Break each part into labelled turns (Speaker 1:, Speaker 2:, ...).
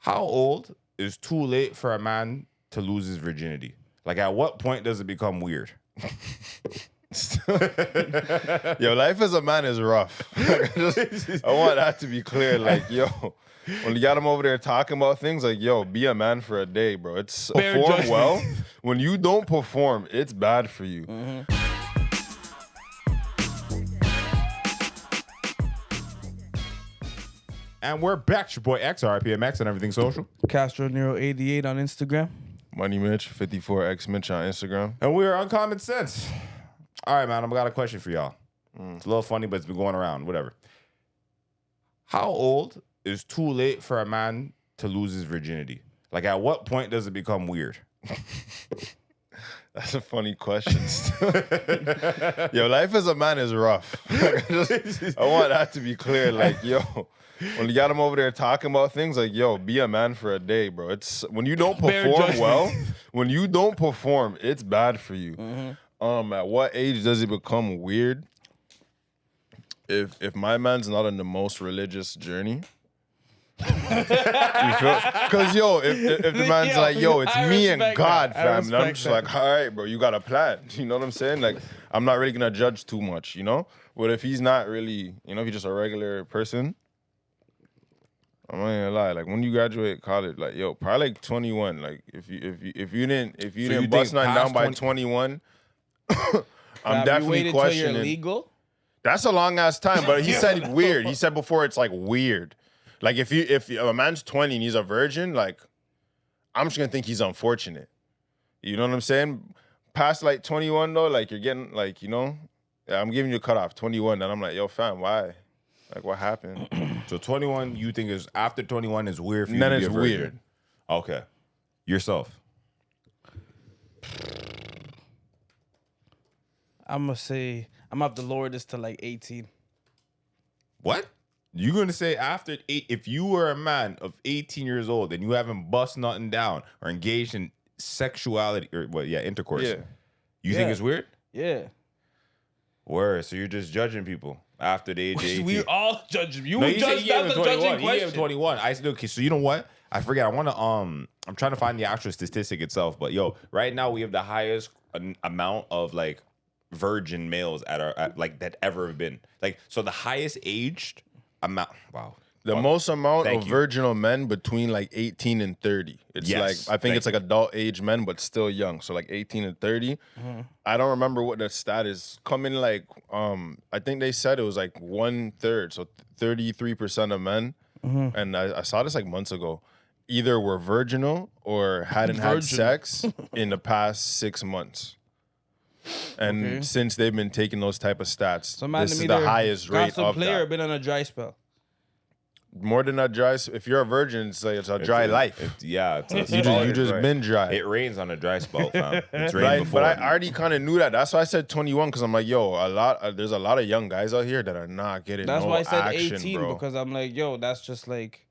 Speaker 1: How old is too late for a man to lose his virginity? Like, at what point does it become weird?
Speaker 2: Yo, life as a man is rough. Like, I want that to be clear. Like, yo, when you got him over there talking about things, like, yo, be a man for a day, bro. It's perform well. When you don't perform, it's bad for you.
Speaker 1: And we're back. Your boy X, RPMX, and everything social.
Speaker 3: Castro Nero 88 on Instagram.
Speaker 2: Money Mitch, 54X Mitch on Instagram.
Speaker 1: And we're Uncommon Sense. All right, man, I've got a question for y'all. It's a little funny, but it's been going around. Whatever. How old is too late for a man to lose his virginity? Like, at what point does it become weird?
Speaker 2: That's a funny question. Yo, life as a man is rough. Like, I want that to be clear. Like, yo, when you got him over there talking about things, like, yo, be a man for a day, bro. It's when you don't perform well. When you don't perform, it's bad for you. At what age does it become weird? If my man's not on the most religious journey. You feel? Because, yo, if the man's like, yo, it's me and God, fam, and I'm just like, all right, bro, you got a plan. You know what I'm saying? Like, I'm not really gonna judge too much, you know? But if he's not really, you know, if he's just a regular person, I'm not gonna lie. Like, when you graduate college, like, yo, probably like 21. Like, if you didn't bust nothing down by 21, I'm definitely questioning.
Speaker 3: You're legal?
Speaker 2: That's a long ass time. But he said weird. He said before it's like weird. Like, if a man's 20 and he's a virgin, like, I'm just gonna think he's unfortunate. You know what I'm saying? Past like 21 though, like, you're getting like, you know, I'm giving you a cutoff 21, and I'm like, yo, fam, why? Like, what happened?
Speaker 1: So 21, you think is after 21 is weird for you
Speaker 2: Then
Speaker 1: to be
Speaker 2: it's
Speaker 1: a virgin?
Speaker 2: weird.
Speaker 1: Okay. Yourself.
Speaker 3: I'm gonna say I'm gonna have to lower this to like 18.
Speaker 1: What? You gonna say after 8? If you were a man of 18 years old and you haven't bust nothing down or engaged in sexuality or intercourse, you think it's weird?
Speaker 3: Yeah.
Speaker 1: Word. So you're just judging people after the age of 18.
Speaker 3: We all judge him. You
Speaker 1: No,
Speaker 3: judge. That's a judging
Speaker 1: He
Speaker 3: question.
Speaker 1: gave him 21. I said, okay, so you know what? I forget. I want to I'm trying to find the actual statistic itself, but yo, right now we have the highest amount of like virgin males like that ever have been. Like, so the highest aged amount. Wow.
Speaker 2: The most amount of virginal men between like 18 and 30. It's like, I think it's like adult age men, but still young. So like 18 and 30. I don't remember what the stat is. Coming like, I think they said it was like 1/3. So 33% of men. And I saw this like months ago. Either were virginal or hadn't had sex in the past 6 months. And since they've been taking those type of stats, so this is the highest rate of
Speaker 3: player
Speaker 2: that.
Speaker 3: Been on a dry spell.
Speaker 2: More than a dry. If you're a virgin, it's like it's a dry life.
Speaker 1: You
Speaker 2: just been dry.
Speaker 1: It rains on a dry spell, fam. It's rained before.
Speaker 2: But I already kind of knew that. That's why I said 21, because I'm like, yo, there's a lot of young guys out here that are not getting.
Speaker 3: That's why I said
Speaker 2: action,
Speaker 3: 18,
Speaker 2: bro.
Speaker 3: because I'm like, yo, that's just like.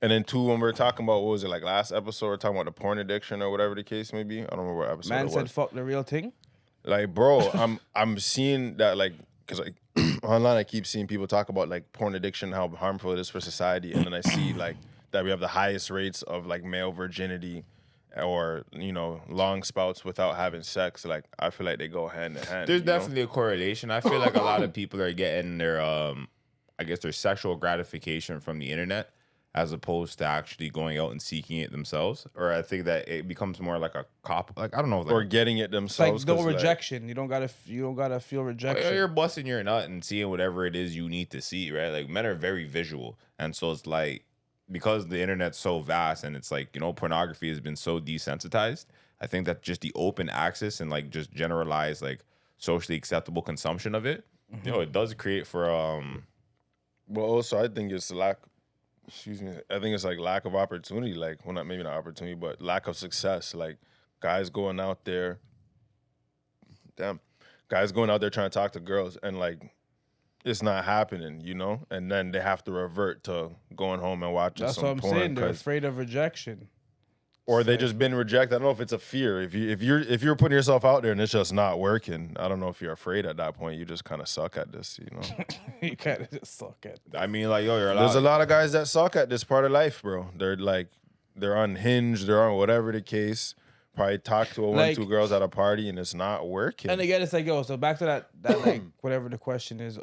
Speaker 2: And then 2, when we were talking about, what was it, like last episode, we were talking about the porn addiction or whatever the case may be. I don't remember what episode it was.
Speaker 3: Man said, "Fuck the real thing."
Speaker 2: Like, bro, I'm seeing that, like, because like online I keep seeing people talk about like porn addiction, how harmful it is for society, and then I see like that we have the highest rates of like male virginity or, you know, long spouts without having sex. Like, I feel like they go hand in hand.
Speaker 1: There's definitely a correlation. I feel like a lot of people are getting their I guess their sexual gratification from the internet, as opposed to actually going out and seeking it themselves. Or I think that it becomes more like a cop, like, I don't know, like,
Speaker 2: or getting it themselves.
Speaker 3: Like no rejection. You don't gotta feel rejection.
Speaker 1: You're busting your nut and seeing whatever it is you need to see, right? Like, men are very visual, and so it's like, because the internet's so vast and it's like, you know, pornography has been so desensitized. I think that just the open access and like just generalized like socially acceptable consumption of it, you know, it does create for
Speaker 2: Well, also I think it's lack. Excuse me. I think it's like lack of opportunity. Like, well, maybe not opportunity, but lack of success. Like, guys going out there trying to talk to girls, and like, it's not happening, you know? And then they have to revert to going home and watching some porn.
Speaker 3: That's what I'm saying. They're afraid of rejection.
Speaker 2: Or they just been rejected. I don't know if it's a fear. If you're putting yourself out there and it's just not working, I don't know if you're afraid at that point. You just kind of suck at this, you know.
Speaker 3: You kind of just suck at it.
Speaker 1: I mean, like, yo,
Speaker 2: there's a lot of guys that suck at this part of life, bro. They're unhinged, they're on whatever the case. Probably talk to two girls at a party and it's not working.
Speaker 3: And again, it's like, yo, so back to that like whatever the question is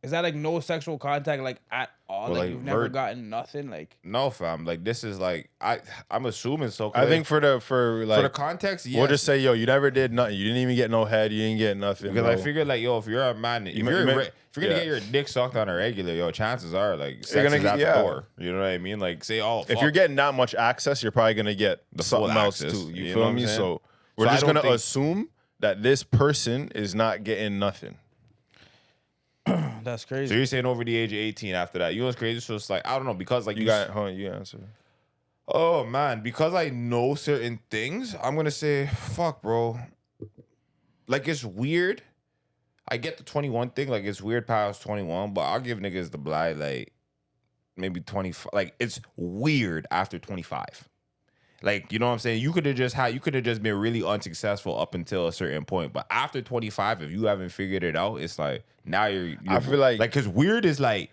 Speaker 3: that like no sexual contact like at all?
Speaker 1: Well,
Speaker 3: like you've never gotten nothing? Like
Speaker 1: no, fam. Like this is like I'm assuming so.
Speaker 2: I think for the
Speaker 1: context, yes.
Speaker 2: We'll just say, yo, you never did nothing. You didn't even get no head. You didn't get nothing.
Speaker 1: Because I figured like, yo, if you're a man, if you're gonna get your dick sucked on a regular, yo, chances are like sex is at the door. You know what I mean? Like say, if
Speaker 2: you're getting that much access, you're probably gonna get something else too. You feel me? So we're just gonna assume that this person is not getting nothing.
Speaker 3: That's crazy.
Speaker 1: So you're saying over the age of 18 after that. You know what's crazy? So it's like, I don't know, because like
Speaker 2: you answer.
Speaker 1: Oh man, because I know certain things, I'm gonna say, fuck, bro. Like it's weird. I get the 21 thing, like it's weird past 21, but I'll give niggas the blind, like maybe 25. Like it's weird after 25. Like, you know what I'm saying? You could have just been really unsuccessful up until a certain point. But after 25, if you haven't figured it out, it's like now you're
Speaker 2: I feel like
Speaker 1: because weird is like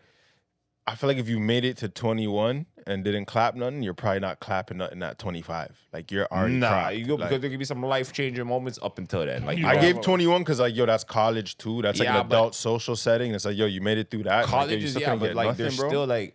Speaker 2: I feel like if you made it to 21 and didn't clap nothing, you're probably not clapping nothing at 25. Like you're already
Speaker 1: because there could be some life-changing moments up until then. Like
Speaker 2: I gave 21 because like, yo, that's college too. That's like an adult social setting. It's like, yo, you made it through that.
Speaker 1: College is but like
Speaker 2: nothing,
Speaker 1: there's still like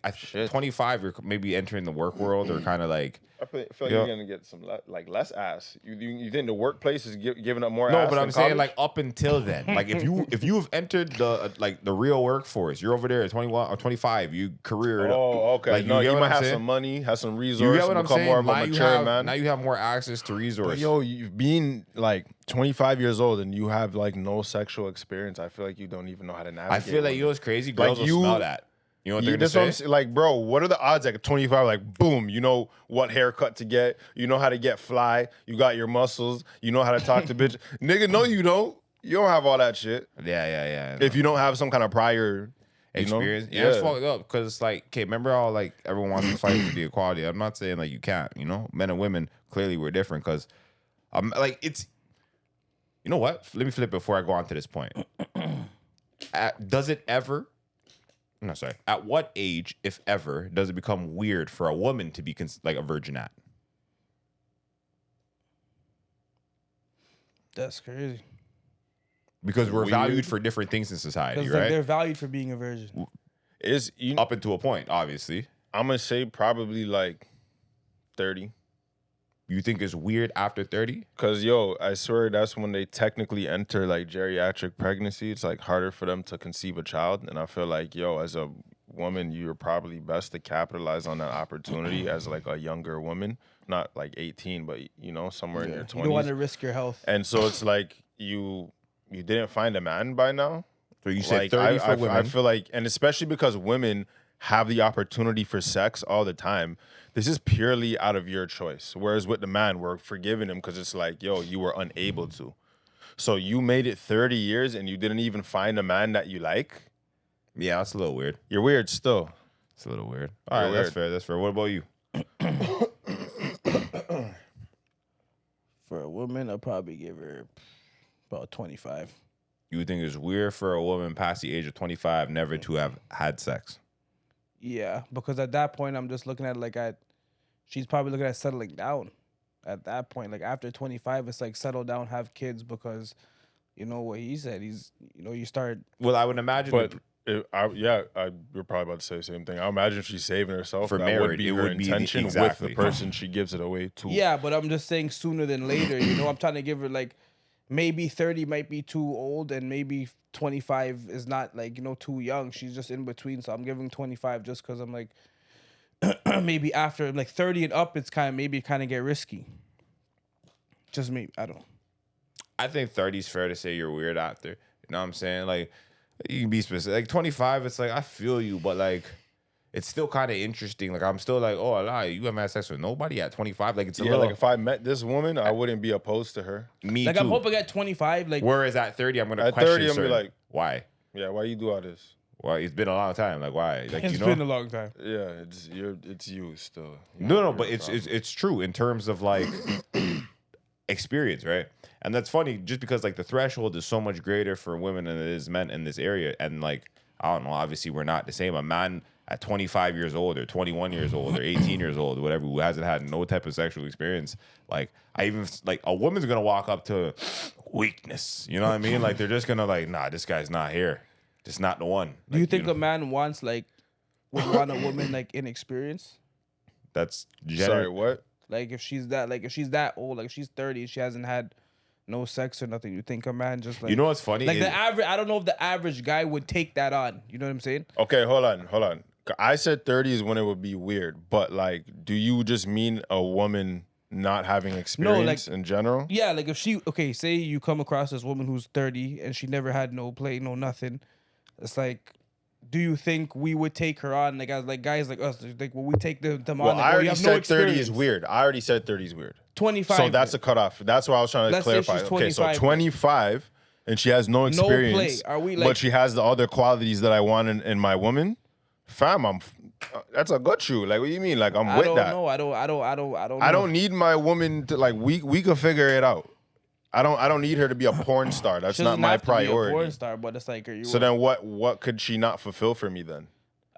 Speaker 1: 25, you're maybe entering the work world or kind of like
Speaker 2: I feel like you're gonna get some less ass. You think the workplace is giving up more ass?
Speaker 1: No, but I'm saying like up until then, like if you have entered the real workforce, you're over there at 21 or 25, you career.
Speaker 2: Oh, okay.
Speaker 1: Like,
Speaker 2: you might have some money, have some resources,
Speaker 1: you get what I'm
Speaker 2: become
Speaker 1: saying?
Speaker 2: more of a mature man.
Speaker 1: Now you have more access to resources.
Speaker 2: But yo, you being like 25 years old and you have like no sexual experience, I feel like you don't even know how to navigate.
Speaker 1: I feel like you know what's crazy? Girls will smell that. You know what they're gonna say?
Speaker 2: Like, bro, what are the odds at 25? Like, boom, you know what haircut to get. You know how to get fly. You got your muscles. You know how to talk to bitch. Nigga, no, you don't. You don't have all that shit.
Speaker 1: Yeah.
Speaker 2: If you don't have some kind of prior
Speaker 1: experience. Yeah, it's fucked up because it's like, okay, remember how like everyone wants to fight for the equality. I'm not saying like you can't, you know? Men and women, clearly we're different because like it's, you know what? Let me flip before I go on to this point. Does it ever... No, sorry. At what age, if ever, does it become weird for a woman to be like a virgin at?
Speaker 3: That's crazy.
Speaker 1: Because we're valued for different things in society, right?
Speaker 3: Like they're valued for being a virgin.
Speaker 1: Up until a point, obviously.
Speaker 2: I'm gonna say probably like 30.
Speaker 1: You think it's weird after 30?
Speaker 2: Because, yo, I swear that's when they technically enter, like, geriatric pregnancy. It's, like, harder for them to conceive a child. And I feel like, yo, as a woman, you're probably best to capitalize on that opportunity as, like, a younger woman. Not, like, 18, but, you know, somewhere in your 20s.
Speaker 3: You don't want to risk your health.
Speaker 2: And so it's like you didn't find a man by now.
Speaker 1: So you said 30 for women.
Speaker 2: I feel like, and especially because women have the opportunity for sex all the time, this is purely out of your choice. Whereas with the man, we're forgiving him because it's like, yo, you were unable to. So you made it 30 years and you didn't even find a man that you like?
Speaker 1: Yeah, that's a little weird.
Speaker 2: You're weird still.
Speaker 1: It's a little weird. All right, that's fair. That's fair. What about you?
Speaker 3: For a woman, I'll probably give her about 25.
Speaker 1: You would think it's weird for a woman past the age of 25 never to have had sex?
Speaker 3: Yeah, because at that point, I'm just looking at she's probably looking at settling down. At that point, like after 25, it's like settle down, have kids, because you know what he said. You start.
Speaker 1: Well, I would imagine.
Speaker 2: But you're probably about to say the same thing. I imagine she's saving herself
Speaker 1: for marriage. It would be her intention
Speaker 2: with the person she gives it away to.
Speaker 3: Yeah, but I'm just saying sooner than later. You know, I'm trying to give her like maybe 30 might be too old, and maybe 25 is not like, you know, too young. She's just in between. So I'm giving 25 just because I'm like, maybe after like 30 and up, it's kind of get risky. Just me. I don't know.
Speaker 1: I think 30 is fair to say you're weird after. You know what I'm saying? Like, you can be specific. Like 25, it's like, I feel you, but like, it's still kind of interesting. Like, I'm still like, oh, I lie. You haven't had sex with nobody at 25. Like, it's a little...
Speaker 2: like if I met this woman, I wouldn't be opposed to her.
Speaker 1: Me
Speaker 3: like,
Speaker 1: too.
Speaker 3: I'm hoping at 25, like...
Speaker 1: Whereas at 30, I'm going to question
Speaker 2: 30, I'm
Speaker 1: certain...
Speaker 2: be like...
Speaker 1: Why?
Speaker 2: Yeah, why you do all this?
Speaker 1: Well, it's been a long time. Like, why? Like,
Speaker 3: It's been a long time.
Speaker 2: Yeah, it's you still.
Speaker 1: No, but it's true in terms of like experience, right? And that's funny, just because like the threshold is so much greater for women than it is men in this area, and like I don't know, obviously we're not the same. A man at 25 years old or 21 years old or 18 years old, whatever, who hasn't had no type of sexual experience, like I even like a woman's gonna walk up to weakness, you know what I mean? Like they're just gonna like, nah, this guy's not here, just not the one. Like,
Speaker 3: Do you think a man would want a woman like inexperienced?
Speaker 1: That's
Speaker 2: sorry, what?
Speaker 3: Like if she's that old, like she's 30, she hasn't had no sex or nothing. You think a man just like,
Speaker 1: you know what's funny?
Speaker 3: Like the average, I don't know if the average guy would take that on. You know what I'm saying?
Speaker 2: Okay, hold on. I said 30 is when it would be weird, but like, do you just mean a woman not having experience in general?
Speaker 3: Yeah, like if say you come across this woman who's 30 and she never had no play, no nothing. It's like, do you think we would take her on? Like as like guys like us, like will we take them on?
Speaker 2: Well,
Speaker 3: like,
Speaker 2: I already said 30 is weird. I already said 30 is weird.
Speaker 3: 25.
Speaker 2: So that's a cutoff. That's what I was trying to clarify. Okay, so 25 and she has no experience.
Speaker 3: No play. Are we like,
Speaker 2: but she has the other qualities that I want in my woman. Fam, that's a gut shoe. Like, what do you mean? Like, I'm with that.
Speaker 3: I don't.
Speaker 2: I don't need my woman to like. We could figure it out. I don't need her to be a porn star. That's not my priority.
Speaker 3: Be a porn star, but it's like,
Speaker 2: so then what could she not fulfill for me then?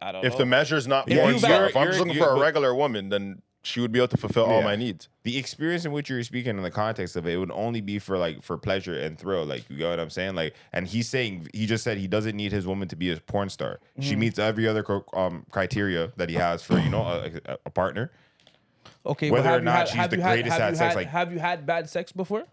Speaker 3: I don't know.
Speaker 2: If the measure's not porn star, if I'm just looking for a regular woman, then she would be able to fulfill all my needs.
Speaker 1: The experience in which you're speaking in the context of it would only be for pleasure and thrill. Like, you get what I'm saying? Like, and he just said he doesn't need his woman to be a porn star. She meets every other criteria that he has for a partner.
Speaker 3: Okay,
Speaker 1: whether or not she's the greatest at sex. Like,
Speaker 3: have you had bad sex before?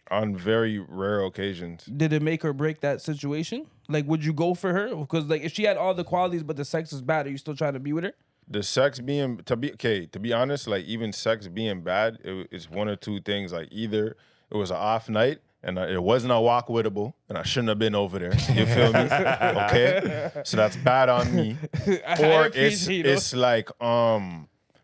Speaker 2: On very rare occasions.
Speaker 3: Did it make or break that situation? Like, would you go for her? Because like, if she had all the qualities but the sex is bad, are you still trying to be with her?
Speaker 2: The sex being to be honest, like even sex being bad, it's one or two things. Like either it was an off night and it wasn't a walk-wittable, and I shouldn't have been over there. You feel me? Okay, so that's bad on me. Or it's like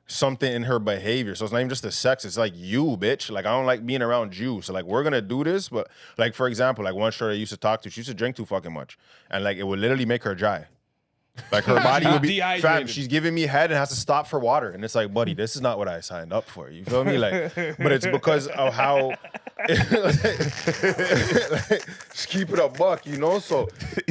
Speaker 2: something in her behavior. So it's not even just the sex. It's like, you, bitch. Like, I don't like being around you. So like, we're gonna do this, but like, for example, like one shorty I used to talk to, she used to drink too fucking much, and like it would literally make her dry. Like her body would be fam. She's giving me head and has to stop for water, and it's like, buddy, this is not what I signed up for. You feel me? Like, but it's because of how. Just keep it a buck, you know. So,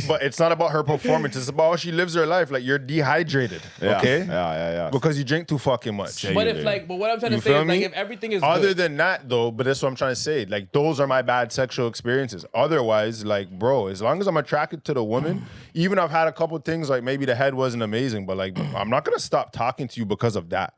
Speaker 2: but it's not about her performance. It's about how she lives her life. Like, you're dehydrated, okay?
Speaker 1: Yeah.
Speaker 2: Because you drink too fucking much.
Speaker 3: But what I'm trying to say is like, if everything is
Speaker 2: other
Speaker 3: good.
Speaker 2: than that, though, but that's what I'm trying to say. Like, those are my bad sexual experiences. Otherwise, like, bro, as long as I'm attracted to the woman, even I've had a couple things like maybe the head wasn't amazing, but like, I'm not gonna stop talking to you because of that.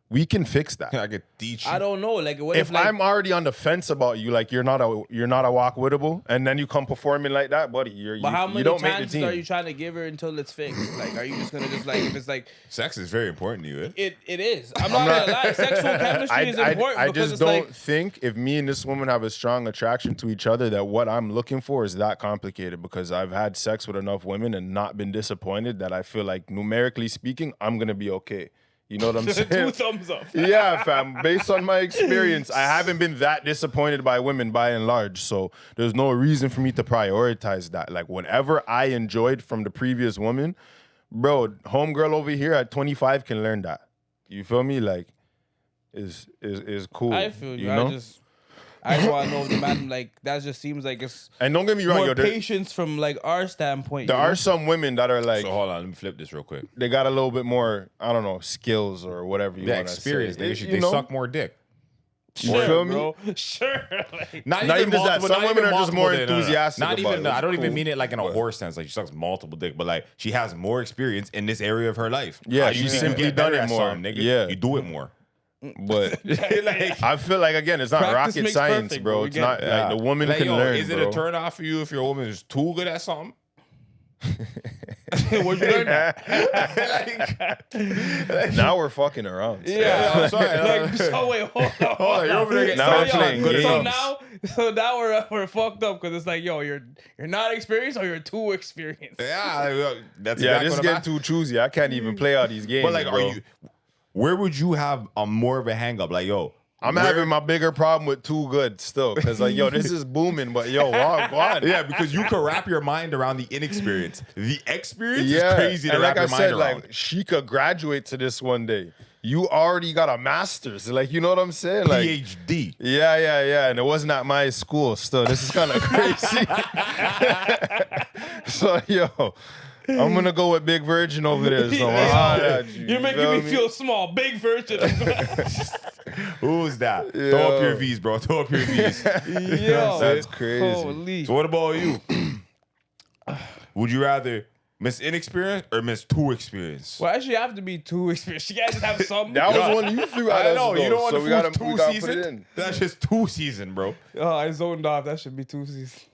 Speaker 2: We can fix that.
Speaker 1: I could teach you.
Speaker 3: I don't know. Like, what
Speaker 2: if like, I'm already on the fence about you, like you're not a walk-wittable, and then you come performing like that, buddy, you don't make the team.
Speaker 3: Are you trying to give her until it's fixed? Like, are you just gonna just like, if it's like,
Speaker 1: sex is very important to you?
Speaker 3: It is. I'm not gonna lie. Sexual chemistry is important.
Speaker 2: I just don't think if me and this woman have a strong attraction to each other, that what I'm looking for is that complicated. Because I've had sex with enough women and not been disappointed that I feel like, numerically speaking, I'm gonna be okay. You know what I'm saying?
Speaker 3: 2 thumbs up.
Speaker 2: Yeah, fam. Based on my experience, I haven't been that disappointed by women by and large. So there's no reason for me to prioritize that. Like, whatever I enjoyed from the previous woman, bro, homegirl over here at 25 can learn that. You feel me? Like, is cool.
Speaker 3: I feel you.
Speaker 2: Know?
Speaker 3: I just want to know if the man, like, that just seems like it's
Speaker 2: and don't get me wrong,
Speaker 3: more patience from like our standpoint.
Speaker 2: There are some women that are like,
Speaker 1: so hold on, let me flip this real quick.
Speaker 2: They got a little bit more, I don't know, skills or whatever you want to say.
Speaker 1: Experience. They suck more dick.
Speaker 3: Sure,
Speaker 2: feel me?
Speaker 3: Bro. Sure.
Speaker 1: Like,
Speaker 2: not even that. Some women are just more enthusiastic.
Speaker 1: Not even. I don't
Speaker 2: cool.
Speaker 1: even mean it like in a horse sense. Like, she sucks multiple dick, but like she has more experience in this area of her life.
Speaker 2: Yeah, she's simply done it more.
Speaker 1: Nigga?
Speaker 2: Yeah,
Speaker 1: you do it more.
Speaker 2: But like, I feel like, again, it's not rocket science, perfect, bro. It's not like the woman can learn.
Speaker 1: Is it a turn off for you if your woman is too good at something?
Speaker 3: Where'd you learn that?
Speaker 2: Now we're fucking around.
Speaker 3: Yeah, I'm sorry. Like, so wait, hold on.
Speaker 1: You're over there getting
Speaker 2: now we're playing games.
Speaker 3: So now we're fucked up because it's like, yo, you're not experienced or you're too experienced.
Speaker 1: Yeah, that's
Speaker 2: this is getting too choosy. I can't even play all these games.
Speaker 1: But like, bro. Where would you have a more of a hang up? Like, yo,
Speaker 2: I'm having my bigger problem with Too Good still, because like, yo, this is booming, but yo, God.
Speaker 1: Yeah, because you can wrap your mind around the inexperience. The experience is crazy to wrap your mind around.
Speaker 2: Like, she could graduate to this one day. You already got a master's. Like, you know what I'm saying? Like,
Speaker 1: PhD.
Speaker 2: Yeah. And it wasn't at my school still. This is kind of crazy. So, yo, I'm going to go with Big Virgin over there. So,
Speaker 3: you're making me feel small. Big Virgin.
Speaker 1: Who's that? Yo. Throw up your V's, bro. Throw up your V's.
Speaker 3: Yo,
Speaker 2: that's crazy.
Speaker 3: Holy.
Speaker 1: So what about you? Would you rather Miss Inexperience or Miss Too Experience?
Speaker 3: Well, actually, have to be too experienced. You guys just have some.
Speaker 2: That was one you threw out.
Speaker 1: I know. You don't want
Speaker 2: so
Speaker 1: to
Speaker 2: gotta
Speaker 1: too
Speaker 2: put it
Speaker 1: season.
Speaker 2: in.
Speaker 1: That's just 2 season, bro.
Speaker 3: Oh, I zoned off. That should be 2 seasons.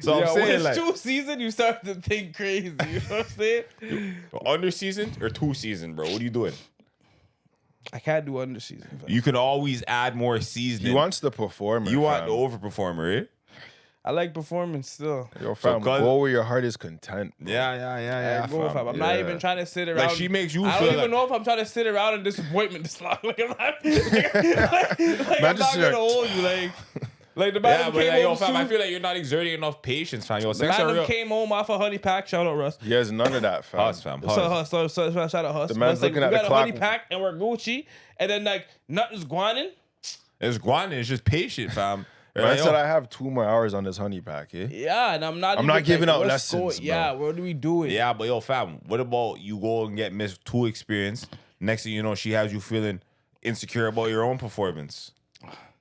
Speaker 1: So I'm saying,
Speaker 3: when it's
Speaker 1: like,
Speaker 3: 2 season, you start to think crazy. You know what I'm saying?
Speaker 1: Under season or 2 season, bro? What are you doing?
Speaker 3: I can't do under season.
Speaker 1: You can always add more seasoning.
Speaker 2: He wants the performer.
Speaker 1: You want the overperformer, eh?
Speaker 3: I like performance still.
Speaker 2: Yo, fam, go where your heart is content. Bro.
Speaker 1: Yeah.
Speaker 3: I go, fam. I'm not even trying to sit around.
Speaker 1: Like, she makes you
Speaker 3: I
Speaker 1: feel
Speaker 3: don't even
Speaker 1: like,
Speaker 3: know if I'm trying to sit around in disappointment this long. Like, I'm not, I'm not gonna hold you. Like the man
Speaker 1: but
Speaker 3: came
Speaker 1: like, yo,
Speaker 3: home
Speaker 1: fam, I
Speaker 3: soon.
Speaker 1: feel like you're not exerting enough patience, fam. Yo,
Speaker 3: The man came home off a honey pack. Shout out Russ.
Speaker 2: He has none of that, fam.
Speaker 1: Hus, fam. Hus.
Speaker 3: So shout out Hus.
Speaker 2: The man's
Speaker 3: like,
Speaker 2: looking at
Speaker 3: we
Speaker 2: the
Speaker 3: got a
Speaker 2: clock.
Speaker 3: honey pack and we're Gucci, and then like nothing's guanin.
Speaker 1: It's guanin. It's just patient, fam.
Speaker 2: I said I have 2 more hours on this honey pack, eh?
Speaker 3: Yeah, and I'm not
Speaker 2: giving out
Speaker 3: what's
Speaker 2: lessons, bro.
Speaker 3: Yeah, what do we do it?
Speaker 1: Yeah, but yo, fam, what about you go and get Miss Too Experience? Next thing you know, she has you feeling insecure about your own performance.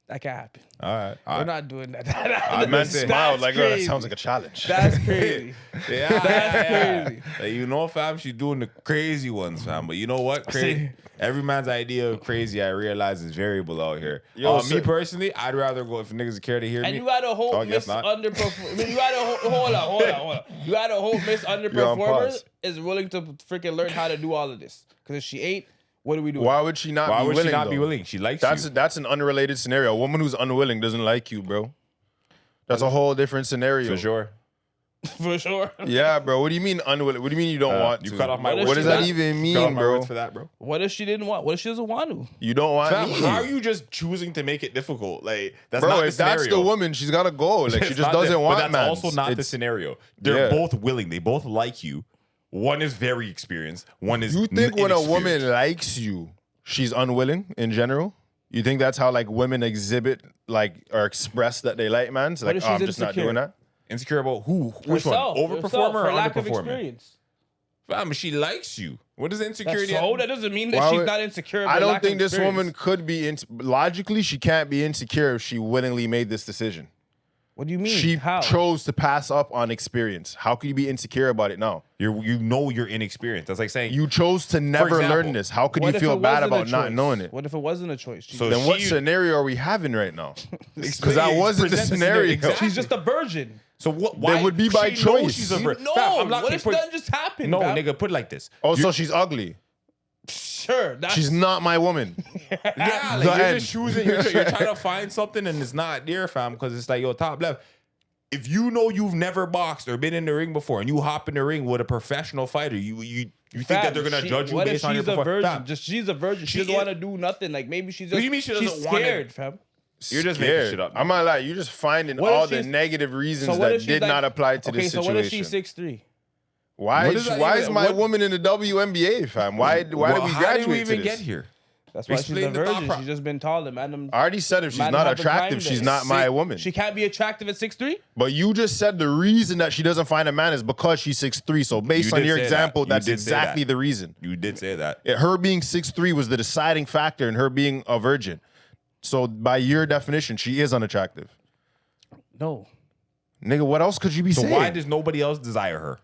Speaker 3: That can't happen.
Speaker 1: All right.
Speaker 3: We're not doing that.
Speaker 2: The man smiled like, oh, that sounds like a challenge.
Speaker 3: That's crazy. That's crazy.
Speaker 1: Like, you know, fam, she's doing the crazy ones, fam. But you know what? Every man's idea of crazy, I realize, is variable out here.
Speaker 2: Yo,
Speaker 1: me personally, I'd rather go if niggas care to hear me.
Speaker 3: And you gotta hope Miss Underperformer. You gotta hold on. You gotta hope Miss Underperformer is willing to freaking learn how to do all of this. Because if she ain't, what are we doing?
Speaker 2: Why would she not be willing? Why would she not
Speaker 1: be willing? She likes you.
Speaker 2: That's an unrelated scenario. A woman who's unwilling doesn't like you, bro. That's a whole different scenario.
Speaker 1: For sure.
Speaker 3: For sure.
Speaker 2: Yeah, bro. What do you mean unwilling? What do you mean you don't want to?
Speaker 1: You cut off my words.
Speaker 2: What does that even mean, bro?
Speaker 1: For that, bro?
Speaker 3: What if she didn't want? What if she doesn't want to?
Speaker 2: You don't want me?
Speaker 1: How are you just choosing to make it difficult? Like, that's
Speaker 2: bro,
Speaker 1: not the
Speaker 2: if
Speaker 1: scenario.
Speaker 2: that's the woman, she's got to go. Like, she just doesn't want man.
Speaker 1: But that's also not the scenario. They're both willing. They both like you. One is very experienced. One is
Speaker 2: You think when a woman likes you, she's unwilling in general? You think that's how like women exhibit like or express that they like man? So, like, I'm just not doing that.
Speaker 1: Insecure about who? Which
Speaker 3: herself,
Speaker 1: one? Overperformer or
Speaker 3: lack of
Speaker 1: underperformer?
Speaker 3: experience.
Speaker 1: Fam, she likes you. What is insecurity?
Speaker 3: That doesn't mean that she's not insecure.
Speaker 2: I don't think this woman could be logically. She can't be insecure if she willingly made this decision.
Speaker 3: What do you mean?
Speaker 2: She chose to pass up on experience. How could you be insecure about it now?
Speaker 1: You know you're inexperienced. That's like saying
Speaker 2: you chose to never learn this. How could you feel bad about not knowing it?
Speaker 3: What if it wasn't a choice?
Speaker 2: So then what scenario are we having right now? Because that wasn't the scenario.
Speaker 3: Exactly. She's just a virgin.
Speaker 1: So what? Why
Speaker 2: it would be by choice.
Speaker 1: She's a virgin.
Speaker 3: No, fam, what if that just happened?
Speaker 1: No, nigga, put it like this.
Speaker 2: Also, she's ugly.
Speaker 3: Sure,
Speaker 2: she's not my woman.
Speaker 1: Yeah, like you're just choosing. You're trying to find something and it's not there, fam. Because it's like your top left. If you know you've never boxed or been in the ring before and you hop in the ring with a professional fighter, you think that they're gonna judge you based on your performance?
Speaker 3: She's a virgin. She doesn't want to do nothing. Like maybe she's just.
Speaker 1: You mean she doesn't
Speaker 3: scared, fam?
Speaker 1: You're just making shit up.
Speaker 2: I'm not like you're just finding all the negative reasons that did not apply to this situation.
Speaker 3: So what if she's 6'3"?
Speaker 2: Why is my woman in the WNBA, fam? Why did we graduate
Speaker 1: how did we even
Speaker 2: to
Speaker 1: get
Speaker 2: this?
Speaker 1: here?
Speaker 3: That's why she's a virgin. She's just been taller, man.
Speaker 2: I already said if she's not attractive, she's not my woman.
Speaker 3: She can't be attractive at 6'3"?
Speaker 2: But you just said the reason that she doesn't find a man is because she's 6'3". So based on your example, that's exactly the reason.
Speaker 1: You did say that.
Speaker 2: Her being 6'3" was the deciding factor in her being a virgin. So by your definition, she is unattractive.
Speaker 3: No.
Speaker 2: Nigga, what else could you be saying?
Speaker 1: So why does nobody else desire her?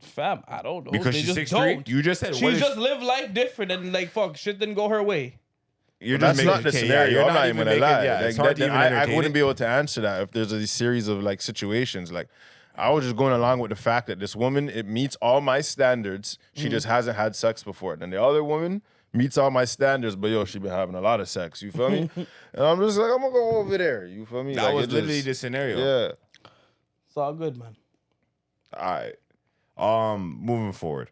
Speaker 3: Fam, I don't know.
Speaker 1: Because she's 6'3"? You just said
Speaker 3: she just live life different and like fuck shit didn't go her way.
Speaker 2: That's not the scenario. I'm not even gonna lie.
Speaker 1: I
Speaker 2: wouldn't be able to answer that if there's a series of like situations. Like I was just going along with the fact that this woman, it meets all my standards. She just hasn't had sex before. And the other woman meets all my standards, but yo, she been having a lot of sex. You feel me? And I'm just like, I'm gonna go over there. You feel me?
Speaker 1: That was literally the scenario.
Speaker 2: Yeah.
Speaker 3: It's all good, man.
Speaker 1: All right. Moving forward.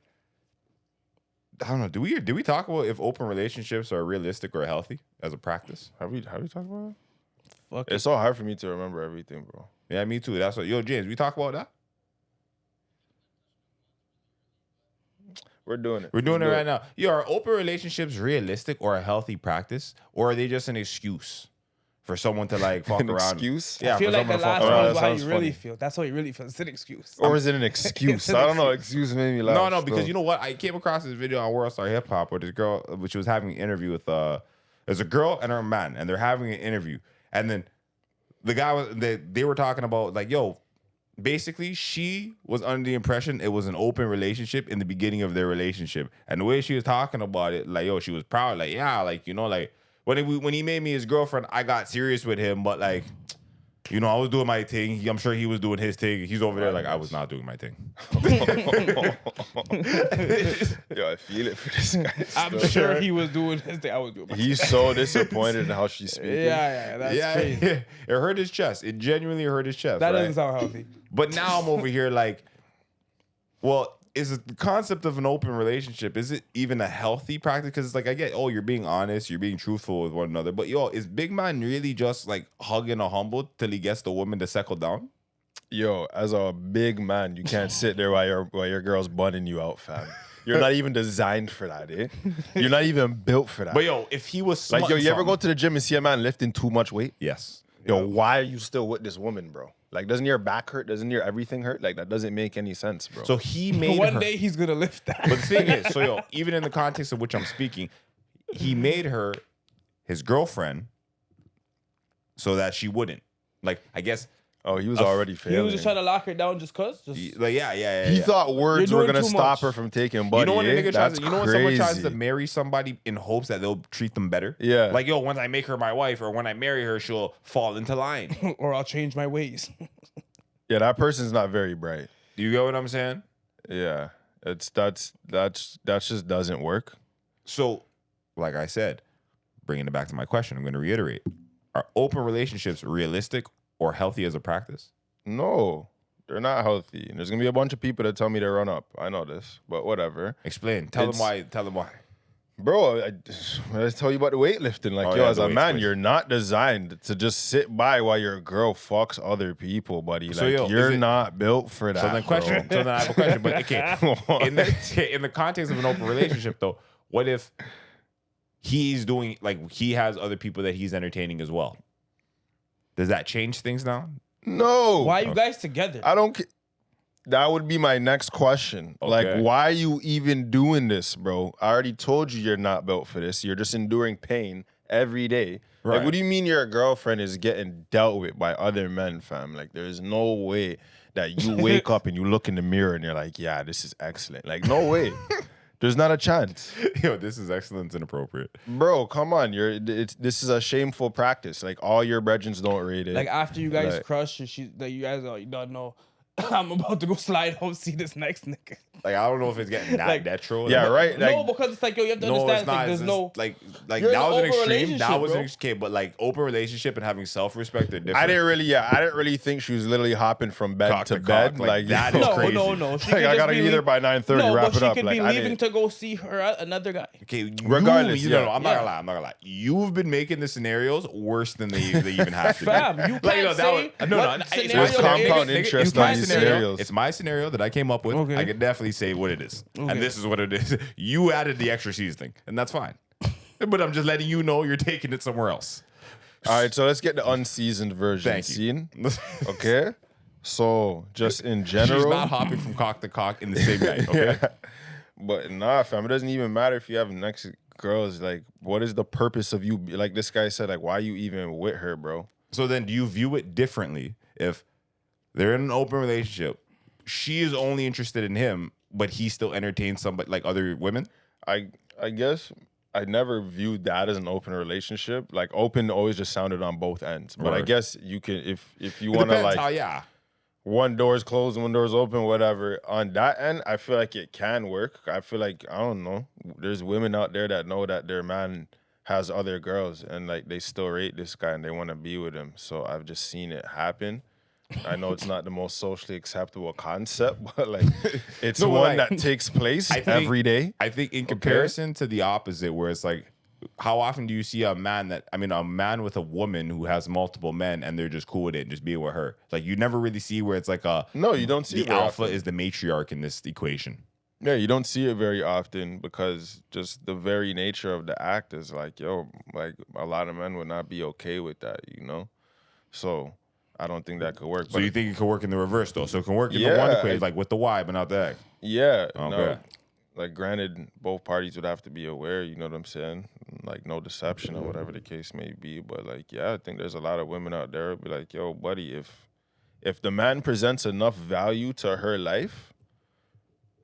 Speaker 1: I don't know. Do we talk about if open relationships are realistic or healthy as a practice?
Speaker 2: Have we talked about it?
Speaker 3: Fuck
Speaker 2: It's so hard for me to remember everything, bro.
Speaker 1: Yeah, me too. That's what. Yo, James, we talk about that.
Speaker 2: We're doing it.
Speaker 1: We're doing it right now. Yo, are open relationships realistic or a healthy practice, or are they just an excuse for someone to like fuck
Speaker 2: An
Speaker 1: around?
Speaker 2: excuse?
Speaker 1: Yeah,
Speaker 3: I feel
Speaker 1: for
Speaker 3: like the
Speaker 1: someone to fuck
Speaker 3: last
Speaker 1: around.
Speaker 3: one is how
Speaker 2: sounds
Speaker 3: you really
Speaker 2: funny.
Speaker 3: feel. That's how you really feel. It's an excuse.
Speaker 2: Or is it an excuse? I don't know. Excuse made me laugh.
Speaker 1: No, because
Speaker 2: still.
Speaker 1: you know what? I came across this video on World Star Hip Hop where this girl, which was having an interview with there's a girl and her man, and they're having an interview, and then the guy was they were talking about like, yo, basically she was under the impression it was an open relationship in the beginning of their relationship, and the way she was talking about it, like, yo, she was proud, like, yeah, like, you know, like when he made me his girlfriend, I got serious with him, but like, you know, I was doing my thing. I'm sure he was doing his thing. He's over there like, I was not doing my thing.
Speaker 2: Yo, I feel it for this guy.
Speaker 3: I'm sure he was doing his thing. I was doing my
Speaker 2: He's so disappointed in how she's speaking.
Speaker 3: Yeah, that's crazy.
Speaker 1: It hurt his chest. It genuinely hurt his chest.
Speaker 3: That
Speaker 1: right?
Speaker 3: doesn't sound healthy.
Speaker 1: But now I'm over here like, well, is it the concept of an open relationship? Is it even a healthy practice? Because it's like, I get, oh, you're being honest, you're being truthful with one another. But yo, is big man really just like hugging a humble till he gets the woman to settle down?
Speaker 2: Yo, as a big man, you can't sit there while your girl's bunning you out, fam. You're not even designed for that, eh? You're not even built for that.
Speaker 1: But yo, if he was
Speaker 2: like, yo, you ever
Speaker 1: something-
Speaker 2: go to the gym and see a man lifting too much weight?
Speaker 1: Yes.
Speaker 2: Yo, why are you still with this woman, bro? Like, doesn't your back hurt? Doesn't your everything hurt? Like, that doesn't make any sense, bro.
Speaker 1: So he made
Speaker 3: One
Speaker 1: her.
Speaker 3: day he's gonna lift that.
Speaker 1: But the thing is, so yo, even in the context of which I'm speaking, he made her his girlfriend so that she wouldn't. Like, I guess,
Speaker 2: oh, he was already failing.
Speaker 3: He was just trying to lock her down just cause.
Speaker 1: like, yeah.
Speaker 2: He thought words
Speaker 3: You're
Speaker 2: were
Speaker 3: doing
Speaker 2: gonna
Speaker 3: too
Speaker 2: stop
Speaker 3: much.
Speaker 2: her from taking buddy.
Speaker 1: You know when a
Speaker 2: eh?
Speaker 1: nigga tries
Speaker 2: That's
Speaker 1: to, you know when someone tries to
Speaker 2: crazy.
Speaker 1: marry somebody in hopes that they'll treat them better?
Speaker 2: Yeah.
Speaker 1: Like, yo, once I make her my wife or when I marry her, she'll fall into line.
Speaker 3: or I'll change my ways.
Speaker 2: Yeah, that person's not very bright.
Speaker 1: Do you get what I'm saying?
Speaker 2: Yeah, that just doesn't work.
Speaker 1: So, like I said, bringing it back to my question, I'm going to reiterate. Are open relationships realistic or healthy as a practice?
Speaker 2: No, they're not healthy. And there's gonna be a bunch of people that tell me to run up. I know this, but whatever.
Speaker 1: Explain. Tell them
Speaker 2: It's-
Speaker 1: why. Tell them why.
Speaker 2: Bro, I tell you about the weightlifting. Like,
Speaker 1: Oh,
Speaker 2: yo,
Speaker 1: yeah,
Speaker 2: as
Speaker 1: the
Speaker 2: a
Speaker 1: weights,
Speaker 2: man,
Speaker 1: please.
Speaker 2: you're not designed to just sit by while your girl fucks other people, buddy.
Speaker 1: So,
Speaker 2: Like,
Speaker 1: yo,
Speaker 2: you're
Speaker 1: is it-
Speaker 2: not built for that.
Speaker 1: So then, question.
Speaker 2: bro.
Speaker 1: So then, I have a question. But okay, in the context of an open relationship, though, what if he's doing like he has other people that he's entertaining as well? Does that change things now?
Speaker 2: No.
Speaker 3: Why are you guys together?
Speaker 2: I don't. That would be my next question.
Speaker 1: Okay.
Speaker 2: Like, why are you even doing this, bro? I already told you you're not built for this. You're just enduring pain every day.
Speaker 1: Right.
Speaker 2: Like, what do you mean your girlfriend is getting dealt with by other men, fam? Like, there's no way that you wake up and you look in the mirror and you're like, yeah, this is excellent. Like, no way. There's not a chance.
Speaker 1: Yo, this is excellent and inappropriate.
Speaker 2: Bro, come on. This is a shameful practice. Like, all your brethrens don't rate it.
Speaker 3: Like after you guys
Speaker 2: Like-
Speaker 3: crush, that you guys are, you don't know. I'm about to go slide home, see this next nigga.
Speaker 1: Like, I don't know if it's getting that
Speaker 3: Like-
Speaker 1: natural.
Speaker 2: yeah, right? Like,
Speaker 3: No, because it's like, yo, you have to
Speaker 1: No,
Speaker 3: understand.
Speaker 1: it's
Speaker 3: It's like,
Speaker 1: not.
Speaker 3: there's
Speaker 1: It's
Speaker 3: no.
Speaker 1: like
Speaker 3: You're in
Speaker 1: that
Speaker 3: an
Speaker 1: was an
Speaker 3: open
Speaker 1: extreme. That
Speaker 3: relationship,
Speaker 1: was an
Speaker 3: bro.
Speaker 1: okay, but like open relationship and having self-respect are different.
Speaker 2: I didn't really think she was literally hopping from bed
Speaker 1: Cock
Speaker 2: to
Speaker 1: to
Speaker 2: bed.
Speaker 1: cock, like,
Speaker 2: Like,
Speaker 1: that
Speaker 2: yo,
Speaker 1: is
Speaker 3: No,
Speaker 1: crazy.
Speaker 3: no. She
Speaker 2: Like,
Speaker 3: could
Speaker 2: I
Speaker 3: just
Speaker 2: gotta
Speaker 3: be
Speaker 2: get there
Speaker 3: leave-
Speaker 2: by 9:30.
Speaker 3: No,
Speaker 2: wrap
Speaker 3: but
Speaker 2: it
Speaker 3: she
Speaker 2: up.
Speaker 3: could
Speaker 2: Like,
Speaker 3: be
Speaker 2: I
Speaker 3: leaving
Speaker 2: didn't-
Speaker 3: to go see her another guy.
Speaker 1: Okay,
Speaker 2: Regardless,
Speaker 1: you know,
Speaker 2: yeah.
Speaker 1: I'm not gonna lie. You've been making the scenarios worse than they even have to be.
Speaker 3: Fam, you can't
Speaker 1: that
Speaker 3: say
Speaker 1: was- no,
Speaker 3: what
Speaker 1: it's
Speaker 3: scenario
Speaker 2: What's compound
Speaker 3: is.
Speaker 2: interest
Speaker 1: it's my
Speaker 2: on these
Speaker 1: scenario.
Speaker 2: scenarios?
Speaker 1: It's my scenario that I came up with.
Speaker 3: Okay.
Speaker 1: I can definitely say what it is,
Speaker 3: Okay.
Speaker 1: and this is what it is. You added the extra seasoning, and that's fine. But I'm just letting you know you're taking it somewhere else.
Speaker 2: All right, so let's get the unseasoned version.
Speaker 1: Thank you.
Speaker 2: Seen? Okay. So just in general,
Speaker 1: She's not hopping from cock to cock in the same night. Okay.
Speaker 2: but nah, fam. It doesn't even matter if you have next girls. Like, what is the purpose of you? Like this guy said, like, why are you even with her, bro?
Speaker 1: So then, do you view it differently if they're in an open relationship? She is only interested in him, but he still entertains somebody like other women.
Speaker 2: I guess I never viewed that as an open relationship. Like, open always just sounded on both ends. But I
Speaker 1: Right.
Speaker 2: guess you can if you
Speaker 1: It
Speaker 2: want to
Speaker 1: depends
Speaker 2: like
Speaker 1: how, yeah.
Speaker 2: one door's closed and one door's open, whatever. On that end, I feel like it can work. I feel like, I don't know, there's women out there that know that their man has other girls and like they still rate this guy and they want to be with him. So I've just seen it happen. I know it's not the most socially acceptable concept, but like it's one that takes place every day.
Speaker 1: I think in comparison to the opposite, where it's like, how often do you see a man with a woman who has multiple men and they're just cool with it and just being with her? Like, you never really see where it's like
Speaker 2: no, you don't see
Speaker 1: the alpha is the matriarch in this equation.
Speaker 2: Yeah, you don't see it very often because just the very nature of the act is like, yo, like a lot of men would not be okay with that, you know? So I don't think that could work.
Speaker 1: So you think it could work in the reverse though? So it can work in the one equation, like with the Y, but not the X.
Speaker 2: Yeah. Okay. No, like granted, both parties would have to be aware, you know what I'm saying? Like no deception or whatever the case may be. But like, yeah, I think there's a lot of women out there who'd be like, yo, buddy, if the man presents enough value to her life,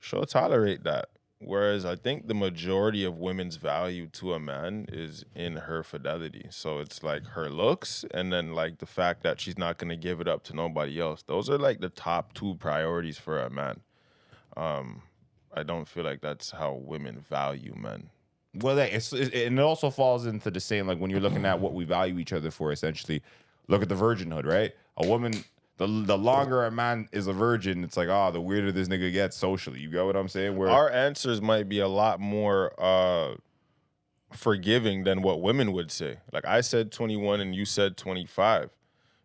Speaker 2: she'll tolerate that. Whereas I think the majority of women's value to a man is in her fidelity. So it's like her looks and then like the fact that she's not going to give it up to nobody else. Those are like the top two priorities for a man. I don't feel like that's how women value men.
Speaker 1: Well, it also falls into the same, like when you're looking at what we value each other for, essentially, look at the virginhood, right? A woman... The longer a man is a virgin, it's like, the weirder this nigga gets socially. You get what I'm saying? Where
Speaker 2: our answers might be a lot more forgiving than what women would say. Like I said 21 and you said 25.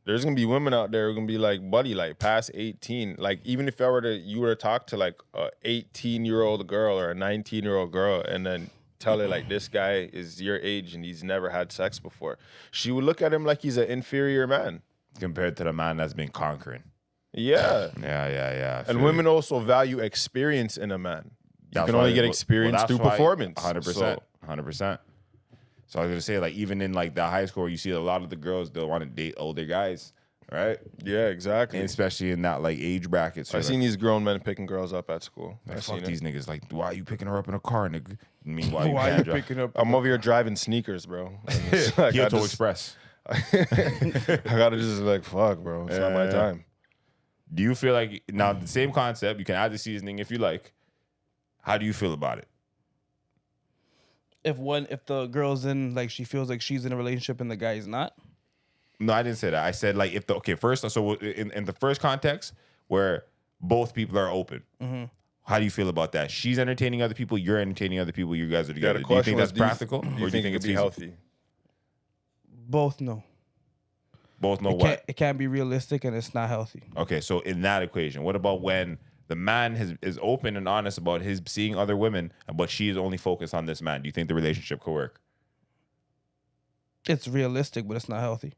Speaker 2: There's gonna be women out there who are gonna be like, buddy, like past 18. Like even if you were to talk to like a 18-year-old girl or a 19-year-old girl and then tell her like this guy is your age and he's never had sex before, she would look at him like he's an inferior man.
Speaker 1: Compared to the man that's been conquering.
Speaker 2: Yeah.
Speaker 1: Yeah.
Speaker 2: And women also value experience in a man. You can only get experience through performance.
Speaker 1: 100%. 100%. So I was going to say, like, even in, like, the high school, you see a lot of the girls, they'll want to date older guys, right?
Speaker 2: Yeah, exactly.
Speaker 1: And especially in that, like, age bracket. So
Speaker 2: I've seen these grown men picking girls up at school.
Speaker 1: Like, fuck these niggas. Like, why are you picking her up in a car, nigga? Meanwhile,
Speaker 3: why are you picking up?
Speaker 2: I'm over here driving sneakers, bro.
Speaker 1: Like, Kyoto Express.
Speaker 2: I gotta just like, fuck, bro. It's not my time.
Speaker 1: Do you feel like, now the same concept, you can add the seasoning if you like. How do you feel about it?
Speaker 3: If the girl's in, like, she feels like she's in a relationship and the guy's not?
Speaker 1: No, I didn't say that. I said, like, first, so in the first context where both people are open, how do you feel about that? She's entertaining other people, you're entertaining other people, you guys are together. Do you think that's practical?
Speaker 2: Do you think it could be healthy?
Speaker 3: Both no.
Speaker 1: Both know what?
Speaker 3: It can't be realistic and it's not healthy.
Speaker 1: Okay, so in that equation, what about when the man is open and honest about his seeing other women, but she is only focused on this man? Do you think the relationship could work?
Speaker 3: It's realistic, but it's not healthy.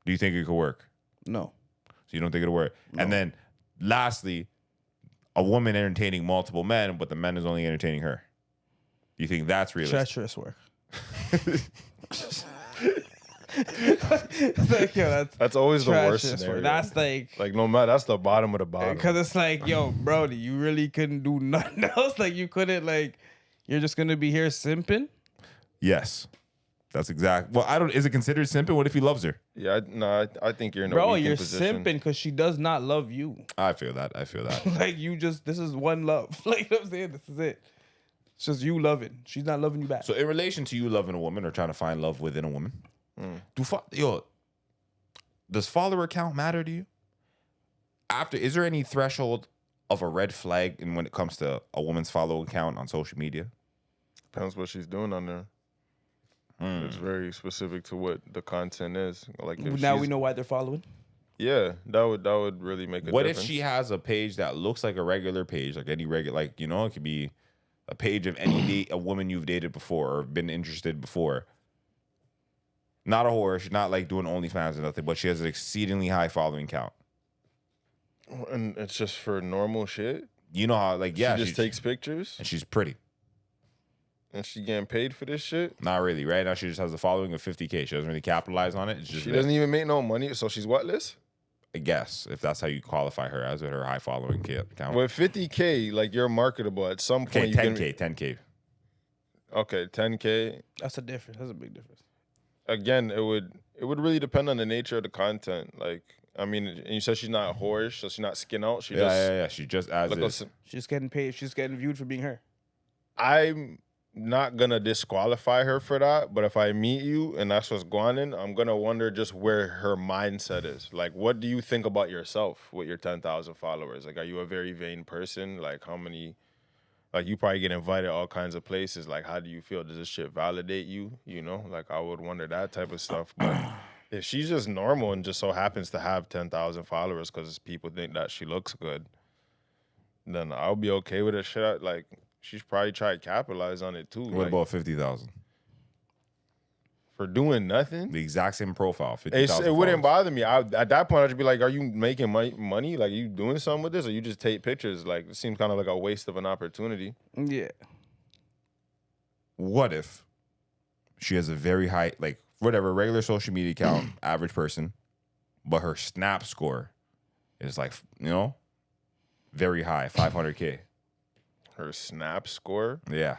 Speaker 1: Do you think it could work?
Speaker 3: No.
Speaker 1: So you don't think it'll work?
Speaker 3: No.
Speaker 1: And then lastly, a woman entertaining multiple men, but the man is only entertaining her. Do you think that's realistic?
Speaker 3: Treacherous work. Like, yo,
Speaker 2: that's always the worst scenario.
Speaker 3: That's like
Speaker 2: no matter, that's the bottom of the bottom.
Speaker 3: Because it's like, yo, Brody, you really couldn't do nothing else. Like you couldn't, like, you're just gonna be here simping.
Speaker 1: Yes, that's exact. Well, I don't. Is it considered simping? What if he loves her?
Speaker 2: Yeah, I think you're in a
Speaker 3: bro.
Speaker 2: You're
Speaker 3: simping because she does not love you.
Speaker 1: I feel that.
Speaker 3: Like this is one love. Like you know what I'm saying, this is it. It's just you loving. She's not loving you back.
Speaker 1: So in relation to you loving a woman or trying to find love within a woman. Does follower count matter to you? Is there any threshold of a red flag in when it comes to a woman's follower count on social media?
Speaker 2: Depends what she's doing on there. It's very specific to what the content is. Like
Speaker 3: now we know why they're following.
Speaker 2: Yeah, that would really make a difference.
Speaker 1: What if she has a page that looks like a regular page, like any regular, like it could be a page of any a woman you've dated before or been interested before. Not a whore. She's not like doing OnlyFans or nothing, but she has an exceedingly high following count.
Speaker 2: And it's just for normal shit?
Speaker 1: You know how, like, yeah.
Speaker 2: She just takes pictures?
Speaker 1: And she's pretty.
Speaker 2: And she getting paid for this shit?
Speaker 1: Not really. Right now, she just has a following of 50K. She doesn't really capitalize on it. It's just
Speaker 2: she doesn't even make no money, so she's whatless?
Speaker 1: I guess, if that's how you qualify her as with her high following count.
Speaker 2: With 50K, like, you're marketable. At some point,
Speaker 1: okay, 10K. Okay,
Speaker 2: 10K.
Speaker 3: That's a difference. That's a big difference.
Speaker 2: Again, it would really depend on the nature of the content. Like, I mean, and you said she's not whorish, so she's not skin out.
Speaker 1: Yeah. She just as is.
Speaker 3: She's getting paid. She's getting viewed for being her.
Speaker 2: I'm not gonna disqualify her for that, but if I meet you and that's what's going on, I'm gonna wonder just where her mindset is. Like, what do you think about yourself with your 10,000 followers? Like, are you a very vain person? Like, how many? Like, you probably get invited all kinds of places. Like, how do you feel? Does this shit validate you? You know, like I would wonder that type of stuff. But if she's just normal and just so happens to have 10,000 followers because people think that she looks good, then I'll be okay with it. Shit, like. She's probably tried to capitalize on it too.
Speaker 1: What about 50,000
Speaker 2: for doing nothing?
Speaker 1: The exact same profile. 50,000.
Speaker 2: It wouldn't bother me. At that point, I'd just be like, "Are you making money? Like, are you doing something with this, or you just take pictures? Like, it seems kind of like a waste of an opportunity."
Speaker 3: Yeah.
Speaker 1: What if she has a very high, like, whatever, regular social media account, average person, but her Snap score is like, you know, very high, 500K.
Speaker 2: Her Snap score?
Speaker 1: Yeah.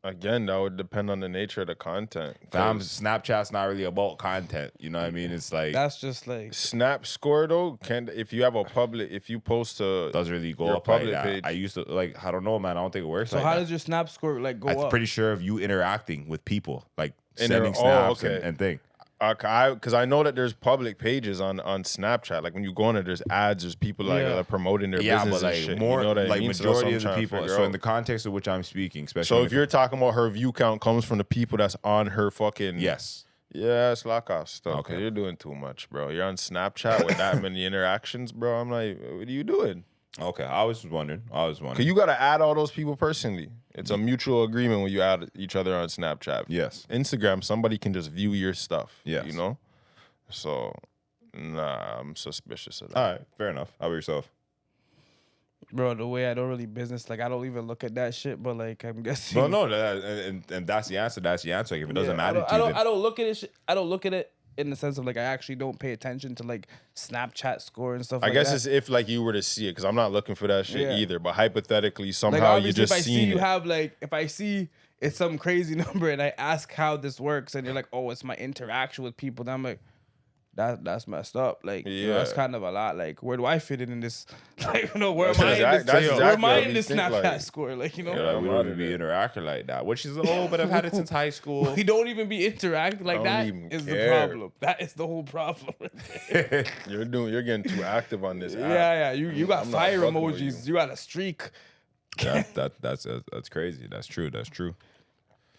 Speaker 2: Again, that would depend on the nature of the content.
Speaker 1: Snapchat's not really about content. You know what I mean? It's like
Speaker 3: that's just like
Speaker 2: Snap score though. If you have a public, if you post to
Speaker 1: doesn't really go up
Speaker 2: public
Speaker 1: like that.
Speaker 2: page.
Speaker 1: I used to like I don't know, man. I don't think it works.
Speaker 3: So
Speaker 1: like
Speaker 3: how
Speaker 1: that.
Speaker 3: does your Snap score like go up?
Speaker 1: I'm pretty sure of you interacting with people, like sending snaps and thing.
Speaker 2: Because I know that there's public pages on Snapchat. Like when you go on it, there's ads, there's people like promoting their business
Speaker 1: but like
Speaker 2: and shit.
Speaker 1: more,
Speaker 2: you know what I
Speaker 1: like
Speaker 2: mean?
Speaker 1: majority of the people. So in the context of which I'm speaking, especially.
Speaker 2: So if you're talking about her view count comes from the people that's on her fucking
Speaker 1: yes,
Speaker 2: it's lock off stuff. Okay, you're doing too much, bro. You're on Snapchat with that many interactions, bro. I'm like, what are you doing?
Speaker 1: Okay, I was wondering. Cause
Speaker 2: you gotta add all those people personally. It's a mutual agreement when you add each other on Snapchat.
Speaker 1: Yes,
Speaker 2: Instagram, somebody can just view your stuff.
Speaker 1: Yes,
Speaker 2: you know. So, nah, I'm suspicious of that.
Speaker 1: All right, fair enough. How about yourself?
Speaker 3: Bro, the way I don't really business, like I don't even look at that shit, but like I'm guessing.
Speaker 1: No, and that's the answer. That's the answer. Like, if it doesn't matter to you,
Speaker 3: I don't look at it. I don't look at it in the sense of like I actually don't pay attention to like Snapchat score and stuff.
Speaker 2: I
Speaker 3: like
Speaker 2: guess
Speaker 3: that.
Speaker 2: it's if like you were to see it, because I'm not looking for that shit either. But hypothetically, somehow
Speaker 3: like,
Speaker 2: you just
Speaker 3: if I see
Speaker 2: seen
Speaker 3: you
Speaker 2: it.
Speaker 3: have like if I see it's some crazy number and I ask how this works and you're like, oh, it's my interaction with people, then I'm like. That's messed up. Like, you know, that's kind of a lot. Like, where do I fit in this? Like, you know, where am I in this Snapchat score? Like, you know,
Speaker 1: we don't even be interacting like that. Which is but I've had it since high school.
Speaker 3: We don't even be interacting like that. Is the problem? That is the whole problem.
Speaker 2: You're getting too active on this app.
Speaker 3: Yeah. You got fire emojis. You got a streak.
Speaker 1: That's crazy. That's true.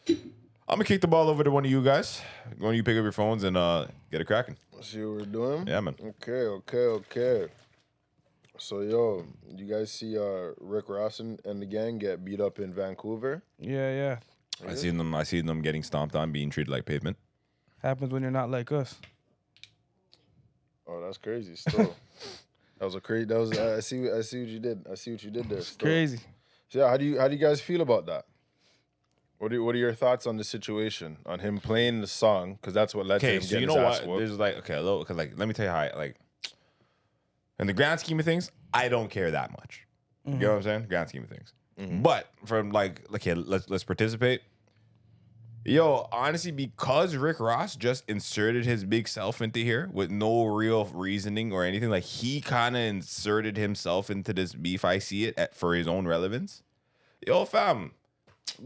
Speaker 1: I'm gonna kick the ball over to one of you guys. One of you pick up your phones and get it cracking.
Speaker 2: See what we're doing?
Speaker 1: Yeah, man.
Speaker 2: Okay. So, yo, you guys see Rick Ross and the gang get beat up in Vancouver?
Speaker 3: Yeah.
Speaker 1: I seen them getting stomped on, being treated like pavement.
Speaker 3: Happens when you're not like us.
Speaker 2: Oh, that's crazy. Still, that was a crazy. That was. I see what you did. I see what you did there. Still.
Speaker 3: Crazy.
Speaker 2: So, yeah, how do you guys feel about that? What are your thoughts on the situation, on him playing the song? Because that's what led to him getting his ass whooped.
Speaker 1: There's like, because like, let me tell you how, in the grand scheme of things, I don't care that much. You know what I'm saying? Grand scheme of things. But from like, okay, let's participate. Yo, honestly, because Rick Ross just inserted his big self into here with no real reasoning or anything, like he kind of inserted himself into this beef. I see it for his own relevance. Yo, fam.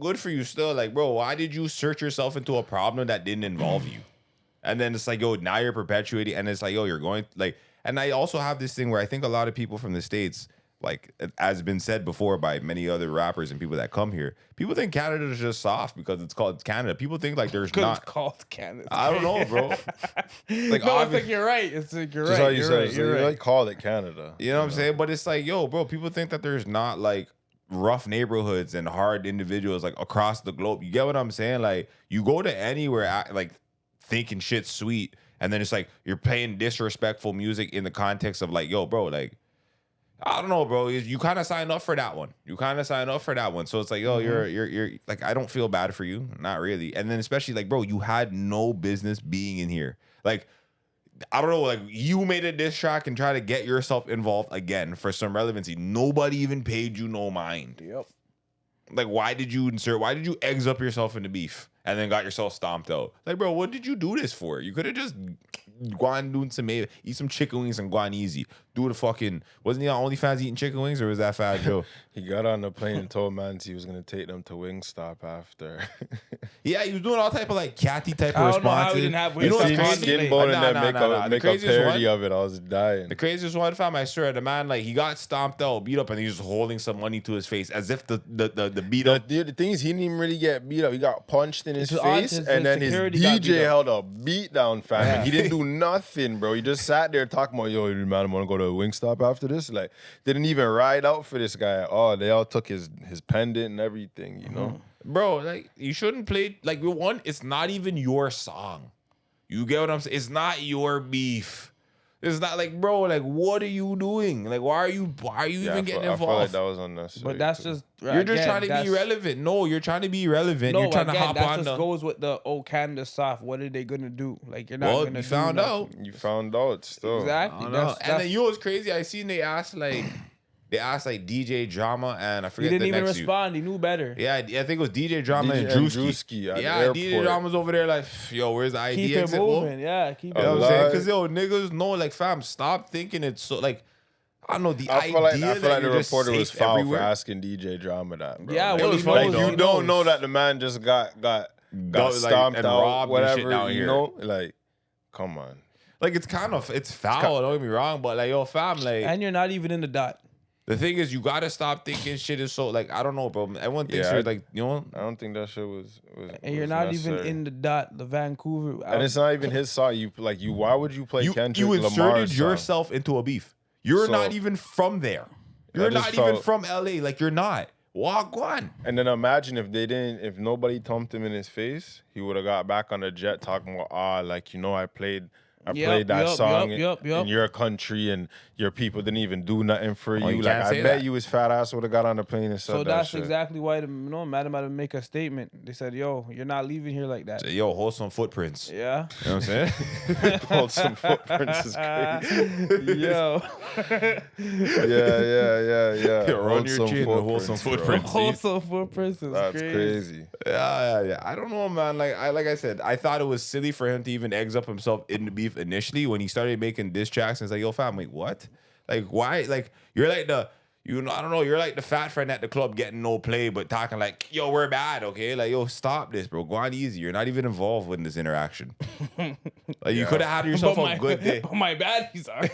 Speaker 1: Good for you still. Like, bro, why did you search yourself into a problem that didn't involve you? And then it's like, yo, now you're perpetuating. And it's like, yo, you're going like, and I also have this thing where I think a lot of people from the States, like, as been said before by many other rappers and people that come here, people think Canada is just soft because it's called Canada. People think like there's not.
Speaker 3: It's called Canada.
Speaker 1: I don't know, bro.
Speaker 3: Like, no, it's like you're right. It's like you're
Speaker 2: just
Speaker 3: right.
Speaker 2: How you said it. You like call it Canada.
Speaker 1: You know what I'm saying? But it's like, yo, bro, people think that there's not like rough neighborhoods and hard individuals like across the globe. You get what I'm saying? Like you go to anywhere like thinking shit's sweet, and then it's like you're playing disrespectful music in the context of like, yo, bro, like I don't know, bro. You kind of signed up for that one. So it's like, yo, you're like, I don't feel bad for you, not really. And then especially like, bro, you had no business being in here. Like, I don't know, like you made a diss track and try to get yourself involved again for some relevancy. Nobody even paid you no mind.
Speaker 3: Yep.
Speaker 1: Like, why did you eggs up yourself into beef? and then got yourself stomped out. Like, bro, what did you do this for? You could have just gone doing some eat some chicken wings and gone easy. Do the fucking wasn't he on OnlyFans eating chicken wings or was that Fat Joe?
Speaker 2: He got on the plane and told mans he was gonna take them to Wingstop after.
Speaker 1: Yeah, he was doing all type of like catty type of responses.
Speaker 3: You know
Speaker 2: what's crazy? Skin bone and then make a parody
Speaker 1: one,
Speaker 2: of it. I was dying.
Speaker 1: The craziest one, fam, I swear, the man like he got stomped out, beat up, and he's just holding some money to his face as if the beat up.
Speaker 2: The thing is, he didn't even really get beat up. He got punched in his face, and then his DJ held a beat down, fam. Yeah. He didn't do nothing, bro. He just sat there talking about, yo, man, I want to go to Wingstop after this. Like, didn't even ride out for this guy at all. They all took his pendant and everything, you know?
Speaker 1: Bro, like, you shouldn't play, like, one, it's not even your song. You get what I'm saying? It's not your beef. It's not like, bro, like, what are you doing? Like, why are you even getting involved? I feel
Speaker 2: like that was unnecessary.
Speaker 3: But that's just
Speaker 1: you're just trying to be relevant. No, you're trying to be relevant. No, you're trying to hop on. That
Speaker 3: just goes with the Candace soft. What are they gonna do? Like, you're not gonna.
Speaker 1: You found out.
Speaker 2: You found out still.
Speaker 3: Exactly.
Speaker 1: And then you know what's crazy? I seen they asked DJ Drama and I forget the next.
Speaker 3: He didn't even respond. He knew better.
Speaker 1: Yeah, I think it was DJ Drama and Drewski.
Speaker 2: Yeah,
Speaker 1: DJ Drama's over there like, yo, where's the ID
Speaker 3: keep
Speaker 1: exit?
Speaker 3: Keep it moving. Yeah, keep it
Speaker 1: moving. You know what I'm saying? Because yo, niggas know, like, fam, stop thinking it's so like. I don't know the idea.
Speaker 2: I feel like the reporter was foul for asking DJ Drama that. Bro.
Speaker 3: Yeah,
Speaker 2: like,
Speaker 3: well,
Speaker 2: it was funny. You don't know that the man just got stomped
Speaker 1: and
Speaker 2: out,
Speaker 1: robbed
Speaker 2: whatever.
Speaker 1: And shit down
Speaker 2: you know, like, come on.
Speaker 1: Like it's foul. Don't get me wrong, but like, yo, fam, like,
Speaker 3: and you're not even in the dot.
Speaker 1: The thing is, you gotta stop thinking shit is so like I don't know, bro. Everyone thinks you're like you know.
Speaker 2: I don't think that shit was.
Speaker 3: And you're not necessary. Even in the dot, the Vancouver.
Speaker 2: And it's not even his song. Why would you play Kendrick
Speaker 1: You
Speaker 2: Lamar's
Speaker 1: inserted
Speaker 2: song?
Speaker 1: yourself into a beef. You're not even from there. You're not even from LA. Like you're not. Walk on.
Speaker 2: And then imagine if nobody thumped him in his face, he would have got back on the jet talking about I played that song in your country and your people didn't even do nothing for you. Like I bet you his fat ass would have got on the plane and said that.
Speaker 3: So that's
Speaker 2: shit.
Speaker 3: exactly why Madam had to make a statement. They said, yo, you're not leaving here like that.
Speaker 1: So, yo, wholesome footprints.
Speaker 3: Yeah.
Speaker 1: You know what I'm saying?
Speaker 2: Wholesome footprints is crazy.
Speaker 3: Yo.
Speaker 2: Yeah.
Speaker 1: Run your chin with wholesome footprints.
Speaker 3: Wholesome footprints is
Speaker 2: That's crazy.
Speaker 1: Yeah. I don't know, man. Like I said, I thought it was silly for him to even eggs up himself in the beef initially when he started making diss tracks. And it's like, yo, fam, wait, what? Like, why? Like, you're like I don't know, you're like the fat friend at the club getting no play, but talking like, yo, we're bad, okay? Like, yo, stop this, bro. Go on easy. You're not even involved in this interaction. Like, you could have had yourself a good day.
Speaker 3: But my baddies are.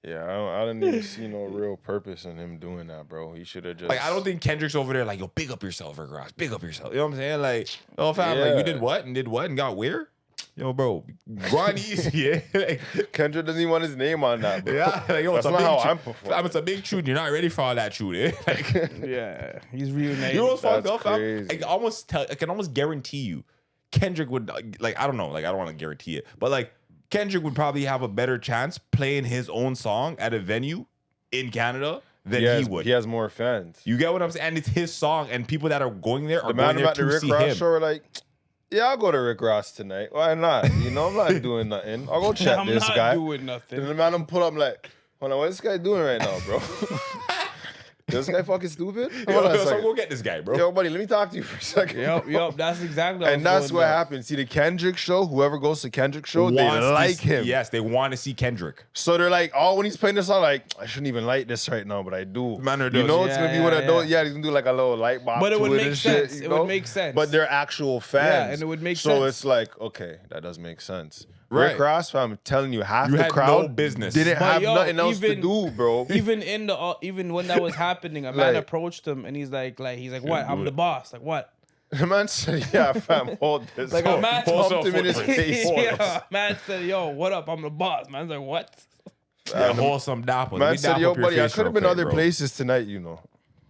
Speaker 2: I didn't even see no real purpose in him doing that, bro. He should have just...
Speaker 1: Like, I don't think Kendrick's over there like, yo, big up yourself, Rick Ross. Big up yourself. You know what I'm saying? Like, oh, fam, like, you did what and got where? Yo, bro, go on easy, yeah. Like,
Speaker 2: Kendrick doesn't even want his name on that, bro.
Speaker 1: Yeah, like, yo,
Speaker 2: that's not how I'm performing.
Speaker 1: It's a big shoot. You're not ready for all that shoot, eh? Like,
Speaker 3: yeah, he's reunited.
Speaker 1: You know what's fucked up?
Speaker 2: Crazy.
Speaker 1: I can almost guarantee you, Kendrick would like. I don't know. Like, I don't want to guarantee it, but like, Kendrick would probably have a better chance playing his own song at a venue in Canada than he would.
Speaker 2: He has more fans.
Speaker 1: You get what I'm saying? And it's his song, and people that are going there are
Speaker 2: going
Speaker 1: there to see him. The Rick Ross
Speaker 2: show are like, yeah, I'll go to Rick Ross tonight. Why not? You know, I'm not doing nothing. I'll go check this guy.
Speaker 3: I'm not doing nothing.
Speaker 2: And the man pull up like, hold on, what's this guy doing right now, bro? This guy fucking stupid?
Speaker 1: So go get this guy, bro.
Speaker 2: Yo, buddy, let me talk to you for a second.
Speaker 3: Yep, that's exactly
Speaker 2: and that's what happens. See, the Kendrick show, whoever goes to Kendrick show, they like him.
Speaker 1: Yes, they want to see Kendrick.
Speaker 2: So they're like, when he's playing this song, like, I shouldn't even like this right now, but I do.
Speaker 1: Manner
Speaker 2: you know, it's going to be one of those. Yeah, he's going to do like a little light box.
Speaker 3: But it would make sense.
Speaker 2: Shit,
Speaker 3: it would make sense.
Speaker 2: But they're actual fans.
Speaker 3: Yeah, and it would make sense.
Speaker 2: So it's like, okay, that does make sense.
Speaker 1: Right.
Speaker 2: Rick Ross, I'm telling you, half
Speaker 1: you
Speaker 2: the
Speaker 1: had
Speaker 2: crowd
Speaker 1: no business.
Speaker 2: didn't have nothing else to do, bro.
Speaker 3: Even when that was happening, a man approached him and he's like, what? I'm the boss. Like, what?
Speaker 2: The man said, yeah, fam, hold this.
Speaker 3: Like a man
Speaker 2: thumped him in his face.
Speaker 3: Yeah, man said, yo, what up? I'm the boss. Man's like, what?
Speaker 1: Wholesome dapper.
Speaker 2: Man said, yo, buddy, I could have been other places tonight, you know.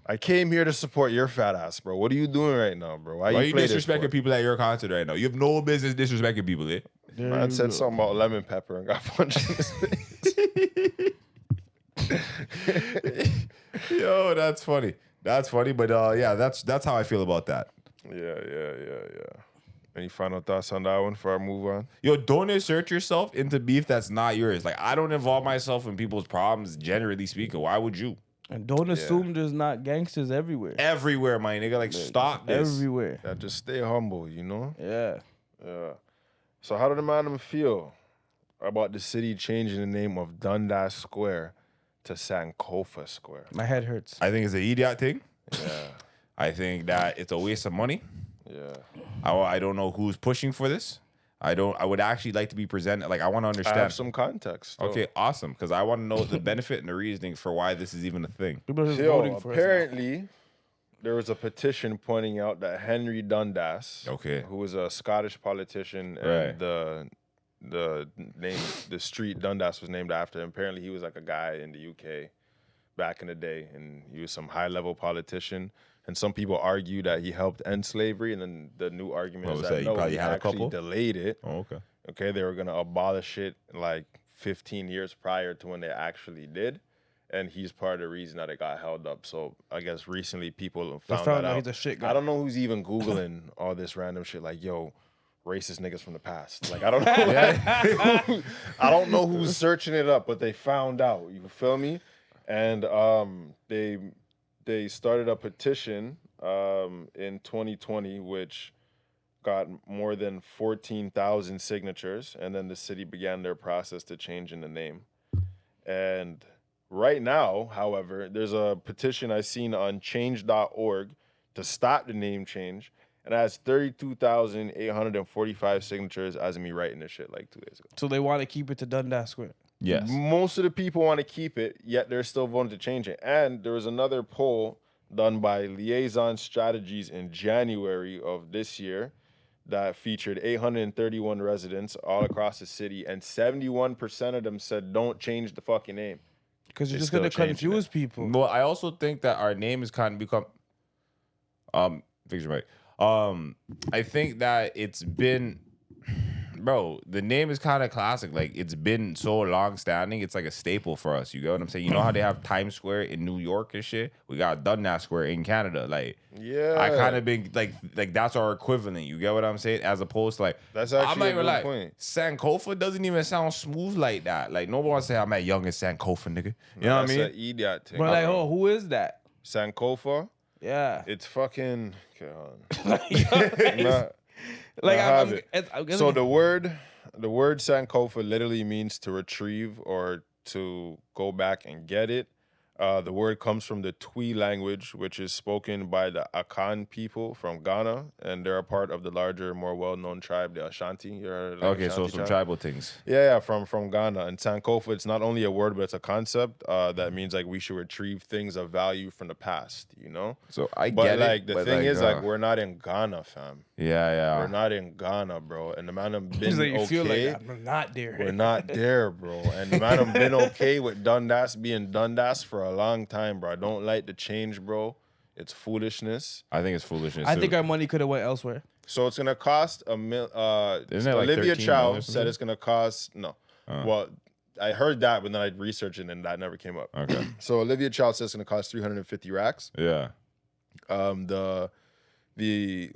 Speaker 2: I came here to support your fat ass, bro. What are you doing right now, bro?
Speaker 1: Why are you disrespecting people at your concert right now? You have no business disrespecting people, eh?
Speaker 2: Man said something about lemon pepper and got punched in his face.
Speaker 1: Yo, that's funny. That's funny, but yeah, that's how I feel about that.
Speaker 2: Yeah. Any final thoughts on that one before I move on?
Speaker 1: Yo, don't insert yourself into beef that's not yours. Like, I don't involve myself in people's problems, generally speaking. Why would you?
Speaker 3: And don't assume there's not gangsters everywhere.
Speaker 1: Everywhere, my nigga. Like, stop this.
Speaker 3: Everywhere.
Speaker 2: Yeah, just stay humble, you know?
Speaker 3: Yeah.
Speaker 2: Yeah. So how did the man feel about the city changing the name of Dundas Square to Sankofa Square?
Speaker 3: My head hurts.
Speaker 1: I think it's an idiot thing.
Speaker 2: Yeah.
Speaker 1: I think that it's a waste of money.
Speaker 2: Yeah.
Speaker 1: I don't know who's pushing for this. I would actually like to be presented. Like, I want to understand.
Speaker 2: I have some context. Though.
Speaker 1: Okay, awesome. Because I want to know the benefit and the reasoning for why this is even a thing.
Speaker 3: People are just voting for
Speaker 2: apparently, there was a petition pointing out that Henry Dundas, who was a Scottish politician, and the street Dundas was named after him. Apparently, he was like a guy in the UK back in the day, and he was some high-level politician. And some people argue that he helped end slavery, and then the new argument is that no, he actually delayed it.
Speaker 1: Oh, okay.
Speaker 2: Okay, they were going to abolish it like 15 years prior to when they actually did. And he's part of the reason that it got held up. So I guess recently people found that out.
Speaker 3: He's a shit guy.
Speaker 2: I don't know who's even Googling all this random shit like, yo, racist niggas from the past. Like, I don't know. I don't know who's searching it up, but they found out. You feel me? And they started a petition in 2020, which got more than 14,000 signatures, and then the city began their process to change in the name. And right now, however, there's a petition I seen on change.org to stop the name change, and it has 32,845 signatures as of me writing this shit like 2 days ago.
Speaker 3: So they want to keep it to Dundas Square.
Speaker 1: Yes.
Speaker 2: Most of the people want to keep it, yet they're still voting to change it. And there was another poll done by Liaison Strategies in January of this year that featured 831 residents all across the city, and 71% of them said don't change the fucking name.
Speaker 3: Because you're just going to confuse people.
Speaker 1: Well, I also think that our name has kind of become... Victor, right. I think that it's been... Bro, the name is kind of classic. Like, it's been so long-standing. It's like a staple for us. You get what I'm saying? You know how they have Times Square in New York and shit? We got Dundas Square in Canada. Like,
Speaker 2: yeah,
Speaker 1: I kind of been like that's our equivalent. You get what I'm saying? As opposed to like,
Speaker 2: that's actually a good point.
Speaker 1: Sankofa doesn't even sound smooth like that. Like, nobody wants to say I'm at young and Sankofa, nigga. You know what I mean?
Speaker 2: That's an idiot thing.
Speaker 3: But like, oh, who is that?
Speaker 2: Sankofa?
Speaker 3: Yeah.
Speaker 2: It's fucking. Okay, so the word Sankofa literally means to retrieve or to go back and get it. The word comes from the Twi language, which is spoken by the Akan people from Ghana, and they're a part of the larger, more well-known tribe, the Ashanti. You heard of the
Speaker 1: okay,
Speaker 2: Ashanti
Speaker 1: so some tribal things.
Speaker 2: Yeah, from Ghana. And Sankofa, it's not only a word, but it's a concept that means like we should retrieve things of value from the past, you know?
Speaker 1: So I
Speaker 2: but
Speaker 1: get
Speaker 2: like,
Speaker 1: it.
Speaker 2: The thing is, like, we're not in Ghana, fam.
Speaker 1: Yeah.
Speaker 2: We're not in Ghana, bro. And the man have been
Speaker 3: like, you
Speaker 2: okay.
Speaker 3: feel like I'm not there.
Speaker 2: We're not there, bro. And the man have been okay with Dundas being Dundas for a long time, bro. I don't like the change, bro. It's foolishness.
Speaker 1: I think it's foolishness.
Speaker 3: I think our money could have went elsewhere.
Speaker 2: So it's gonna cost
Speaker 1: Isn't it like
Speaker 2: Olivia
Speaker 1: 13
Speaker 2: Chow
Speaker 1: million or
Speaker 2: said it's gonna cost well, I heard that, but then I researched it and that never came up.
Speaker 1: Okay.
Speaker 2: So Olivia Chow says it's gonna cost 350 racks.
Speaker 1: Yeah.
Speaker 2: The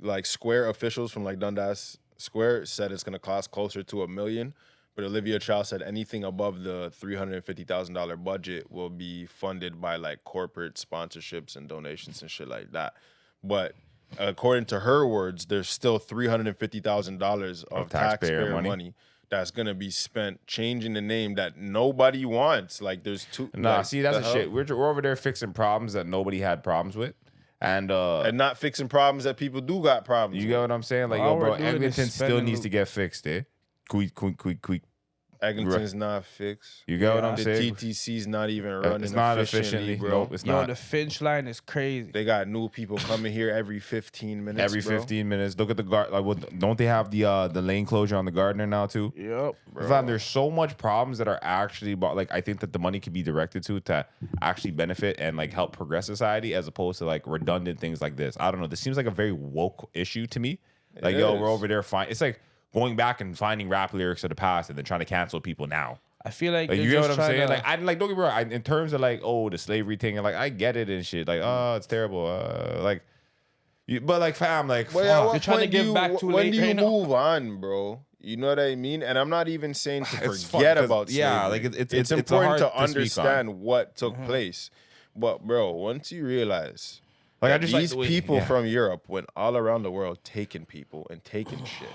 Speaker 2: like Square officials from like Dundas Square said it's gonna cost closer to $1 million. But Olivia Chow said anything above the $350,000 budget will be funded by like corporate sponsorships and donations and shit like that. But according to her words, there's still $350,000 of taxpayer money that's gonna be spent changing the name that nobody wants. Like, there's two.
Speaker 1: Nah,
Speaker 2: like,
Speaker 1: see, that's the shit. We're over there fixing problems that nobody had problems with. And
Speaker 2: not fixing problems that people do got problems.
Speaker 1: You get what I'm saying? Like, yo, bro, Eglinton still needs to get fixed, eh? Quick.
Speaker 2: Eglinton's not fixed.
Speaker 1: You get what I'm saying?
Speaker 2: The TTC's not even running
Speaker 1: it's not
Speaker 2: efficiently, bro.
Speaker 1: Nope, it's not.
Speaker 3: The Finch line is crazy.
Speaker 2: They got new people coming here every 15 minutes.
Speaker 1: Every 15 minutes. Look at the guard. Like, don't they have the lane closure on the Gardner now too?
Speaker 3: Yep.
Speaker 1: Bro. There's so much problems that are actually like, I think that the money could be directed to actually benefit and like help progress society, as opposed to like redundant things like this. I don't know. This seems like a very woke issue to me. Like, yo, we're over there fine. It's like going back and finding rap lyrics of the past and then trying to cancel people now.
Speaker 3: I feel like
Speaker 1: you get what I'm saying? Like, I like, don't get me wrong. In terms of like, oh, the slavery thing, and like, I get it and shit. Like, oh, it's terrible. But like, fam, like,
Speaker 3: you're trying to give back too late.
Speaker 2: When do you move on, bro? You know what I mean? And I'm not even saying to forget about slavery.
Speaker 1: Yeah, like it's
Speaker 2: important
Speaker 1: hard
Speaker 2: to understand what took place. But bro, once you realize
Speaker 1: Like, I
Speaker 2: that
Speaker 1: just like
Speaker 2: these
Speaker 1: the way-
Speaker 2: people
Speaker 1: yeah.
Speaker 2: from Europe went all around the world taking people and taking shit.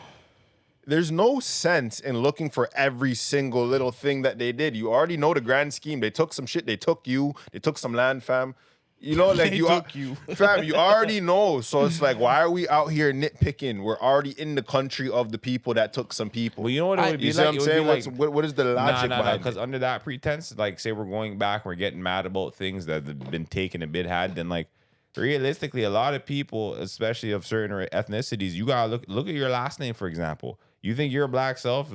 Speaker 2: There's no sense in looking for every single little thing that they did. You already know the grand scheme. They took some shit. They took you. They took some land, fam. You know, like
Speaker 3: They
Speaker 2: you,
Speaker 3: took you.
Speaker 2: fam. You already know. So it's like, why are we out here nitpicking? We're already in the country of the people that took some people.
Speaker 1: Well, you know what it would be
Speaker 2: You see
Speaker 1: like?
Speaker 2: what I'm
Speaker 1: It would be
Speaker 2: saying?
Speaker 1: like,
Speaker 2: What is the logic behind
Speaker 1: because
Speaker 2: it?
Speaker 1: under that pretense, like, say we're going back, we're getting mad about things that have been taken and been had, then like realistically, a lot of people, especially of certain ethnicities, you gotta look at your last name, for example. You think your black self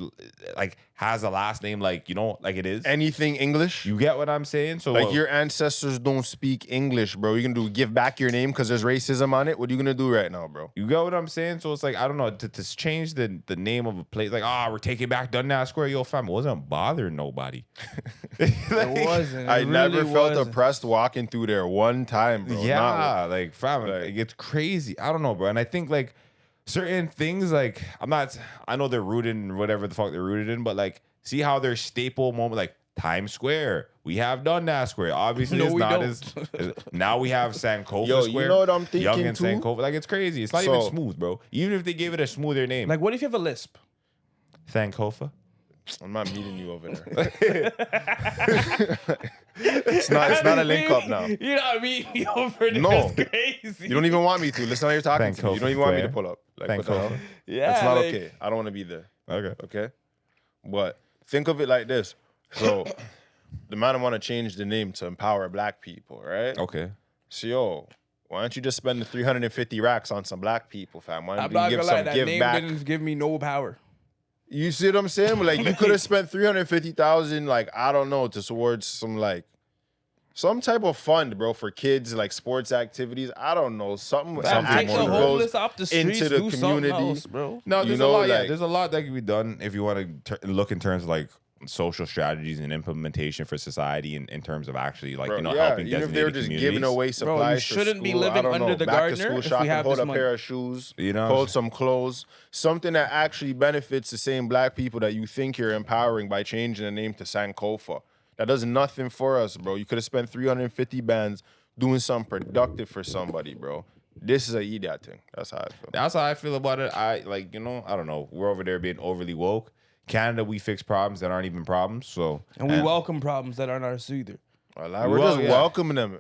Speaker 1: like has a last name like, you know, like it is?
Speaker 2: Anything English?
Speaker 1: You get what I'm saying? So
Speaker 2: Like your ancestors don't speak English, bro. You gonna give back your name because there's racism on it? What are you gonna do right now, bro?
Speaker 1: you get what I'm saying? So it's like, I don't know, to change the name of a place, like, we're taking back Dundas Square. Yo, fam, it wasn't bothering nobody.
Speaker 3: It wasn't.
Speaker 2: I
Speaker 3: It
Speaker 2: never
Speaker 3: really
Speaker 2: felt
Speaker 3: wasn't.
Speaker 2: oppressed walking through there one time, bro.
Speaker 1: Yeah, like, fam,
Speaker 2: Like-
Speaker 1: it gets crazy. I don't know, bro. And I think like certain things, like, I know they're rooted in whatever the fuck they're rooted in, but like, see how their staple moment, like Times Square, we have Dundas Square. Obviously,
Speaker 3: No,
Speaker 1: it's
Speaker 3: we
Speaker 1: not
Speaker 3: don't.
Speaker 1: as now we have Sankofa
Speaker 2: Yo,
Speaker 1: Square.
Speaker 2: you know what I'm thinking
Speaker 1: Young and
Speaker 2: too?
Speaker 1: Sankofa, like, it's crazy. It's not even
Speaker 2: So-
Speaker 1: smooth, bro. Even if they gave it a smoother name,
Speaker 3: Like, what if you have a lisp?
Speaker 1: Sankofa.
Speaker 2: I'm not meeting you over there. It's not a link up now.
Speaker 3: You know what I mean? Over there
Speaker 2: No.
Speaker 3: is crazy.
Speaker 2: You don't even want me to. Listen how you're talking to me. You don't even want me to
Speaker 1: Sankofa
Speaker 2: pull up. Like,
Speaker 1: Square.
Speaker 2: what the hell?
Speaker 1: Sankofa.
Speaker 3: Yeah,
Speaker 2: That's not
Speaker 3: like-
Speaker 2: okay. I don't want to be there.
Speaker 1: Okay.
Speaker 2: Okay? But think of it like this. So the man want to change the name to empower black people, right?
Speaker 1: Okay.
Speaker 2: So yo, why don't you just spend the 350 racks on some black people, fam? Why
Speaker 3: I'm
Speaker 2: don't
Speaker 3: not
Speaker 2: you give
Speaker 3: gonna lie,
Speaker 2: some
Speaker 3: that
Speaker 2: give
Speaker 3: name
Speaker 2: back?
Speaker 3: didn't give me no power.
Speaker 2: You see what I'm saying? But, like, you could have spent 350,000, like, I don't know, towards some type of fund, bro, for kids, like sports activities. I don't know, something
Speaker 1: Something
Speaker 2: that
Speaker 3: Take the
Speaker 1: more
Speaker 2: actually
Speaker 1: goes
Speaker 3: homeless off the streets,
Speaker 2: into the
Speaker 3: do something
Speaker 2: community.
Speaker 3: else, bro.
Speaker 1: No,
Speaker 2: You
Speaker 1: there's
Speaker 2: know,
Speaker 1: a lot. Yeah,
Speaker 2: like-
Speaker 1: there's a lot that can be done if you want to look in terms of like social strategies and implementation for society in terms of actually like,
Speaker 2: Bro,
Speaker 1: you know,
Speaker 2: yeah,
Speaker 1: helping
Speaker 2: even if they were
Speaker 1: designated
Speaker 2: just giving
Speaker 1: communities.
Speaker 2: away supplies,
Speaker 3: you shouldn't
Speaker 2: for
Speaker 3: be
Speaker 2: school,
Speaker 3: living
Speaker 2: I don't
Speaker 3: under
Speaker 2: know,
Speaker 3: the
Speaker 2: back to
Speaker 3: gardener
Speaker 2: school
Speaker 3: if we
Speaker 2: shopping,
Speaker 3: have
Speaker 2: hold
Speaker 3: this
Speaker 2: a
Speaker 3: money.
Speaker 2: pair of shoes,
Speaker 1: You know?
Speaker 2: hold some clothes, something that actually benefits the same black people that you think you're empowering by changing the name to Sankofa. That does nothing for us, bro. You could have spent 350 bands doing something productive for somebody, bro. This is a eat that thing. That's how I feel.
Speaker 1: That's how I feel about it. I like, you know, I don't know. We're over there being overly woke. Canada, we fix problems that aren't even problems. So
Speaker 3: And we welcome problems that aren't ours either.
Speaker 2: Well, we're just welcoming them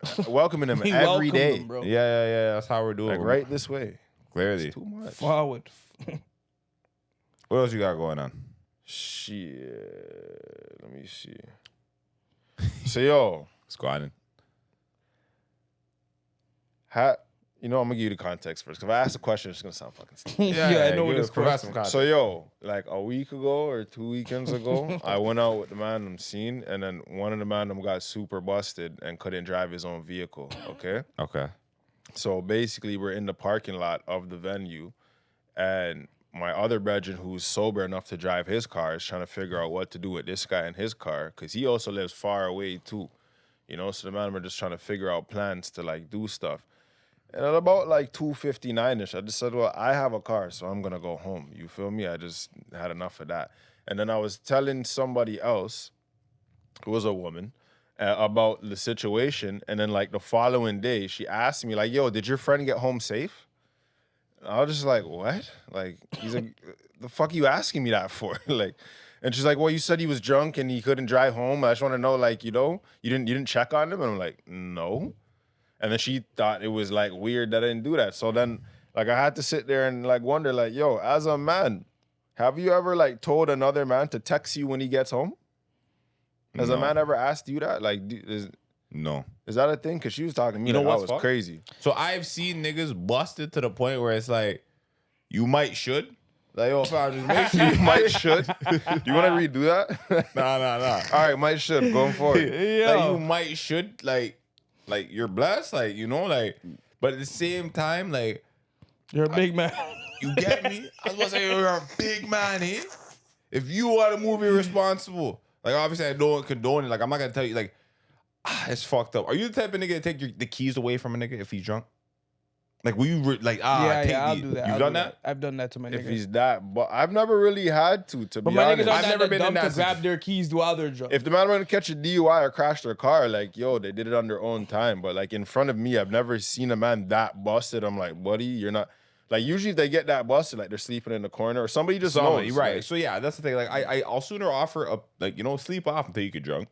Speaker 3: We
Speaker 2: every
Speaker 3: welcome
Speaker 2: day.
Speaker 3: them, bro.
Speaker 1: Yeah. That's how we're doing.
Speaker 2: Like
Speaker 1: We're-
Speaker 2: right this way.
Speaker 1: Clearly.
Speaker 2: Too much.
Speaker 3: Forward.
Speaker 1: What else you got going on?
Speaker 2: Shit. Let me see. So yo,
Speaker 1: Squatting.
Speaker 2: you know, I'm gonna give you the context first. Because if I ask the question, it's gonna sound fucking stupid.
Speaker 3: I know what this
Speaker 1: provide
Speaker 3: question.
Speaker 1: some context.
Speaker 2: So yo, like a week ago or 2 weekends ago, I went out with the man I'm seen, and then one of the man them got super busted and couldn't drive his own vehicle. Okay.
Speaker 1: Okay.
Speaker 2: So basically, we're in the parking lot of the venue, and my other brethren, who's sober enough to drive his car, is trying to figure out what to do with this guy in his car, because he also lives far away too. You know, so the man were just trying to figure out plans to like do stuff. And at about like 2:59ish, I just said, well, I have a car, so I'm gonna go home. You feel me? I just had enough of that. And then I was telling somebody else, who was a woman, about the situation. And then like the following day, she asked me like, yo, did your friend get home safe? And I was just like, what? Like, he's like, the fuck you asking me that for? Like, and she's like, well, you said he was drunk and he couldn't drive home. I just want to know, like, you know, you didn't check on him? And I'm like, no. And then she thought it was like weird that I didn't do that. So then like I had to sit there and like wonder, like, yo, as a man, have you ever like told another man to text you when he gets home? Has a
Speaker 1: No.
Speaker 2: man ever asked you that? Like,
Speaker 1: No.
Speaker 2: is that a thing? Because she was talking to me
Speaker 1: You know
Speaker 2: like I
Speaker 1: what's
Speaker 2: was
Speaker 1: fucked?
Speaker 2: crazy.
Speaker 1: So I've seen niggas busted to the point where it's like, you might should. Like, yo, fam, just make sure
Speaker 2: You might should. You want to redo that?
Speaker 1: Nah.
Speaker 2: All right, might should. Going forward.
Speaker 1: Like, you might should, like you're blessed, like, you know, like, but at the same time, like,
Speaker 3: You're a big man.
Speaker 1: you get me? I was gonna say you're a big man here. If you want to move irresponsible, like, obviously I don't condone it. Like, I'm not gonna tell you, like, it's fucked up. Are you the type of nigga to take the keys away from a nigga if he's drunk? Like, will you
Speaker 3: I'll do that.
Speaker 1: You've done that?
Speaker 3: I've done that to my niggas.
Speaker 2: If he's that, but I've never really had to
Speaker 3: but
Speaker 2: be
Speaker 3: my
Speaker 2: honest.
Speaker 3: niggas aren't
Speaker 1: I've never been in
Speaker 3: dumb
Speaker 1: that
Speaker 3: to grab their keys while they're drunk.
Speaker 2: If the man want to catch a DUI or crash their car, like, yo, they did it on their own time. But like in front of me, I've never seen a man that busted. I'm like, buddy, you're not. Like usually if they get that busted, like they're sleeping in the corner or somebody just knows.
Speaker 1: Right.
Speaker 2: Like,
Speaker 1: So yeah, that's the thing. Like I'll sooner offer a sleep off until you get drunk.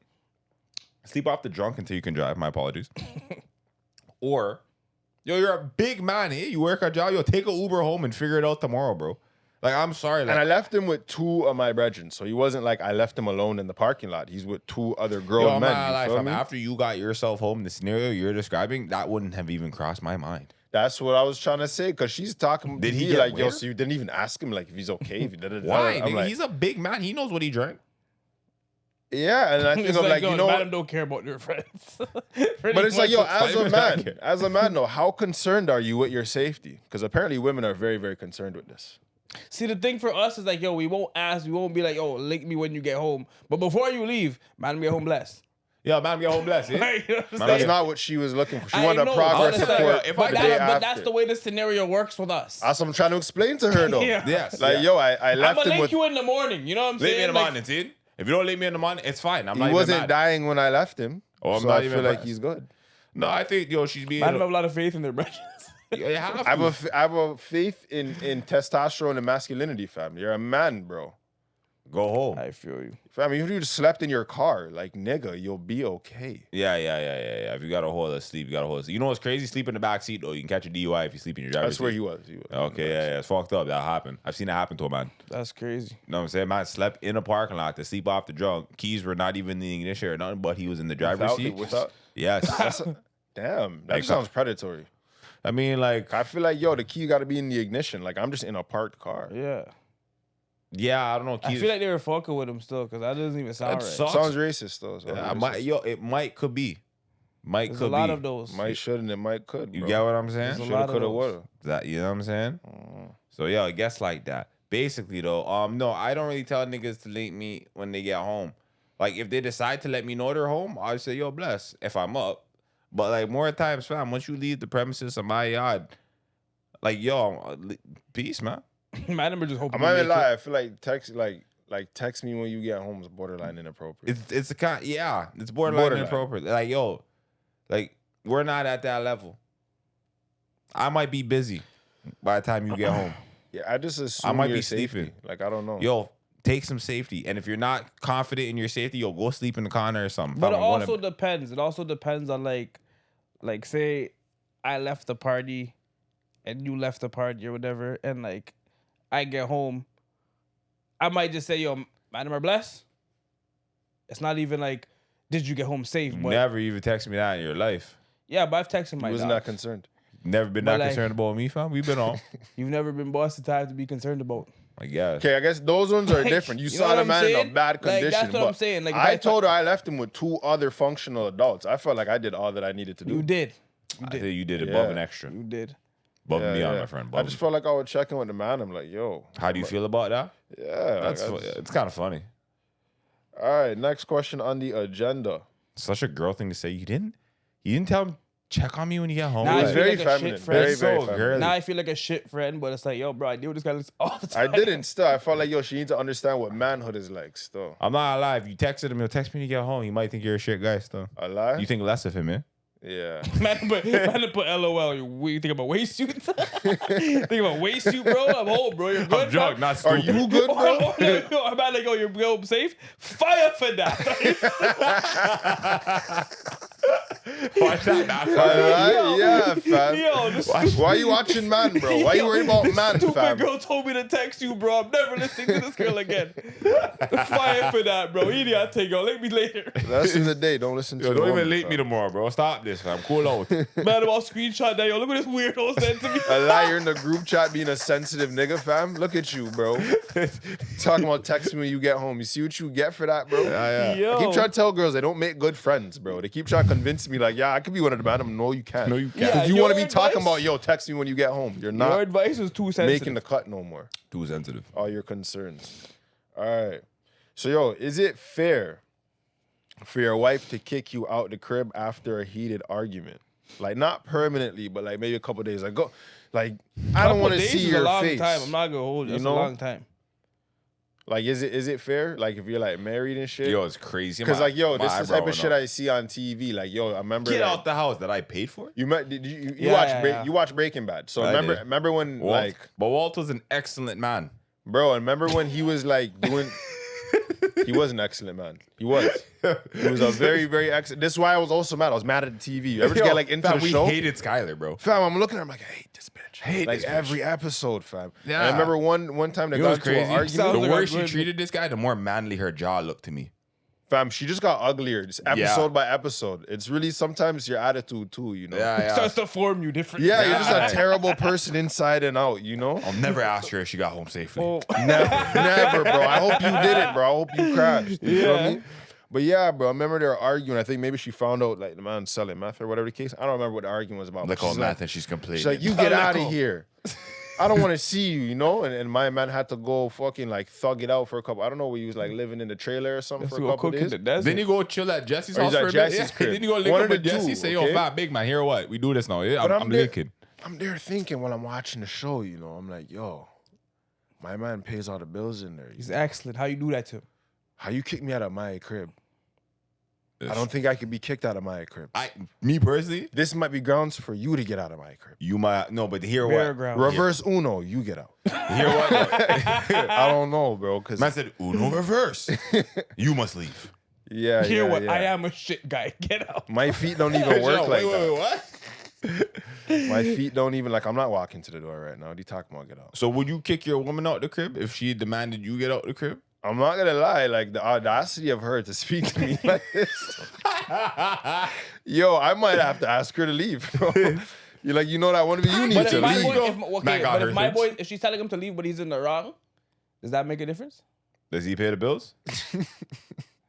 Speaker 1: Sleep off the drunk until you can drive. My apologies. Or, yo, you're a big man, eh? You work a job, yo, take a Uber home and figure it out tomorrow, bro. Like, I'm sorry. Like,
Speaker 2: and I left him with 2 of my brethren, so he wasn't like I left him alone in the parking lot. He's with 2 other grown men.
Speaker 1: After you got yourself home, the scenario you're describing, that wouldn't have even crossed my mind.
Speaker 2: That's what I was trying to say, because she's talking.
Speaker 1: Did he
Speaker 2: be
Speaker 1: get
Speaker 2: like,
Speaker 1: weird?
Speaker 2: yo, so you didn't even ask him like if he's okay? If he did it,
Speaker 1: Why?
Speaker 2: I'm
Speaker 1: Nigga,
Speaker 2: like,
Speaker 1: he's a big man. He knows what he drank.
Speaker 2: yeah, and I think
Speaker 3: It's
Speaker 2: I'm like,
Speaker 3: yo,
Speaker 2: you know,
Speaker 3: madam don't care about their friends.
Speaker 2: but it's like, yo, as a man, though, how concerned are you with your safety? Because apparently women are very, very concerned with this.
Speaker 3: See, the thing for us is like, yo, we won't be like, yo, link me when you get home. But before you leave, man, get home blessed.
Speaker 1: Yeah, man, get home blessed. Yeah?
Speaker 3: Right? You know what I'm
Speaker 1: Man,
Speaker 2: That's
Speaker 3: saying?
Speaker 2: not what she was looking for. She
Speaker 3: I
Speaker 2: wanted a
Speaker 3: know,
Speaker 2: progress
Speaker 3: honestly,
Speaker 2: report
Speaker 1: if
Speaker 2: for
Speaker 1: I
Speaker 2: the
Speaker 1: got
Speaker 2: day
Speaker 1: it,
Speaker 3: But
Speaker 2: after.
Speaker 3: that's the way the scenario works with us.
Speaker 2: That's what I'm trying to explain to her, though.
Speaker 3: Yeah.
Speaker 1: Yes.
Speaker 2: Like,
Speaker 1: yeah.
Speaker 2: yo, I
Speaker 3: I'm
Speaker 2: left
Speaker 3: gonna
Speaker 2: him
Speaker 3: link
Speaker 2: with.
Speaker 3: you in the morning. You know what I'm
Speaker 1: Leave
Speaker 3: saying?
Speaker 1: me in the
Speaker 3: Like,
Speaker 1: morning, see? If you don't leave me in the morning, it's fine. I'm not
Speaker 2: He
Speaker 1: even
Speaker 2: wasn't
Speaker 1: mad.
Speaker 2: dying when I left him.
Speaker 1: Oh, I'm
Speaker 2: so
Speaker 1: not
Speaker 2: I
Speaker 1: even
Speaker 2: feel like
Speaker 1: mad.
Speaker 2: he's good.
Speaker 1: No, I think, yo, she's being...
Speaker 3: I don't have a lot of faith in their branches.
Speaker 1: You have
Speaker 2: I
Speaker 1: to.
Speaker 2: have a faith in testosterone and masculinity, fam. You're a man, bro.
Speaker 1: Go home.
Speaker 3: I feel you.
Speaker 2: Fam, even if you just slept in your car, like, nigga, you'll be okay.
Speaker 1: Yeah. If you got a hold of sleep, you got a hold of sleep. You know what's crazy? Sleep in the back seat, though. You can catch a DUI if you sleep in your driver's
Speaker 2: That's where
Speaker 1: seat.
Speaker 2: he was.
Speaker 1: Okay, yeah. It's fucked up. That happened. I've seen it happen to a man.
Speaker 3: That's crazy.
Speaker 1: You know what I'm saying? Man slept in a parking lot to sleep off the drunk. Keys were not even in the ignition or nothing, but he was in the driver's seat.
Speaker 2: Without,
Speaker 1: Yes.
Speaker 2: damn, that
Speaker 1: Like,
Speaker 2: sounds predatory.
Speaker 1: I mean, like,
Speaker 2: I feel like, yo, the key got to be in the ignition. Like, I'm just in a parked car.
Speaker 3: Yeah.
Speaker 1: yeah, I don't know.
Speaker 3: I
Speaker 1: Keys,
Speaker 3: feel like they were fucking with him still, because that doesn't even sound
Speaker 1: That
Speaker 3: right.
Speaker 1: sucks.
Speaker 2: Sounds racist, though.
Speaker 1: it could be.
Speaker 3: There's a lot of those.
Speaker 2: Might shouldn't, it might could.
Speaker 1: You
Speaker 2: bro.
Speaker 1: get what I'm saying?
Speaker 3: There's a
Speaker 2: Shoulda,
Speaker 3: lot of
Speaker 2: coulda,
Speaker 3: those.
Speaker 2: woulda.
Speaker 1: That, you know what I'm saying? So yeah, I guess like that. Basically though, no, I don't really tell niggas to link me when they get home. Like if they decide to let me know they're home, I say, yo, bless if I'm up. But like more times, fam, once you leave the premises of my yard, like yo, peace, man.
Speaker 3: My number just hoping.
Speaker 2: I'm not even lie. I feel like text me when you get home is borderline inappropriate.
Speaker 1: It's a kind, yeah, it's borderline inappropriate. Like yo, like we're not at that level. I might be busy by the time you get home.
Speaker 2: Yeah, I just assume
Speaker 1: I might
Speaker 2: your
Speaker 1: be
Speaker 2: safety.
Speaker 1: sleeping.
Speaker 2: Like I don't know.
Speaker 1: Yo, take some safety. And if you're not confident in your safety, yo, go sleep in the corner or something.
Speaker 3: But it
Speaker 1: Fam,
Speaker 3: also depends. It also depends on like say I left the party and you left the party or whatever, and like I get home, I might just say, yo, madam are blessed. It's not even like, did you get home safe?
Speaker 1: you
Speaker 3: But
Speaker 1: never even text me that in your life.
Speaker 3: yeah, but I've texted my
Speaker 2: I wasn't
Speaker 3: dogs.
Speaker 2: that concerned.
Speaker 1: Never been
Speaker 3: But
Speaker 1: that
Speaker 3: like-
Speaker 1: concerned about me, fam. We've been on.
Speaker 3: You've never been bossed to time to be concerned about.
Speaker 1: I guess.
Speaker 2: Okay, I guess those ones are
Speaker 3: Like,
Speaker 2: different. You
Speaker 3: you know
Speaker 2: saw
Speaker 3: what
Speaker 2: the
Speaker 3: I'm
Speaker 2: man in a
Speaker 3: saying?
Speaker 2: bad
Speaker 3: Like,
Speaker 2: condition.
Speaker 3: that's what
Speaker 2: but
Speaker 3: I'm saying. Like, if
Speaker 2: I
Speaker 3: I
Speaker 2: told her I left him with 2 other functional adults. I felt like I did all that I needed to do.
Speaker 3: You did.
Speaker 1: I think you did above
Speaker 2: Yeah.
Speaker 1: and extra.
Speaker 3: You did.
Speaker 1: Above and
Speaker 2: Yeah,
Speaker 1: beyond,
Speaker 2: yeah.
Speaker 1: my friend.
Speaker 2: I
Speaker 1: Above
Speaker 2: just
Speaker 1: and-
Speaker 2: felt like I would check in with the man. I'm like, yo.
Speaker 1: How do you feel about that?
Speaker 2: Yeah.
Speaker 1: That's
Speaker 2: like,
Speaker 1: it's kind of funny.
Speaker 2: all right, next question on the agenda.
Speaker 1: Such a girl thing to say. You didn't tell him check on me when you get home.
Speaker 3: Nah,
Speaker 2: It
Speaker 3: I
Speaker 2: was
Speaker 3: feel
Speaker 2: very
Speaker 3: like a shit
Speaker 2: feminine.
Speaker 3: friend.
Speaker 2: Very,
Speaker 1: That's
Speaker 2: very
Speaker 1: so
Speaker 2: feminine.
Speaker 1: girly.
Speaker 3: Now I feel like a shit friend, but it's like, yo, bro, I deal with this guy all the
Speaker 2: I
Speaker 3: time.
Speaker 2: didn't still. I felt like, yo, she needs to understand what manhood is like still.
Speaker 1: I'm not gonna lie. If you texted him, he'll text me when you get home. He might think you're a shit guy still.
Speaker 2: A lie?
Speaker 1: You think less of him, man?
Speaker 2: Yeah.
Speaker 3: Man, put LOL. You think about waist suit? Think about waist suit, bro? I'm home, bro. You're good.
Speaker 1: I'm drunk,
Speaker 3: fam?
Speaker 1: not
Speaker 2: Are
Speaker 1: stupid.
Speaker 2: you good, bro?
Speaker 3: I'm about to go. You're home safe. Fire for that.
Speaker 1: Watch that back.
Speaker 2: A lie? Yeah, fam.
Speaker 3: Yo, this
Speaker 2: Why you watching man, bro? Why you worried about man,
Speaker 3: stupid
Speaker 2: fam?
Speaker 3: girl told me to text you, bro. I'm never listening to this girl again. Fire for that, bro. Idiot, take go. Link me later.
Speaker 2: That's in the day. Don't listen to
Speaker 1: Yo,
Speaker 2: the
Speaker 1: don't
Speaker 2: woman,
Speaker 1: even late
Speaker 2: fam.
Speaker 1: me tomorrow, bro. Stop this, fam. Cool out.
Speaker 3: Man, I'm all screenshot that. Yo, look what this weirdo said to me.
Speaker 2: A liar in the group chat being a sensitive nigga, fam. Look at you, bro. Talking about text me when you get home. You see what you get for that, bro?
Speaker 1: Yeah.
Speaker 3: Yo.
Speaker 2: I keep trying to tell girls they don't make good friends, bro. They keep trying to convince me, like, yeah, I could be one of the man. No, you can't.
Speaker 1: No, you can't.
Speaker 3: Yeah,
Speaker 2: Because you
Speaker 3: your
Speaker 2: want to be talking
Speaker 3: advice-
Speaker 2: about, yo, text me when you get home. You're
Speaker 3: Your
Speaker 2: not
Speaker 3: advice is too sensitive.
Speaker 2: making the cut no more.
Speaker 1: Too sensitive.
Speaker 2: All your concerns. All right. So, yo, is it fair for your wife to kick you out the crib after a heated argument? Like not permanently, but like maybe a couple days. Like go, like I don't want to see your face.
Speaker 3: Time. I'm not gonna hold you. That's a long time.
Speaker 2: Like, is it fair? Like, if you're like married and shit.
Speaker 1: Yo, it's crazy.
Speaker 2: Because like, yo, this is the type of shit I see on TV. Like, yo, I remember.
Speaker 1: Get out the house that I paid for.
Speaker 2: You watch Breaking Bad. So remember when
Speaker 1: Walt,
Speaker 2: like.
Speaker 1: But Walt was an excellent man,
Speaker 2: bro. And remember when he was like doing. He was an excellent man. He was. He was a very, very excellent. This is why I was also mad. I was mad at the TV. You ever get like into the show?
Speaker 1: We hated Skyler, bro.
Speaker 2: Fam, I'm looking at him like, I hate this bitch.
Speaker 1: Hate
Speaker 2: like
Speaker 1: this
Speaker 2: every episode, fam.
Speaker 1: Yeah.
Speaker 2: And I remember one time they got into an argument.
Speaker 1: The worse she treated this guy, the more manly her jaw looked to me.
Speaker 2: Fam, she just got uglier, just episode by episode. It's really sometimes your attitude too, you know.
Speaker 3: It starts to form you different.
Speaker 2: Yeah, you're just a terrible person inside and out, you know.
Speaker 1: I'll never ask her if she got home safely.
Speaker 2: Never, bro. I hope you didn't, bro. I hope you crashed. You feel me? But yeah, bro, I remember they were arguing. I think maybe she found out like the man selling meth or whatever the case. I don't remember what the argument was about.
Speaker 1: Like all meth and she's complaining.
Speaker 2: She's like, you get out of here. I don't want to see you, you know? And my man had to go fucking like thug it out for a couple. I don't know, he was like living in the trailer or something for a couple days.
Speaker 1: Then you go chill at Jesse's house for a bit. Then you go link up with Jesse, say, yo, fat big man, here what? We do this now. Yeah, I'm linking.
Speaker 2: I'm there thinking while I'm watching the show, you know, I'm like, yo, my man pays all the bills in there.
Speaker 3: He's excellent. How you do that to him?
Speaker 2: How you kick me out of my crib? I don't think I could be kicked out of my crib.
Speaker 1: Me personally,
Speaker 2: this might be grounds for you to get out of my crib.
Speaker 1: You might but hear what?
Speaker 2: Reverse Uno, you get out.
Speaker 1: Hear what?
Speaker 2: I don't know, bro. Cause
Speaker 1: man said Uno reverse. You must leave.
Speaker 2: Yeah.
Speaker 3: Hear what? I am a shit guy. Get out.
Speaker 2: My feet don't even work like that.
Speaker 1: Wait, what?
Speaker 2: My feet don't even I'm not walking to the door right now. What are you talking about? Get out.
Speaker 1: So would you kick your woman out the crib if she demanded you get out the crib?
Speaker 2: I'm not gonna lie, like the audacity of her to speak to me like this. Yo, I might have to ask her to leave, bro. You're like, you know that one of you need to leave.
Speaker 3: If she's telling him to leave, but he's in the wrong, does that make a difference?
Speaker 1: Does he pay the bills?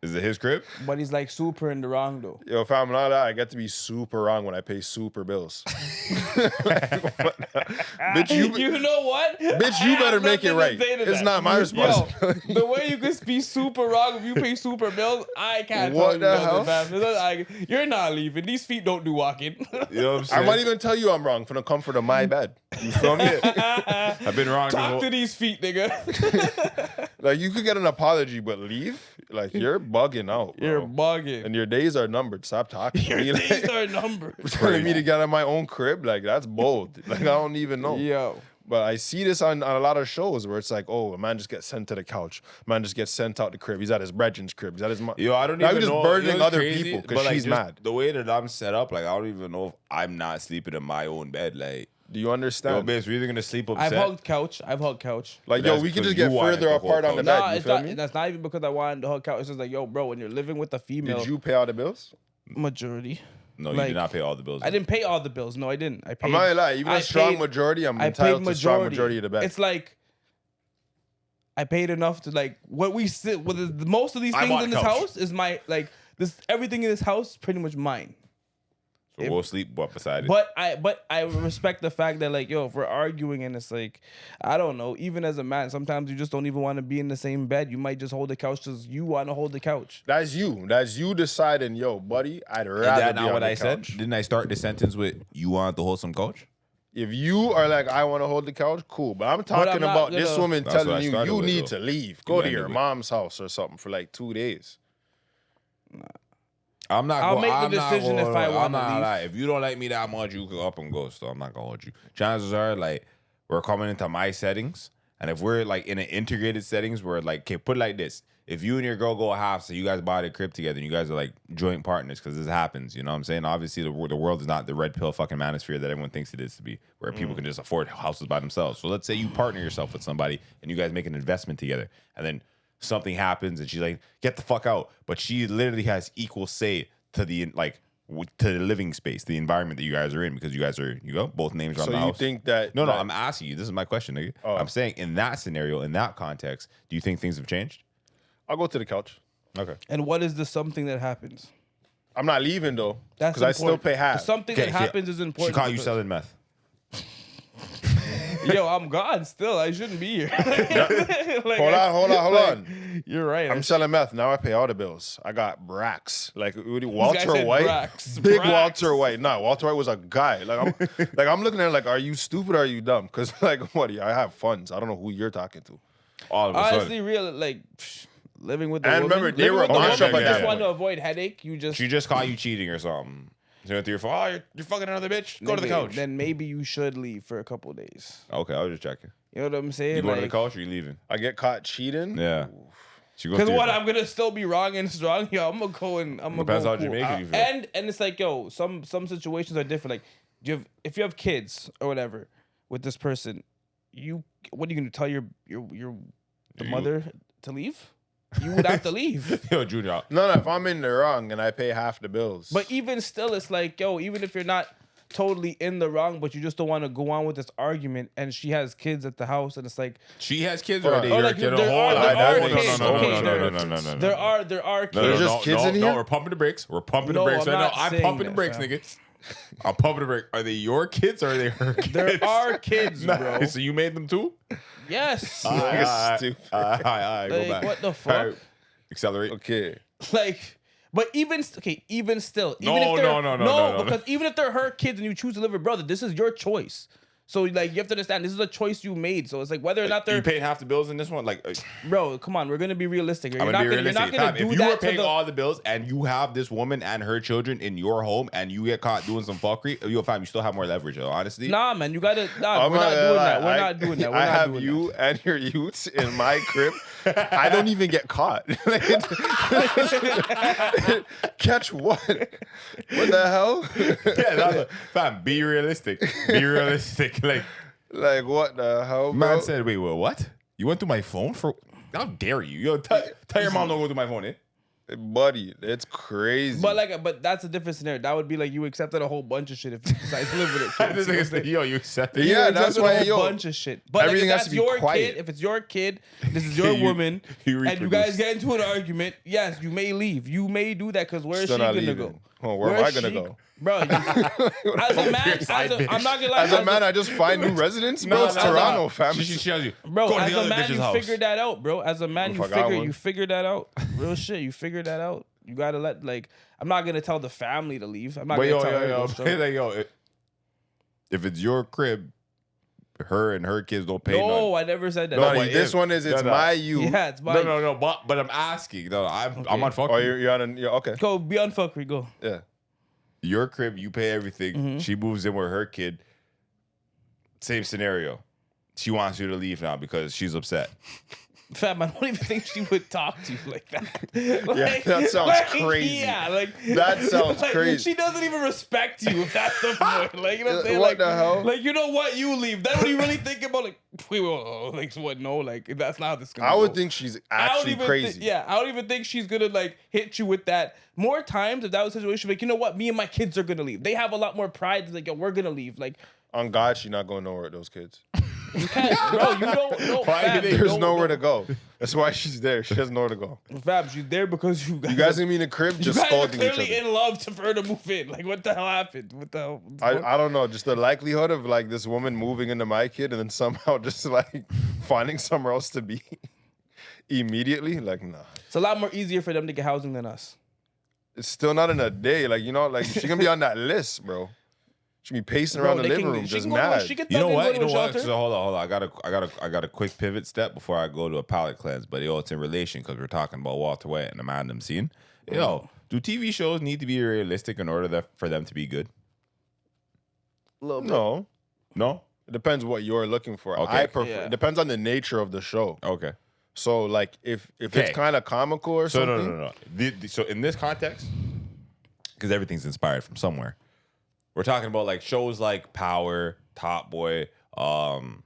Speaker 1: Is it his crib?
Speaker 3: But he's like super in the wrong though.
Speaker 2: Yo, if I'm not that, I get to be super wrong when I pay super bills. Bitch,
Speaker 3: you know what?
Speaker 2: Bitch, you better make it right. It's not my responsibility.
Speaker 3: Yo, the way you can be super wrong if you pay super bills, I can't
Speaker 2: what
Speaker 3: tell
Speaker 2: the
Speaker 3: hell? You're not leaving. These feet don't do walking.
Speaker 1: You know what I'm saying?
Speaker 2: I might even tell you I'm wrong for the comfort of my bed. You feel me?
Speaker 1: I've been wrong.
Speaker 3: Talk to these feet, nigga.
Speaker 2: Like, you could get an apology, but leave? Like, you're bugging out, bro.
Speaker 3: You're bugging.
Speaker 2: And your days are numbered. Stop talking to me.
Speaker 3: Your days are numbered.
Speaker 2: Telling me to get out of my own crib? Like, that's bold. Like, I don't even know.
Speaker 3: Yo.
Speaker 2: But I see this on a lot of shows where it's like, oh, a man just gets sent to the couch. A man just gets sent out the crib. He's at his brethren's crib. He's at his
Speaker 1: Yo, I don't
Speaker 2: now
Speaker 1: even
Speaker 2: he's
Speaker 1: know.
Speaker 2: just burdening other people because
Speaker 1: like,
Speaker 2: she's mad.
Speaker 1: The way that I'm set up, like, I don't even know if I'm not sleeping in my own bed. Like,
Speaker 2: do you understand?
Speaker 1: Yo, babes, we're either gonna sleep upset.
Speaker 3: I've hugged couch.
Speaker 2: Like, yo, we can just get further apart on the bed. You feel me?
Speaker 3: That's not even because I wanted to hug couch. It's just like, yo, bro, when you're living with a female.
Speaker 2: Did you pay all the bills?
Speaker 3: Majority.
Speaker 1: No, you did not pay all the bills.
Speaker 3: I didn't pay all the bills. No, I didn't. I paid.
Speaker 2: I'm not gonna lie. Even a strong majority, I'm entitled to a strong majority of the bed.
Speaker 3: It's like I paid enough to like what we sit with. Most of these things in this house is my this. Everything in this house is pretty much mine.
Speaker 1: So we'll sleep beside it.
Speaker 3: But I respect the fact that like, yo, if we're arguing and it's like, I don't know, even as a man, sometimes you just don't even want to be in the same bed. You might just hold the couch because you want to hold the couch.
Speaker 2: That's you. That's you deciding, yo, buddy, I'd rather be on the couch. Is that not what I said?
Speaker 1: Didn't I start the sentence with, you want to hold some couch?
Speaker 2: If you are like, I want to hold the couch, cool. But I'm talking about this woman telling you need to leave. Go to your mom's house or something for like 2 days.
Speaker 3: Nah.
Speaker 1: I'll
Speaker 3: make the decision if I want to leave.
Speaker 1: If you don't like me that much, you can up and go. So I'm not gonna hold you. Chances are, like, we're coming into my settings, and if we're like in an integrated settings, where like, okay, put it like this: if you and your girl go half, so you guys buy the crib together, and you guys are like joint partners, because this happens. You know what I'm saying? Obviously, the world is not the red pill fucking manosphere that everyone thinks it is to be, where people can just afford houses by themselves. So let's say you partner yourself with somebody, and you guys make an investment together, and then something happens and she's like, get the fuck out. But she literally has equal say to the to the living space, the environment that you guys are in, because you guys are, both names are on the house.
Speaker 2: So you think that...
Speaker 1: No, I'm asking you. This is my question, nigga. Oh. I'm saying in that scenario, in that context, do you think things have changed?
Speaker 2: I'll go to the couch.
Speaker 1: Okay.
Speaker 3: And what is the something that happens?
Speaker 2: I'm not leaving though. That's because I still pay half.
Speaker 3: Something that happens is important.
Speaker 1: She caught you selling meth.
Speaker 3: Yo, I'm gone still. I shouldn't be here.
Speaker 2: Hold on.
Speaker 3: You're right.
Speaker 2: I'm selling meth. Now I pay all the bills. I got Brax. Like Walter White. Big
Speaker 3: Brax.
Speaker 2: Walter White. Nah, Walter White was a guy. I'm looking at it like, are you stupid or are you dumb? Because like, what? I have funds. I don't know who you're talking to.
Speaker 1: All of a sudden.
Speaker 3: Honestly, real like living with the
Speaker 2: And
Speaker 3: woman.
Speaker 2: remember, they were
Speaker 3: living with the
Speaker 2: on
Speaker 3: woman,
Speaker 2: shop
Speaker 3: you
Speaker 2: at
Speaker 3: just
Speaker 2: that
Speaker 3: want to
Speaker 2: point.
Speaker 3: avoid headache. You just
Speaker 1: She just caught you cheating or something. She went through your phone. Oh, you're fucking another bitch. Go to the couch.
Speaker 3: Then maybe you should leave for a couple days.
Speaker 1: Okay, I was just checking.
Speaker 3: You know what I'm saying?
Speaker 1: You going to the couch or you leaving?
Speaker 2: I get caught cheating.
Speaker 1: Yeah.
Speaker 3: Because what? I'm gonna still be wrong and strong. Yo, I'm gonna go and I'm gonna
Speaker 1: Depends
Speaker 3: go
Speaker 1: how
Speaker 3: cool.
Speaker 1: Jamaican you feel.
Speaker 3: And it's like, yo, some situations are different. Like, if you have kids or whatever with this person, what are you gonna tell the mother to leave? You would have to leave.
Speaker 1: Yo, Junior.
Speaker 2: No, if I'm in the wrong and I pay half the bills.
Speaker 3: But even still, it's like, yo, even if you're not totally in the wrong, but you just don't want to go on with this argument, and she has kids at the house, and it's like
Speaker 1: she has kids or are they
Speaker 3: or
Speaker 1: your
Speaker 3: like
Speaker 1: kid?
Speaker 3: there are kids.
Speaker 1: No.
Speaker 3: There are kids.
Speaker 2: There's just kids in here?
Speaker 1: No, we're pumping the brakes. We're pumping the brakes right now. I'm pumping the brakes, nigga. I'm pumping the brakes. Are they your kids or are they her kids?
Speaker 3: There are kids, bro.
Speaker 1: So you made them too?
Speaker 3: Yes.
Speaker 2: Stupid.
Speaker 1: Go back.
Speaker 3: What the fuck?
Speaker 1: Right. Accelerate.
Speaker 2: Okay.
Speaker 3: Like, but even still,
Speaker 1: No,
Speaker 3: because even if they're her kids and you choose to live with brother, this is your choice. So like, you have to understand, this is a choice you made. So it's like whether or not they're
Speaker 1: you paid half the bills in this one, like,
Speaker 3: bro, come on, we're gonna be realistic. You're not gonna do
Speaker 1: if
Speaker 3: that.
Speaker 1: you were paying all the bills and you have this woman and her children in your home and you get caught doing some fuckery, you still have more leverage, though, honestly.
Speaker 3: Nah, man, you gotta. Nah, we're not doing that. We're not doing that.
Speaker 2: I have you and your youths in my crib. I don't even get caught. Catch what? What the hell?
Speaker 1: Yeah, fam, be realistic. Be realistic.
Speaker 2: Like what the hell, bro?
Speaker 1: Man said, wait, what? You went through my phone for? How dare you? Yo, tell your mom don't go through my phone, eh?
Speaker 2: Buddy, it's crazy.
Speaker 3: But that's a different scenario. That would be like you accepted a whole bunch of shit if you decided to live with it.
Speaker 1: Yo, you accepted.
Speaker 2: Yeah, that's why.
Speaker 3: A bunch of shit. But
Speaker 2: everything
Speaker 3: like,
Speaker 2: has to be quiet.
Speaker 3: Kid, if it's your kid, this is your woman, and you guys get into an argument. Yes, you may leave. You may do that because where is she gonna go?
Speaker 2: Oh, where am I gonna go?
Speaker 3: Bro, as a man, I'm not gonna lie.
Speaker 2: As a man, I just find new residents, bro. It's Toronto, fam.
Speaker 1: She tells you,
Speaker 3: bro. As a man, you figured that out, bro. As a man, you figured that out. Real shit, you figured that out. You gotta I'm not gonna tell the family to leave. I'm not gonna tell her.
Speaker 1: If it's your crib, her and her kids don't pay.
Speaker 3: No, I never said that.
Speaker 2: No, this one is my you.
Speaker 3: Yeah, it's my.
Speaker 1: No. But I'm asking. No, I'm on fuckery.
Speaker 2: Oh, you're on. Okay.
Speaker 3: Go be on fuckery. Go.
Speaker 2: Yeah.
Speaker 1: Your crib, you pay everything.
Speaker 3: Mm-hmm.
Speaker 1: She moves in with her kid. Same scenario. She wants you to leave now because she's upset.
Speaker 3: Fam, I don't even think she would talk to you like that.
Speaker 2: Yeah, that sounds crazy.
Speaker 3: Yeah,
Speaker 2: that sounds crazy.
Speaker 3: She doesn't even respect you if that's the point. Like, you know what I'm saying?
Speaker 2: What the hell?
Speaker 3: Like, you know what? You leave. Then when you really think about what? No, like that's not how this gonna
Speaker 2: I would
Speaker 3: go.
Speaker 2: think she's actually crazy.
Speaker 3: I don't even think she's gonna hit you with that. More times, if that was a situation, like, you know what? Me and my kids are gonna leave. They have a lot more pride. Like, yo, we're gonna leave. Like,
Speaker 2: on God, she's not going nowhere with those kids.
Speaker 3: You can't, bro. You don't know.
Speaker 2: There's nowhere to go. That's why she's there. She has nowhere to go.
Speaker 3: Fab, she's there because you guys
Speaker 2: gonna be in the crib just scolding each other.
Speaker 3: Clearly in love for her to move in. Like, what the hell happened? What the hell?
Speaker 2: I don't know. Just the likelihood of this woman moving into my kid and then somehow just finding somewhere else to be immediately. Like, nah.
Speaker 3: It's a lot more easier for them to get housing than us.
Speaker 2: It's still not in a day. She gonna be on that list, bro. She be pacing around the living room, just mad.
Speaker 1: You know what? So hold on. I got a quick pivot step before I go to a palate cleanse. But it's in relation because we're talking about Walter White and the man them scene. Do TV shows need to be realistic in order for them to be good?
Speaker 2: No. It depends what you're looking for.
Speaker 1: Okay.
Speaker 2: It depends on the nature of the show.
Speaker 1: Okay.
Speaker 2: So if it's kind of comical or something.
Speaker 1: No. So in this context, because everything's inspired from somewhere. We're talking about shows like Power, Top Boy, The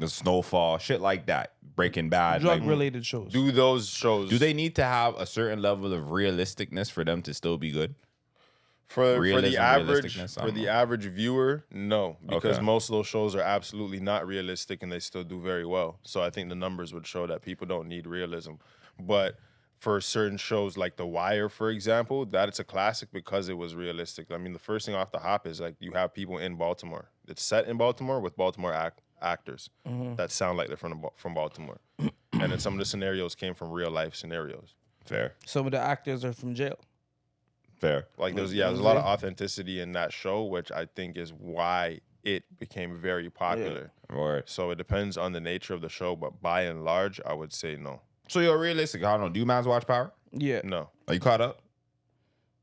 Speaker 1: Snowfall, shit like that. Breaking Bad.
Speaker 3: Drug-related shows.
Speaker 2: Do those shows.
Speaker 1: Do they need to have a certain level of realisticness for them to still be good?
Speaker 2: For the average viewer, no. Because most of those shows are absolutely not realistic and they still do very well. So I think the numbers would show that people don't need realism. But for certain shows like The Wire, for example, that it's a classic because it was realistic. I mean, the first thing off the hop is you have people in Baltimore. It's set in Baltimore with Baltimore actors that sound like they're from Baltimore. And then some of the scenarios came from real life scenarios.
Speaker 1: Fair.
Speaker 3: Some of the actors are from jail.
Speaker 1: Fair.
Speaker 2: Like there's a lot of authenticity in that show, which I think is why it became very popular.
Speaker 1: Yeah. Right.
Speaker 2: So it depends on the nature of the show, but by and large, I would say no.
Speaker 1: So you're realistic. I don't know. Do you mans watch Power?
Speaker 3: Yeah.
Speaker 2: No.
Speaker 1: Are you caught up?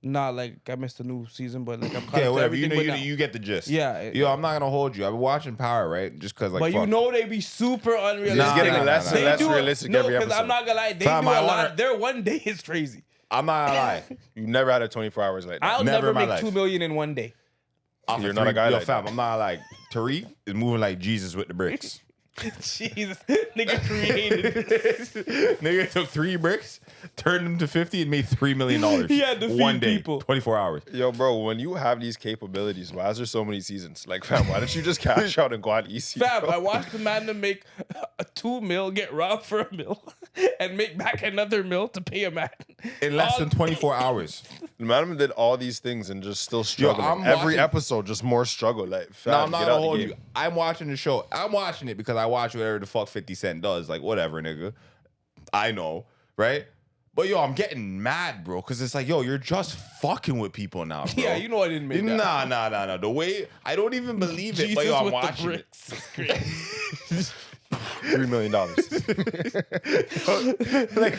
Speaker 3: Not like I missed the new season, but like I'm caught
Speaker 1: Yeah,
Speaker 3: up to
Speaker 1: whatever. You
Speaker 3: everything,
Speaker 1: know,
Speaker 3: but now-
Speaker 1: you get the gist.
Speaker 3: Yeah.
Speaker 1: Yo, I'm not gonna hold you. I've been watching Power, right? Just cause, like,
Speaker 3: But
Speaker 1: fuck.
Speaker 3: you know they be super unrealistic.
Speaker 2: It's getting less and less realistic every
Speaker 3: because I'm
Speaker 2: episode.
Speaker 3: not gonna lie, they
Speaker 1: Fam,
Speaker 3: do a
Speaker 1: I
Speaker 3: lot.
Speaker 1: wanna-
Speaker 3: Their one day is crazy.
Speaker 1: I'm not gonna lie.
Speaker 2: You never had a 24 hours like that.
Speaker 3: I'll
Speaker 1: Never
Speaker 3: never
Speaker 1: in my
Speaker 3: make
Speaker 1: life.
Speaker 3: 2 million in one day.
Speaker 1: Off
Speaker 2: You're
Speaker 1: of
Speaker 2: not a guy
Speaker 1: yo,
Speaker 2: like
Speaker 1: fam,
Speaker 2: that.
Speaker 1: I'm not like Tariq is moving like Jesus with the bricks.
Speaker 3: Jesus, nigga created.
Speaker 1: Nigga took 3 bricks, turned them to 50, and made $3 million.
Speaker 3: He had to feed
Speaker 1: one day,
Speaker 3: people.
Speaker 1: 24 hours.
Speaker 2: Yo, bro, when you have these capabilities, why is there so many seasons? Like, fam, why don't you just cash out and go on easy?
Speaker 3: Fam,
Speaker 2: bro?
Speaker 3: I watched the man to make a 2 mil, get robbed for a mil, and make back another mil to pay a man.
Speaker 1: In less
Speaker 3: All-
Speaker 1: than 24 hours.
Speaker 2: The man did all these things and just still struggling.
Speaker 1: I'm
Speaker 2: Every
Speaker 1: watching-
Speaker 2: episode, just more struggle. Like, fam,
Speaker 1: No, I'm not
Speaker 2: get
Speaker 1: gonna
Speaker 2: out the
Speaker 1: hold
Speaker 2: game.
Speaker 1: you. I'm watching the show. I'm watching it because I watch whatever the fuck 50 Cent does. Like, whatever, nigga. I know, right? But yo, I'm getting mad, bro, because it's like, yo, you're just fucking with people now, bro.
Speaker 3: Yeah, you know I didn't make that.
Speaker 1: Nah. The way I don't even believe it,
Speaker 3: Jesus
Speaker 1: but yo, I'm
Speaker 3: with the
Speaker 1: watching it.
Speaker 3: bricks. It's crazy.
Speaker 2: $3 million.
Speaker 1: Like,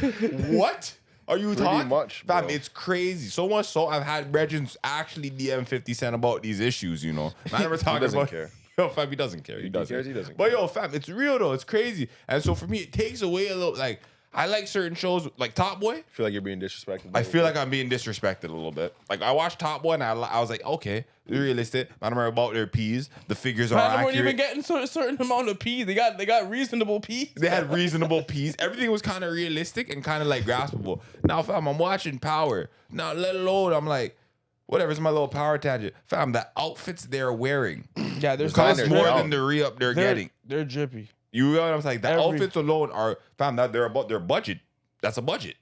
Speaker 1: what are you
Speaker 2: Pretty
Speaker 1: talking?
Speaker 2: much,
Speaker 1: Fam,
Speaker 2: bro.
Speaker 1: it's crazy. So much so, I've had Regins actually DM 50 Cent about these issues, you know. I never talking
Speaker 2: doesn't
Speaker 1: about
Speaker 2: care.
Speaker 1: Yo, fam, he doesn't care. He doesn't.
Speaker 2: cares, he doesn't
Speaker 1: But
Speaker 2: care.
Speaker 1: yo, fam, it's real though. It's crazy. And so for me, it takes away a little. Like, I like certain shows, like Top Boy.
Speaker 2: I feel like you're being disrespected.
Speaker 1: I feel like I'm being disrespected a little bit. Like, I watched Top Boy and I was like, okay, they're realistic. I don't know about their P's. The figures are
Speaker 3: Man, they weren't
Speaker 1: accurate.
Speaker 3: even getting a certain amount of P's. They got reasonable P's.
Speaker 1: They had reasonable P's. Everything was kind of realistic and kind of like graspable. Now, fam, I'm watching Power. Now, let alone, I'm like, whatever, it's my little Power tangent. Fam, the outfits they're wearing
Speaker 3: Yeah, there's
Speaker 1: cost
Speaker 2: They're
Speaker 1: more
Speaker 2: down.
Speaker 1: than the re-up they're getting.
Speaker 3: They're drippy.
Speaker 1: You know what I'm saying? The
Speaker 3: Every-
Speaker 1: outfits alone are, fam, that they're about their budget. That's a budget.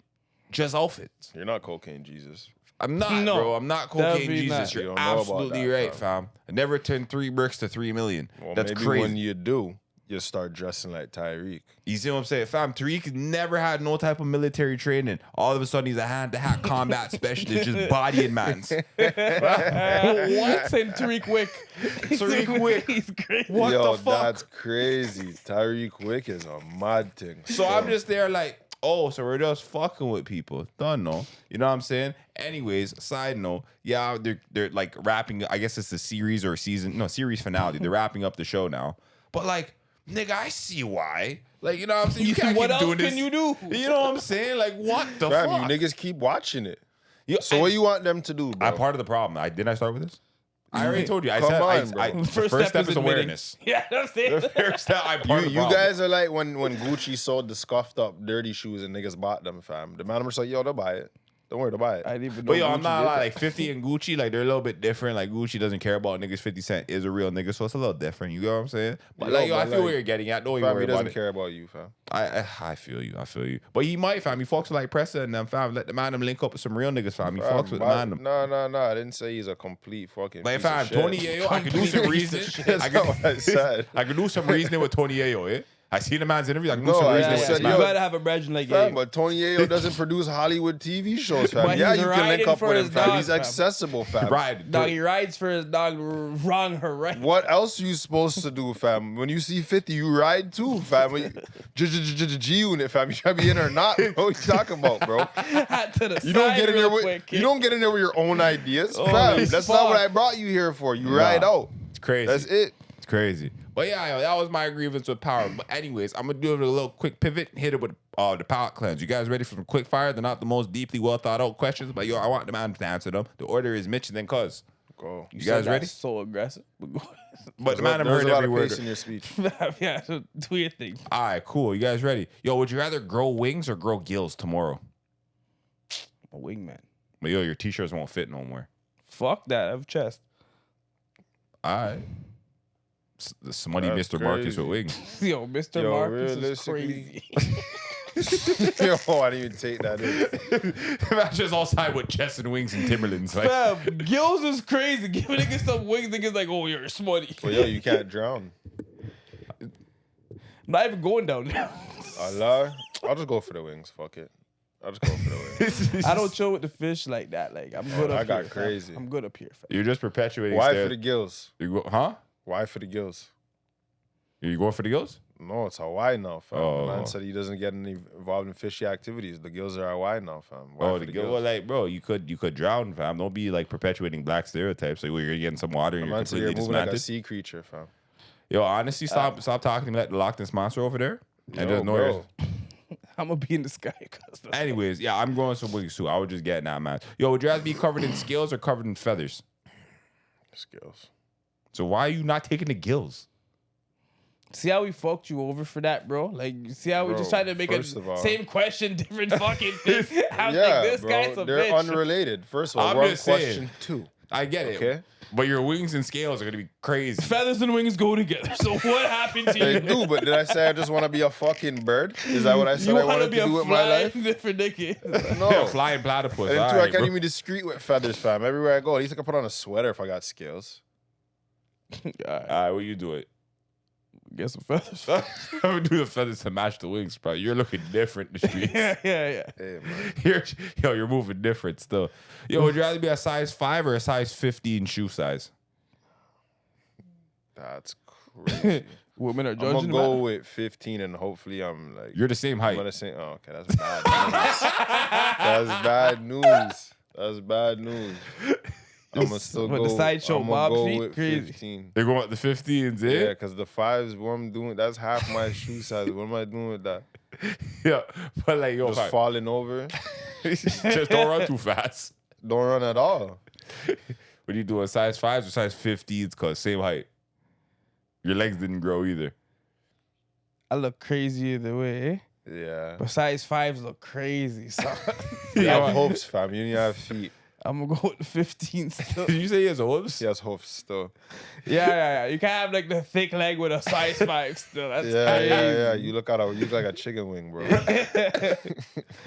Speaker 1: Just outfits.
Speaker 2: You're not cocaine Jesus.
Speaker 1: I'm not,
Speaker 3: No,
Speaker 1: bro. I'm not cocaine
Speaker 3: definitely
Speaker 1: Jesus.
Speaker 3: not.
Speaker 2: You
Speaker 1: You're
Speaker 2: don't know about
Speaker 1: absolutely
Speaker 2: that,
Speaker 1: right, fam. I never turned 3 bricks to 3 million.
Speaker 2: Well,
Speaker 1: That's
Speaker 2: maybe
Speaker 1: crazy.
Speaker 2: when you do, you start dressing like Tyreek.
Speaker 1: You see what I'm saying? Fam, Tariq never had no type of military training. All of a sudden, he's a hand-to-hand combat specialist, just bodying mans.
Speaker 3: What? And Tariq Wick.
Speaker 1: Tariq Wick.
Speaker 3: He's crazy.
Speaker 1: What
Speaker 2: Yo,
Speaker 1: the fuck?
Speaker 2: that's crazy. Tyreek Wick is a mad thing.
Speaker 1: So I'm just there like, oh, so we're just fucking with people. Don't know. You know what I'm saying? Anyways, side note, yeah, they're like wrapping, I guess it's the series or series finale. They're wrapping up the show now. But like, nigga, I see why. Like, you know what I'm saying? You can't
Speaker 3: What
Speaker 1: keep
Speaker 3: else
Speaker 1: doing this.
Speaker 3: can you do?
Speaker 1: You know what I'm saying? Like, what the
Speaker 2: Fam,
Speaker 1: fuck?
Speaker 2: you niggas keep watching it.
Speaker 1: Yo,
Speaker 2: So what you want them to do, bro?
Speaker 1: I'm part of the problem. Didn't I start with this? I already told you. I
Speaker 2: Come
Speaker 1: said
Speaker 2: on, bro.
Speaker 1: the first step is
Speaker 3: admitting.
Speaker 1: awareness.
Speaker 3: Yeah, that's it.
Speaker 1: First step, I'm part of the
Speaker 2: You
Speaker 1: problem.
Speaker 2: guys are like when Gucci sold the scuffed up dirty shoes and niggas bought them, fam. The man was like, yo, they'll buy it. Don't worry, they'll buy it.
Speaker 3: I didn't even know.
Speaker 1: But yo, I'm
Speaker 3: Gucci
Speaker 1: not
Speaker 3: did that.
Speaker 1: like 50 and Gucci, like they're a little bit different. Like Gucci doesn't care about niggas. 50 Cent is a real nigga, so it's a little different. You know what I'm saying? But
Speaker 2: Yo,
Speaker 1: like, yo, I
Speaker 2: but
Speaker 1: feel
Speaker 2: like,
Speaker 1: where you're getting at. Don't even
Speaker 2: Fam,
Speaker 1: worry
Speaker 2: he
Speaker 1: about
Speaker 2: doesn't
Speaker 1: it.
Speaker 2: care about you, fam.
Speaker 1: I feel you. I feel you. But he might, fam. He fucks with like Pressa and them, fam. Let the man them link up with some real niggas, fam. He fucks with the man them.
Speaker 2: No. I didn't say he's a complete fucking
Speaker 1: Like,
Speaker 2: piece of
Speaker 1: fam,
Speaker 2: shit.
Speaker 1: Tony Ayo, I could do some reasoning.
Speaker 2: That's not what I said.
Speaker 1: I could do some reasoning with Tony Ayo, eh? I see the man's interview. I can do
Speaker 2: No,
Speaker 1: some
Speaker 2: I
Speaker 1: reasoning
Speaker 2: just
Speaker 1: with
Speaker 2: said,
Speaker 1: this
Speaker 3: You
Speaker 1: man.
Speaker 2: yo,
Speaker 3: gotta have a brethren like
Speaker 2: Fam,
Speaker 3: you.
Speaker 2: but Tony Ayo doesn't produce Hollywood TV shows, fam.
Speaker 3: But
Speaker 2: Yeah,
Speaker 3: he's
Speaker 2: you can link
Speaker 3: riding
Speaker 2: up
Speaker 3: for
Speaker 2: with him,
Speaker 3: his
Speaker 2: fam.
Speaker 3: dog,
Speaker 2: He's
Speaker 3: fam.
Speaker 2: accessible, fam.
Speaker 1: Right.
Speaker 3: Dog, he rides for his dog, wrong her right.
Speaker 2: What else you supposed to do, fam? When you see 50, you ride too, fam. G-unit, fam. You try to be in or not, bro. What you talking about, bro?
Speaker 3: Hat to the
Speaker 2: You don't
Speaker 3: side
Speaker 2: get in there
Speaker 3: real
Speaker 2: with
Speaker 3: quick,
Speaker 2: you don't get in there with your own ideas, fam.
Speaker 3: Holy
Speaker 2: That's not what
Speaker 3: fuck.
Speaker 2: I brought you here for. You ride out.
Speaker 1: It's crazy.
Speaker 2: That's it.
Speaker 1: It's crazy. But yeah, yo, that was my grievance with Power. But anyways, I'm gonna do a little quick pivot and hit it with the palate cleanse. You guys ready for some quick fire? They're not the most deeply well thought out questions, but yo, I want the man to answer them. The order is Mitch and then Cuz.
Speaker 2: Go.
Speaker 1: You guys ready?
Speaker 3: So aggressive.
Speaker 1: But the man have
Speaker 2: There's
Speaker 1: heard
Speaker 2: a lot
Speaker 1: every
Speaker 2: of
Speaker 1: word.
Speaker 2: pace in your speech.
Speaker 3: Yeah, so do your thing.
Speaker 1: All right, cool. You guys ready? Yo, would you rather grow wings or grow gills tomorrow?
Speaker 3: A wingman.
Speaker 1: But yo, your t-shirts won't fit no more.
Speaker 3: Fuck that. I have chest.
Speaker 1: All right. The smutty
Speaker 2: That's
Speaker 1: Mr. Marcus
Speaker 2: crazy.
Speaker 1: with wings.
Speaker 3: Yo, Mr.
Speaker 2: Yo,
Speaker 3: Marcus is
Speaker 2: realistically-
Speaker 3: crazy.
Speaker 2: Yo, I didn't even take that in.
Speaker 1: That's just all side with chest and wings and Timberlands. Like,
Speaker 3: Fam, gills is crazy. Give a nigga some wings, niggas like, oh, you're smutty.
Speaker 2: Well, yo, you can't drown.
Speaker 3: I'm not even going down there.
Speaker 2: I'll just go for the wings. Fuck it. I'll just go for the wings.
Speaker 3: I don't chill with the fish like that. Like I'm good up here.
Speaker 2: I got crazy.
Speaker 3: I'm good up here. Fam.
Speaker 1: You're just perpetuating.
Speaker 2: Why for the gills?
Speaker 1: You go, huh?
Speaker 2: Why for the gills?
Speaker 1: You going for the gills?
Speaker 2: No, it's Hawaii now, fam.
Speaker 1: Oh.
Speaker 2: The man said he doesn't get involved in fishy activities. The gills are Hawaii now, fam. Why for the gills?
Speaker 1: Well, like, bro, you could drown, fam. Don't be like perpetuating black stereotypes. Like, you're getting some water and you're completely
Speaker 2: moving like a
Speaker 1: dismantled.
Speaker 2: sea creature, fam.
Speaker 1: Yo, honestly, stop talking to me like the Loch Ness monster over there. And just know
Speaker 2: bro.
Speaker 3: I'm gonna be in the sky.
Speaker 1: Anyways, yeah, I'm going some wings too. I was just getting that, man. Yo, would you rather be covered in scales or covered in feathers?
Speaker 2: Scales.
Speaker 1: So why are you not taking the gills?
Speaker 3: See how we fucked you over for that, bro? Like, see how we just tried to make a same question, different fucking thing. I'm like, this guy's a
Speaker 2: They're
Speaker 3: bitch.
Speaker 2: unrelated. First of all,
Speaker 1: I'm
Speaker 2: we're on
Speaker 1: just saying.
Speaker 2: question 2.
Speaker 1: I get it.
Speaker 2: Okay.
Speaker 1: But your wings and scales are gonna be crazy.
Speaker 3: Feathers and wings go together. So what happened to
Speaker 2: They
Speaker 3: you?
Speaker 2: do, but did I say I just want to be a fucking bird? Is that what I said
Speaker 3: You
Speaker 2: I
Speaker 3: want to
Speaker 2: wanted
Speaker 3: be
Speaker 2: to
Speaker 3: a
Speaker 2: do with my life?
Speaker 3: different nigga.
Speaker 2: No.
Speaker 1: Flying platypus.
Speaker 2: And
Speaker 1: All
Speaker 2: two, I
Speaker 1: right,
Speaker 2: can't
Speaker 1: bro.
Speaker 2: even be discreet with feathers, fam. Everywhere I go, at least I can put on a sweater if I got scales.
Speaker 3: All
Speaker 1: All right, what you do it?
Speaker 3: Get some feathers.
Speaker 1: I'm gonna do the feathers to match the wings, bro. You're looking different in the streets.
Speaker 3: yeah.
Speaker 2: Hey, man.
Speaker 1: You're moving different still. Yo, would you rather be a size 5 or a size 15 shoe size?
Speaker 2: That's crazy.
Speaker 3: Women are
Speaker 2: I'm
Speaker 3: judging.
Speaker 2: gonna go with 15 and hopefully I'm like.
Speaker 1: You're the same height.
Speaker 2: I'm gonna say, oh, okay, that's bad news. That's bad news. I'm gonna still
Speaker 3: What,
Speaker 2: go.
Speaker 3: the sideshow
Speaker 2: I'm
Speaker 3: mob
Speaker 2: go
Speaker 3: feet?
Speaker 2: with
Speaker 3: Crazy.
Speaker 2: 15.
Speaker 1: They're going with the 15s,
Speaker 2: Yeah,
Speaker 1: eh?
Speaker 2: because the 5s, what I'm doing, that's half my shoe size. What am I doing with that?
Speaker 1: Yeah, but like, yo,
Speaker 2: Just falling over.
Speaker 1: just don't run too fast.
Speaker 2: Don't run at all.
Speaker 1: What do you do, a size 5s or size 15s? Cause same height. Your legs didn't grow either.
Speaker 3: I look crazy either way. Eh?
Speaker 2: Yeah.
Speaker 3: But size 5s look crazy. So
Speaker 2: You have hoofs, fam. You need to have feet.
Speaker 3: I'm gonna go with the 15 still.
Speaker 1: Did you say he has hooves?
Speaker 2: He has hoofs still.
Speaker 3: Yeah. You can't have like the thick leg with a size 5 still. That's crazy.
Speaker 2: Yeah. You look like a chicken wing, bro.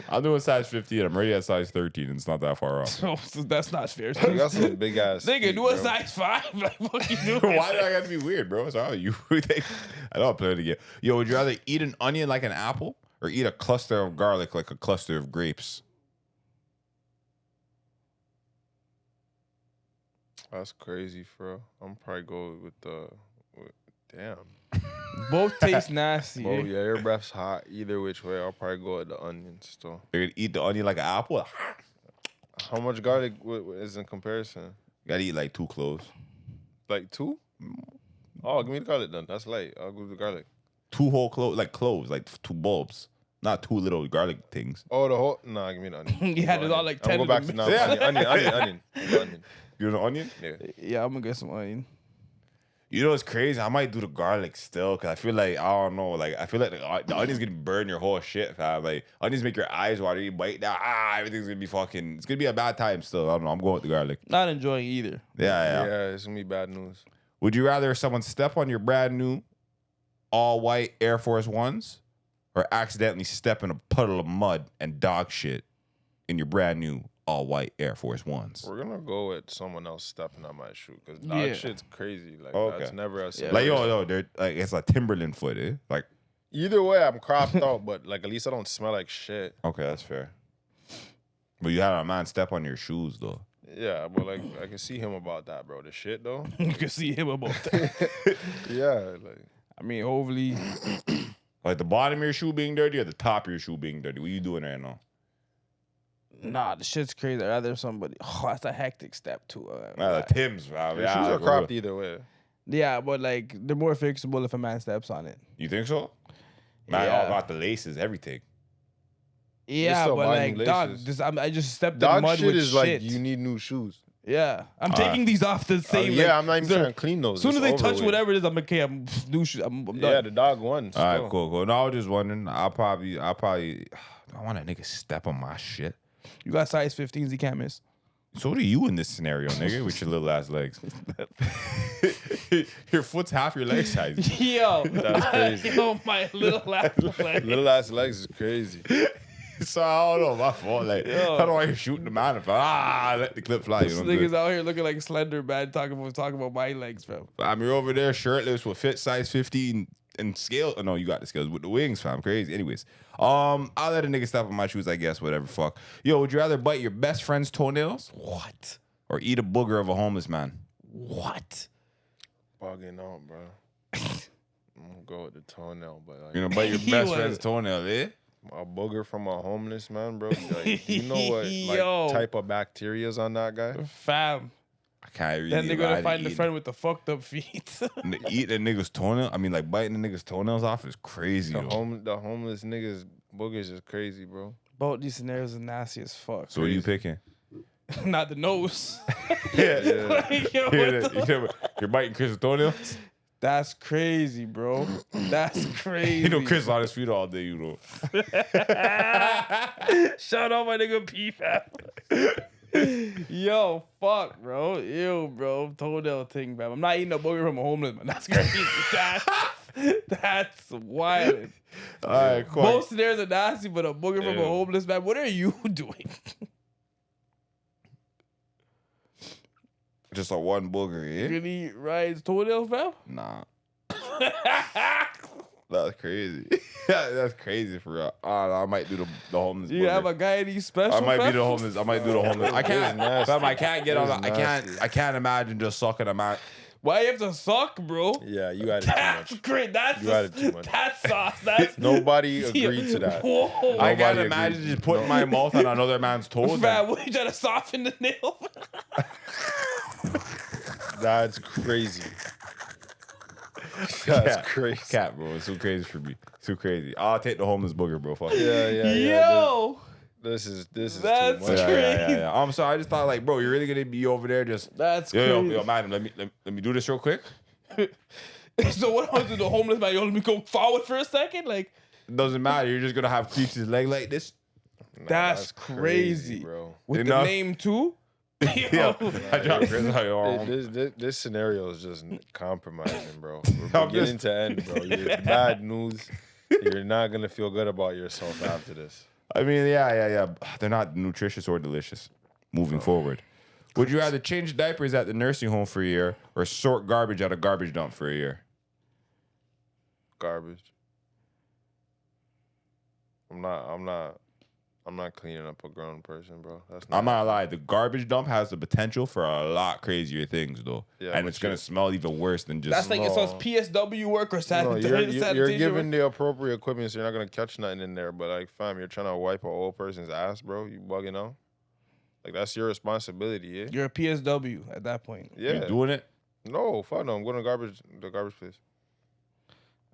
Speaker 1: I'm doing size 15. I'm ready at size 13. And it's not that far off.
Speaker 3: So that's not fair.
Speaker 2: You got some big ass.
Speaker 3: Nigga,
Speaker 2: feet,
Speaker 3: do a
Speaker 2: bro.
Speaker 3: size 5. Like, what you doing?
Speaker 1: Why do I have to be weird, bro? What's wrong with you? I don't play it again. Yo, would you rather eat an onion like an apple or eat a cluster of garlic like a cluster of grapes?
Speaker 2: That's crazy, bro. I'm probably go with damn.
Speaker 3: Both taste nasty.
Speaker 2: Oh
Speaker 3: eh?
Speaker 2: yeah, your breath's hot. Either which way, I'll probably go with the onion still.
Speaker 1: You're gonna eat the onion like an apple?
Speaker 2: How much garlic is in comparison?
Speaker 1: You gotta eat like 2 cloves.
Speaker 2: Like 2? Oh, give me the garlic then. That's light. I'll go with the garlic.
Speaker 1: 2 whole cloves, like cloves, like 2 bulbs. Not 2 little garlic things.
Speaker 2: Oh, the whole. Nah, give me the onion.
Speaker 3: Yeah, there's all like 10
Speaker 2: I'm
Speaker 3: of
Speaker 2: go back
Speaker 3: them.
Speaker 2: to now. Onion.
Speaker 1: You know the onion?
Speaker 2: Yeah.
Speaker 3: Yeah, I'm gonna get some onion.
Speaker 1: You know what's crazy? I might do the garlic still because I feel like, I don't know, like I feel like the onion's gonna burn your whole shit, fam. Like onions make your eyes water, you bite down, everything's gonna be fucking, it's gonna be a bad time still. I don't know, I'm going with the garlic.
Speaker 3: Not enjoying either.
Speaker 1: Yeah.
Speaker 2: Yeah, it's gonna be bad news.
Speaker 1: Would you rather someone step on your brand new all white Air Force Ones or accidentally step in a puddle of mud and dog shit in your brand new all white Air Force Ones?
Speaker 2: We're gonna go with someone else stepping on my shoe because dog shit's crazy. Like that's never a
Speaker 1: Like yo, they're like it's like Timberland foot, eh? Like
Speaker 2: either way, I'm cropped out, but like at least I don't smell like shit.
Speaker 1: okay, that's fair. But you had a man step on your shoes though.
Speaker 2: Yeah, but like I can see him about that, bro. The shit though.
Speaker 3: You can see him about that.
Speaker 2: Yeah, like
Speaker 3: I mean, hopefully,
Speaker 1: Like the bottom of your shoe being dirty or the top of your shoe being dirty? What you doing right now?
Speaker 3: nah, the shit's crazy. I'd rather somebody. Oh, that's a hectic step too.
Speaker 1: The Timbs, bro.
Speaker 2: your shoes are cropped either way.
Speaker 3: Yeah, but like they're more fixable if a man steps on it.
Speaker 1: You think so? Man,
Speaker 3: Yeah.
Speaker 1: all got the laces, everything.
Speaker 3: Yeah,
Speaker 2: still
Speaker 3: but
Speaker 2: buying
Speaker 3: like dog,
Speaker 2: laces.
Speaker 3: I just stepped in
Speaker 2: Dog
Speaker 3: mud
Speaker 2: shit
Speaker 3: with
Speaker 2: is
Speaker 3: shit.
Speaker 2: like you need new shoes.
Speaker 3: Yeah, I'm taking these off the same.
Speaker 2: Yeah,
Speaker 3: like,
Speaker 2: I'm not even
Speaker 3: they're-
Speaker 2: trying to clean those.
Speaker 3: As soon as
Speaker 2: It's
Speaker 3: they
Speaker 2: over
Speaker 3: touch
Speaker 2: with.
Speaker 3: whatever it is, I'm okay. I'm new shit. I'm done.
Speaker 2: Yeah, the dog won.
Speaker 1: All right,
Speaker 2: still.
Speaker 1: cool. No, I was just wondering. I probably, I want a nigga step on my shit.
Speaker 3: You got size 15s, you can't miss.
Speaker 1: So do you in this scenario, nigga, with your little ass legs? Your foot's half your leg size.
Speaker 3: Yo,
Speaker 2: That's crazy.
Speaker 3: Yo, my little ass leg.
Speaker 2: Little ass legs is crazy.
Speaker 1: So I don't know, my fault. Like,
Speaker 3: Yo.
Speaker 1: how do I shoot the man if let the clip fly? You
Speaker 3: This
Speaker 1: know what I'm
Speaker 3: nigga's
Speaker 1: saying?
Speaker 3: out here looking like Slender Man talking about my legs, bro.
Speaker 1: I mean, you're over there shirtless with fit size 15 and scale. Oh, no, you got the scales with the wings, fam. Crazy. Anyways, I'll let a nigga step on my shoes, I guess. Whatever, fuck. Yo, would you rather bite your best friend's toenails?
Speaker 3: What?
Speaker 1: Or eat a booger of a homeless man?
Speaker 3: What?
Speaker 2: Bugging out, bro. I'm gonna go with the toenail, but like,
Speaker 1: You're gonna bite your best friend's toenail, eh?
Speaker 2: a booger from a homeless man, bro. Like, you know what
Speaker 3: Yo.
Speaker 2: type of bacteria's on that guy?
Speaker 3: Fam.
Speaker 1: I can't really.
Speaker 3: Then they're gonna find the
Speaker 1: eat.
Speaker 3: friend with the fucked up feet.
Speaker 1: Eat a nigga's toenail. I mean, like biting the nigga's toenails off is crazy.
Speaker 2: The
Speaker 1: though.
Speaker 2: homeless niggas boogers is crazy, bro.
Speaker 3: Both these scenarios are nasty as fuck.
Speaker 1: So what are you picking?
Speaker 3: Not the nose.
Speaker 2: Yeah.
Speaker 3: Like, yo, what the-
Speaker 1: You're biting Chris's toenails.
Speaker 3: That's crazy, bro. That's crazy.
Speaker 1: You know Chris on his feet all day. You know.
Speaker 3: Shout out my nigga P fam. Yo, fuck, bro. Ew, bro. Toenail thing, fam. I'm not eating a booger from a homeless man. That's crazy. That's wild.
Speaker 1: All right, cool.
Speaker 3: Most scenarios are nasty, but a booger from a homeless man. What are you doing?
Speaker 1: Just a one booger, yeah?
Speaker 3: You gonna eat Ryan's toenail, fam?
Speaker 1: Nah. That's crazy. That's crazy for real. I might do the homeless.
Speaker 3: You
Speaker 1: booger.
Speaker 3: have a guy any special?
Speaker 1: I might
Speaker 3: fam?
Speaker 1: be the homeless. I might do the homeless. I can't.
Speaker 2: nasty.
Speaker 1: Fam, I can't get on.
Speaker 2: That's nasty.
Speaker 1: I can't imagine just sucking a man.
Speaker 3: Why you have to suck, bro?
Speaker 2: Yeah, you got it too
Speaker 3: That's
Speaker 2: much.
Speaker 3: great. That's
Speaker 2: You got it too much.
Speaker 3: That's sauce. That's
Speaker 2: Nobody agreed to that.
Speaker 3: Whoa.
Speaker 1: I can't
Speaker 2: Nobody
Speaker 1: imagine
Speaker 2: agreed.
Speaker 1: just putting my mouth on another man's toes.
Speaker 3: Man, what you trying to soften the nail?
Speaker 2: That's crazy. That's crazy.
Speaker 1: Cat, bro. It's too crazy for me. Too crazy. I'll take the homeless booger, bro. Fuck it.
Speaker 2: Yeah.
Speaker 3: Yo,
Speaker 2: This is
Speaker 3: That's
Speaker 2: too much.
Speaker 3: crazy.
Speaker 1: I'm sorry. I just thought, like, bro, you're really gonna be over there just.
Speaker 3: that's
Speaker 1: Yo,
Speaker 3: crazy.
Speaker 1: madam, let me do this real quick.
Speaker 3: So what happens to the homeless man? Yo, let me go forward for a second. Like
Speaker 1: It doesn't matter. You're just gonna have Creeps' leg like this.
Speaker 2: Nah,
Speaker 3: that's crazy,
Speaker 2: bro.
Speaker 3: with
Speaker 1: Enough.
Speaker 3: the name too.
Speaker 1: Yeah, I dropped Chris.
Speaker 2: This scenario is just compromising, bro.
Speaker 1: I'm
Speaker 2: We're beginning to end, bro. You're bad news. You're not gonna feel good about yourself after this.
Speaker 1: I mean, yeah. They're not nutritious or delicious. Moving forward, would you rather change diapers at the nursing home for a year or sort garbage at a garbage dump for a year?
Speaker 2: Garbage. I'm not cleaning up a grown person, bro. That's not.
Speaker 1: I'm not gonna lie. The garbage dump has the potential for a lot crazier things, though,
Speaker 2: Yeah,
Speaker 1: and
Speaker 2: but
Speaker 1: it's gonna smell even worse than just.
Speaker 3: That's like it says PSW work or
Speaker 2: No,
Speaker 3: sanitation.
Speaker 2: you're given the appropriate equipment, so you're not gonna catch nothing in there. But like, fam, you're trying to wipe an old person's ass, bro. You bugging out. Like that's your responsibility, yeah.
Speaker 3: You're a PSW at that point.
Speaker 2: Yeah.
Speaker 1: You doing it?
Speaker 2: No, fuck no. I'm going to the garbage place.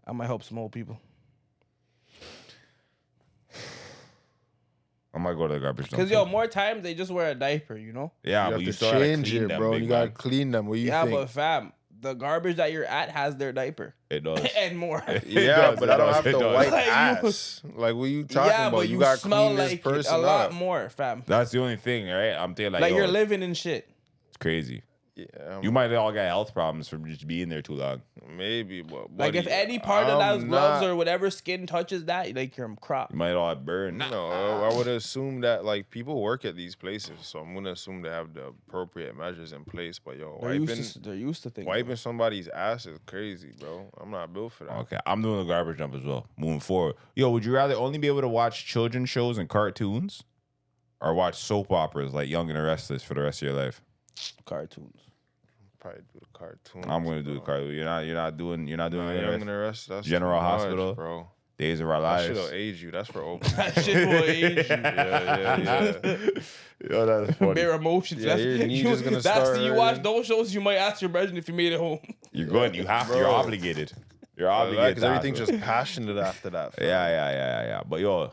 Speaker 3: I might help some old people.
Speaker 1: I might go to the garbage dump.
Speaker 3: Cause yo, more times they just wear a diaper, you know.
Speaker 1: Yeah,
Speaker 2: You
Speaker 1: but
Speaker 2: have
Speaker 1: you
Speaker 2: to
Speaker 1: still gotta
Speaker 2: change
Speaker 1: clean
Speaker 2: it,
Speaker 1: them,
Speaker 2: bro.
Speaker 1: big
Speaker 2: You gotta
Speaker 1: man.
Speaker 2: clean them. What do you
Speaker 3: Yeah,
Speaker 2: think?
Speaker 3: but fam, the garbage that you're at has their diaper
Speaker 1: It does.
Speaker 3: and more.
Speaker 2: Yeah, but I don't have
Speaker 1: It
Speaker 2: to
Speaker 1: does.
Speaker 2: wipe
Speaker 3: Like, you-
Speaker 2: ass. Like, what you talking
Speaker 3: Yeah,
Speaker 2: about?
Speaker 3: but
Speaker 2: You
Speaker 3: you
Speaker 2: got to
Speaker 3: smell
Speaker 2: clean this
Speaker 3: like
Speaker 2: person
Speaker 3: a lot
Speaker 2: up.
Speaker 3: more, fam.
Speaker 1: That's the only thing, right? I'm thinking
Speaker 3: Like
Speaker 1: yo,
Speaker 3: you're living in shit.
Speaker 1: it's crazy.
Speaker 2: Yeah,
Speaker 1: You might all get health problems from just being there too long.
Speaker 2: maybe, but
Speaker 3: Like if
Speaker 2: buddy,
Speaker 3: any part of
Speaker 2: I'm
Speaker 3: those gloves
Speaker 2: not-
Speaker 3: or whatever skin touches that, like you're crop.
Speaker 1: You might all burn.
Speaker 2: No, I would assume that like people work at these places, so I'm gonna assume they have the appropriate measures in place. But yo,
Speaker 3: They're used to things.
Speaker 2: wiping somebody's ass is crazy, bro. I'm not built for that.
Speaker 1: Okay, I'm doing the garbage dump as well. Moving forward, yo, would you rather only be able to watch children's shows and cartoons, or watch soap operas like Young and the Restless for the rest of your life?
Speaker 3: Cartoons.
Speaker 2: Probably do the cartoon.
Speaker 1: I'm gonna do the cartoon. You're not doing
Speaker 2: Young and the rest. That's
Speaker 1: General
Speaker 2: too much,
Speaker 1: Hospital.
Speaker 2: bro.
Speaker 1: Days of Our
Speaker 2: That
Speaker 1: Lives.
Speaker 2: shit'll age you. That's for open.
Speaker 3: That shit will age you.
Speaker 2: Yeah.
Speaker 1: Yo, that's funny.
Speaker 3: Bare emotions.
Speaker 2: Yeah,
Speaker 3: That's,
Speaker 2: your knees is gonna
Speaker 3: that's
Speaker 2: start
Speaker 3: you watch
Speaker 2: hurting.
Speaker 3: those shows, you might ask your brethren if you made it home.
Speaker 1: You're good. You have to. You're
Speaker 2: Bro.
Speaker 1: obligated. You're obligated.
Speaker 2: Because
Speaker 1: to
Speaker 2: everything's
Speaker 1: ask,
Speaker 2: just passionate after that. fam.
Speaker 1: Yeah. But yo,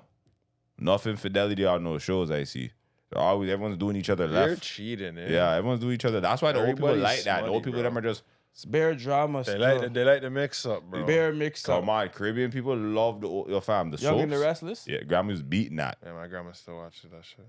Speaker 1: enough infidelity on those shows I see. They're always everyone's doing each other
Speaker 2: You're
Speaker 1: left.
Speaker 2: cheating, eh?
Speaker 1: Yeah, everyone's doing each other. That's why the old people
Speaker 2: Everybody's
Speaker 1: like that. The old
Speaker 2: smutty,
Speaker 1: people
Speaker 2: bro.
Speaker 1: them are just
Speaker 3: It's bare drama.
Speaker 2: They
Speaker 3: still.
Speaker 2: like the mix up, bro.
Speaker 3: Bare mix up.
Speaker 1: come on. Caribbean people love the your fam. The
Speaker 3: Young
Speaker 1: soaps.
Speaker 3: and the Restless.
Speaker 1: Yeah, grandma was beating that.
Speaker 2: Yeah, my grandma still watches that shit.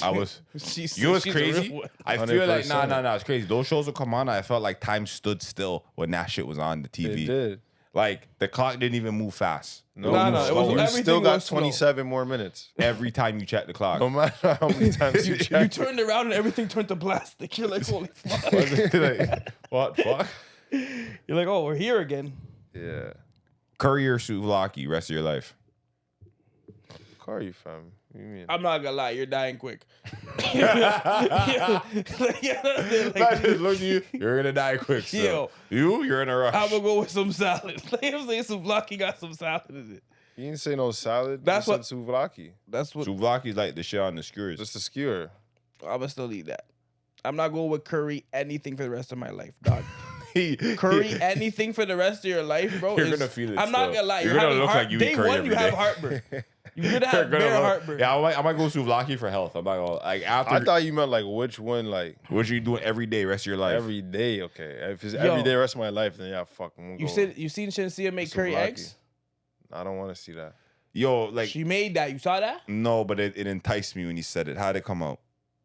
Speaker 1: I was.
Speaker 3: She's,
Speaker 1: You know what's
Speaker 3: she's a real
Speaker 1: crazy?
Speaker 3: one.
Speaker 1: I feel like
Speaker 2: 100%.
Speaker 1: nah. It's crazy. Those shows would come on. I felt like time stood still when that shit was on the
Speaker 2: They
Speaker 1: TV.
Speaker 2: did.
Speaker 1: Like the clock didn't even move fast.
Speaker 2: No,
Speaker 3: Nah,
Speaker 1: moved
Speaker 3: it was
Speaker 1: slower.
Speaker 2: you
Speaker 3: everything
Speaker 2: still got
Speaker 3: was slow.
Speaker 2: 27 more minutes.
Speaker 1: Every time you check the clock.
Speaker 2: No matter how many times you
Speaker 3: You
Speaker 2: check.
Speaker 3: turned around and everything turned to plastic. You're like, holy fuck.
Speaker 1: Like, what fuck?
Speaker 3: You're like, oh, we're here again.
Speaker 2: Yeah.
Speaker 1: Curry or souvlaki, rest of your life.
Speaker 2: Curry, fam. What do you mean?
Speaker 3: I'm not gonna lie, you're dying quick.
Speaker 1: Not just look at you. You're gonna die quick. So. You're in a rush.
Speaker 3: I'm gonna go with some salad. Like I'm saying, souvlaki got some salad in it.
Speaker 2: You didn't say no salad.
Speaker 3: That's
Speaker 2: you
Speaker 3: what
Speaker 2: said souvlaki.
Speaker 3: That's what
Speaker 1: Souvlaki's like the shit on the skewers.
Speaker 2: Just a skewer.
Speaker 3: I'm gonna still eat that. I'm not going with curry anything for the rest of my life, dog. Curry anything for the rest of your life, bro.
Speaker 1: You're gonna feel it.
Speaker 3: I'm not gonna lie.
Speaker 1: You're gonna look like you eat curry every
Speaker 3: you have
Speaker 1: day.
Speaker 3: heartburn. You're gonna have bare heartburn.
Speaker 1: Yeah, I might go souvlaki for health. I'm not gonna like after.
Speaker 2: I thought you meant like which one, like
Speaker 1: what you doing every day, rest of your life.
Speaker 2: every day. Okay, if it's every day, rest of my life, then yeah, fuck.
Speaker 3: You seen Shensia make curry eggs?
Speaker 2: I don't want to see that.
Speaker 1: Yo, like
Speaker 3: She made that. You saw that?
Speaker 1: no, but it enticed me when you said it. How'd it come out?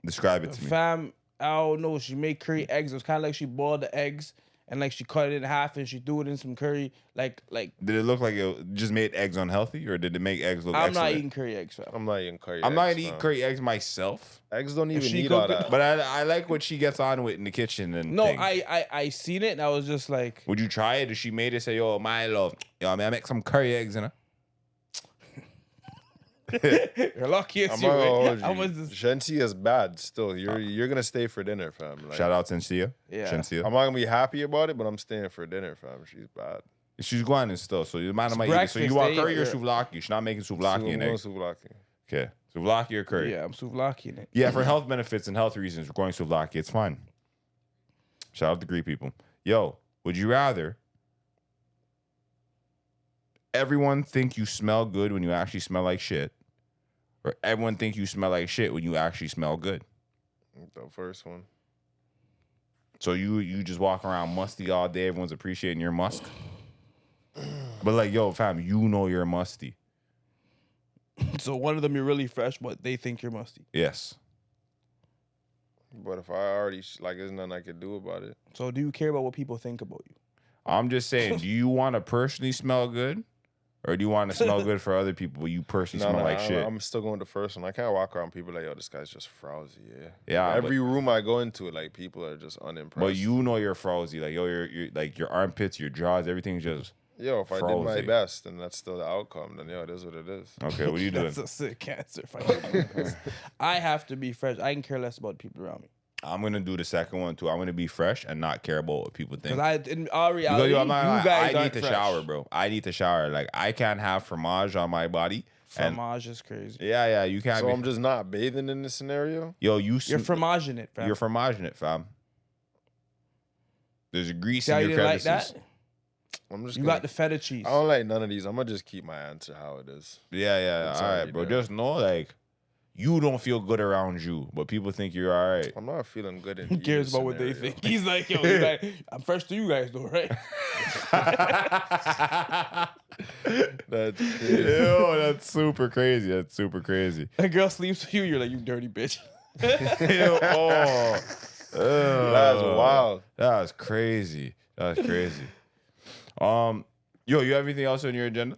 Speaker 1: Describe it to me.
Speaker 3: Fam, I don't know. She made curry eggs. It was kind of like she boiled the eggs and like she cut it in half and she threw it in some curry. Like.
Speaker 1: Did it look like it just made eggs unhealthy, or did it make eggs look?
Speaker 3: I'm
Speaker 1: excellent?
Speaker 3: not eating curry eggs, fam.
Speaker 2: I'm not eating curry.
Speaker 1: I'm not
Speaker 2: eggs,
Speaker 1: gonna eat
Speaker 2: fam.
Speaker 1: curry eggs myself.
Speaker 2: Eggs don't even
Speaker 3: she
Speaker 2: need all
Speaker 3: cooked it-
Speaker 2: that.
Speaker 1: But I like what she gets on with in the kitchen and
Speaker 3: No,
Speaker 1: thing.
Speaker 3: I seen it and I was just like,
Speaker 1: Would you try it? If she made it, say, yo, my love, yo, man, I make some curry eggs, you know?
Speaker 3: you're lucky it's
Speaker 2: I'm
Speaker 3: you.
Speaker 2: not gonna
Speaker 3: Right?
Speaker 2: hold
Speaker 3: I
Speaker 2: you.
Speaker 3: was just,
Speaker 2: Shensi is bad still. You're gonna stay for dinner, fam. Like,
Speaker 1: Shout out Shensia.
Speaker 3: Yeah.
Speaker 1: Shensia.
Speaker 2: I'm not gonna be happy about it, but I'm staying for dinner, fam. She's bad.
Speaker 1: She's going and stuff, so you might
Speaker 3: It's
Speaker 1: not eat it. So
Speaker 3: breakfast,
Speaker 1: you want
Speaker 3: they-
Speaker 1: curry or
Speaker 3: yeah.
Speaker 1: souvlaki? She's not making souvlaki and eggs.
Speaker 2: Souvlaki.
Speaker 1: Okay. Souvlaki or curry?
Speaker 3: yeah, I'm souvlaki in it.
Speaker 1: Yeah, for health benefits and health reasons, we're going souvlaki. It's fine. Shout out to Greek people. Yo, would you rather everyone think you smell good when you actually smell like shit, or everyone think you smell like shit when you actually smell good?
Speaker 2: The first one.
Speaker 1: So you just walk around musty all day. Everyone's appreciating your musk. But like, yo, fam, you know you're musty.
Speaker 3: So one of them you're really fresh, but they think you're musty.
Speaker 1: Yes.
Speaker 2: But if I already like, there's nothing I could do about it.
Speaker 3: So do you care about what people think about you?
Speaker 1: I'm just saying, do you want to personally smell good? Or do you want to smell good for other people, but you personally smell like shit?
Speaker 2: I'm still going the first one. I can't walk around people like, yo, this guy's just frowsy. Yeah.
Speaker 1: Yeah,
Speaker 2: Every room I go into, like, people are just unimpressed.
Speaker 1: But you know you're frowsy. Like, yo, you're like your armpits, your jaws, everything's just
Speaker 2: Yo, if I did my
Speaker 1: frowsy.
Speaker 2: best and that's still the outcome, then yo, it is what it is.
Speaker 1: okay. What are you doing?
Speaker 3: That's a sick answer. I have to be fresh. I can care less about people around me.
Speaker 1: I'm gonna do the second one too. I'm gonna be fresh and not care about what people think.
Speaker 3: Because in all reality,
Speaker 1: Because, yo, I'm not,
Speaker 3: you guys
Speaker 1: I
Speaker 3: aren't
Speaker 1: need to
Speaker 3: fresh.
Speaker 1: shower, bro. I need to shower. Like I can't have fromage on my body. And
Speaker 3: Fromage is crazy.
Speaker 1: yeah, you can't.
Speaker 2: So
Speaker 1: be,
Speaker 2: I'm just not bathing in this scenario?
Speaker 1: yo,
Speaker 3: You're fromage in it, fam.
Speaker 1: You're fromage in it, fam. There's a grease
Speaker 3: See how
Speaker 1: in
Speaker 3: you
Speaker 1: your
Speaker 3: didn't like
Speaker 1: crevices.
Speaker 3: that?
Speaker 2: I'm just
Speaker 3: You
Speaker 2: gonna,
Speaker 3: got the feta cheese.
Speaker 2: I don't like none of these. I'm gonna just keep my answer how it is.
Speaker 1: Yeah.
Speaker 2: It's
Speaker 1: All right,
Speaker 2: already
Speaker 1: bro.
Speaker 2: there.
Speaker 1: Just know, like, you don't feel good around you, but people think you're all right.
Speaker 2: I'm not feeling good in
Speaker 3: Who cares
Speaker 2: either
Speaker 3: about what they
Speaker 2: scenario.
Speaker 3: think? He's like, yo, you guys, I'm fresh to you guys though, right?
Speaker 2: That's crazy.
Speaker 1: Yo, that's super crazy. That's super crazy.
Speaker 3: A girl sleeps with you, you're like, you dirty bitch.
Speaker 1: Yo,
Speaker 2: That's wild.
Speaker 1: That was crazy. That was crazy. Yo, you have anything else on your agenda?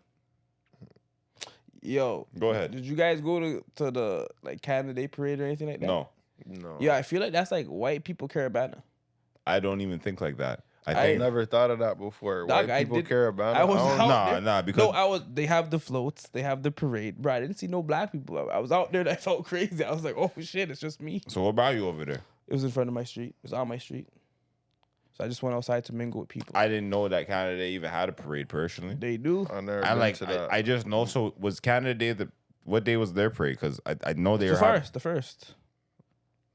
Speaker 3: Yo,
Speaker 1: Go ahead.
Speaker 3: Did you guys go to the like Canada Day parade or anything like that?
Speaker 1: No,
Speaker 2: No.
Speaker 3: Yeah, I feel like that's like white people Caribana.
Speaker 1: I don't even think like that. I
Speaker 2: I
Speaker 1: think
Speaker 2: never thought of that before.
Speaker 3: Dog,
Speaker 2: White
Speaker 3: I
Speaker 2: people
Speaker 3: did-
Speaker 2: care about it.
Speaker 3: I was
Speaker 2: don't-
Speaker 3: out there.
Speaker 1: nah, because
Speaker 3: No, they have the floats, they have the parade. Bro, I didn't see no black people. I was out there and I felt crazy. I was like, oh shit, it's just me.
Speaker 1: So what about you over there?
Speaker 3: It was in front of my street. It was on my street. So I just went outside to mingle with people.
Speaker 1: I didn't know that Canada Day even had a parade personally.
Speaker 3: They do.
Speaker 2: I never
Speaker 1: I
Speaker 2: been
Speaker 1: like.
Speaker 2: to that.
Speaker 1: I just know. So was Canada Day what day was their parade? Because I know they
Speaker 3: The
Speaker 1: were having-
Speaker 3: first, the first.